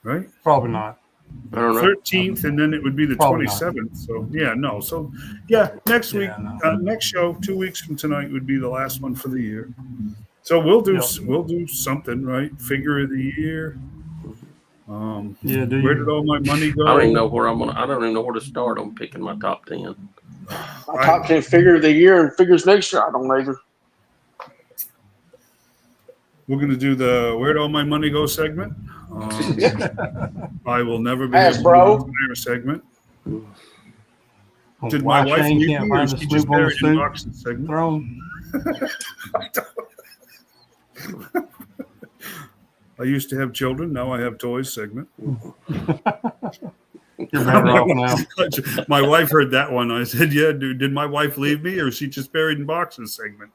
Right? Probably not. I don't know. 13th, and then it would be the Probably not. 27th. So yeah, no. So yeah, next week, Yeah, no. next show, 2 weeks from tonight would be the last one for the year. So we'll do something, right? Figure of the year. Yeah, do Where you? did all my money go? I don't even know where I don't even know where to start on picking my top 10. My top 10 figure of the year and figures next year. I don't either. We're going to do the Where'd All My Money Go segment. I will never be Ask, able bro. to do the segment. Did Why my wife Shane leave can't me, or find is the she swoop just on the buried in soup Box's segment? throne? I used to have children. Now I have toys segment. You're better off now. My wife heard that one. I said, yeah, dude, did my wife leave me, or is she just buried in boxes segment?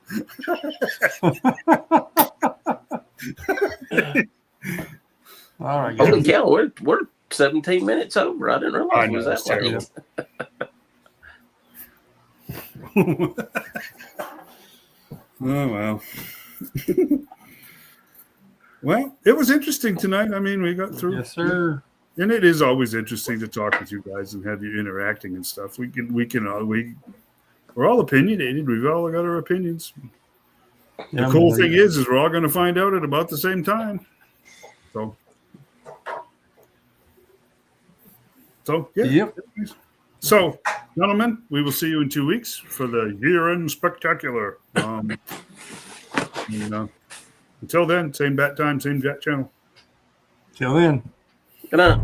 All right, Holy guys. cow, we're 17 minutes over. I didn't realize I it was know, that it's late. terrible. Oh, well. Well, it was interesting tonight. I mean, we got through. Yes, sir. And it is always interesting to talk with you guys and have you interacting and stuff. We're all opinionated. We've all got our opinions. Yeah, The cool thing is we're all going to find out at about the same time. So yeah. Yep. So, gentlemen, we will see you in 2 weeks for the year-end spectacular. Until then, same bat time, same jet channel. Till then. Good night.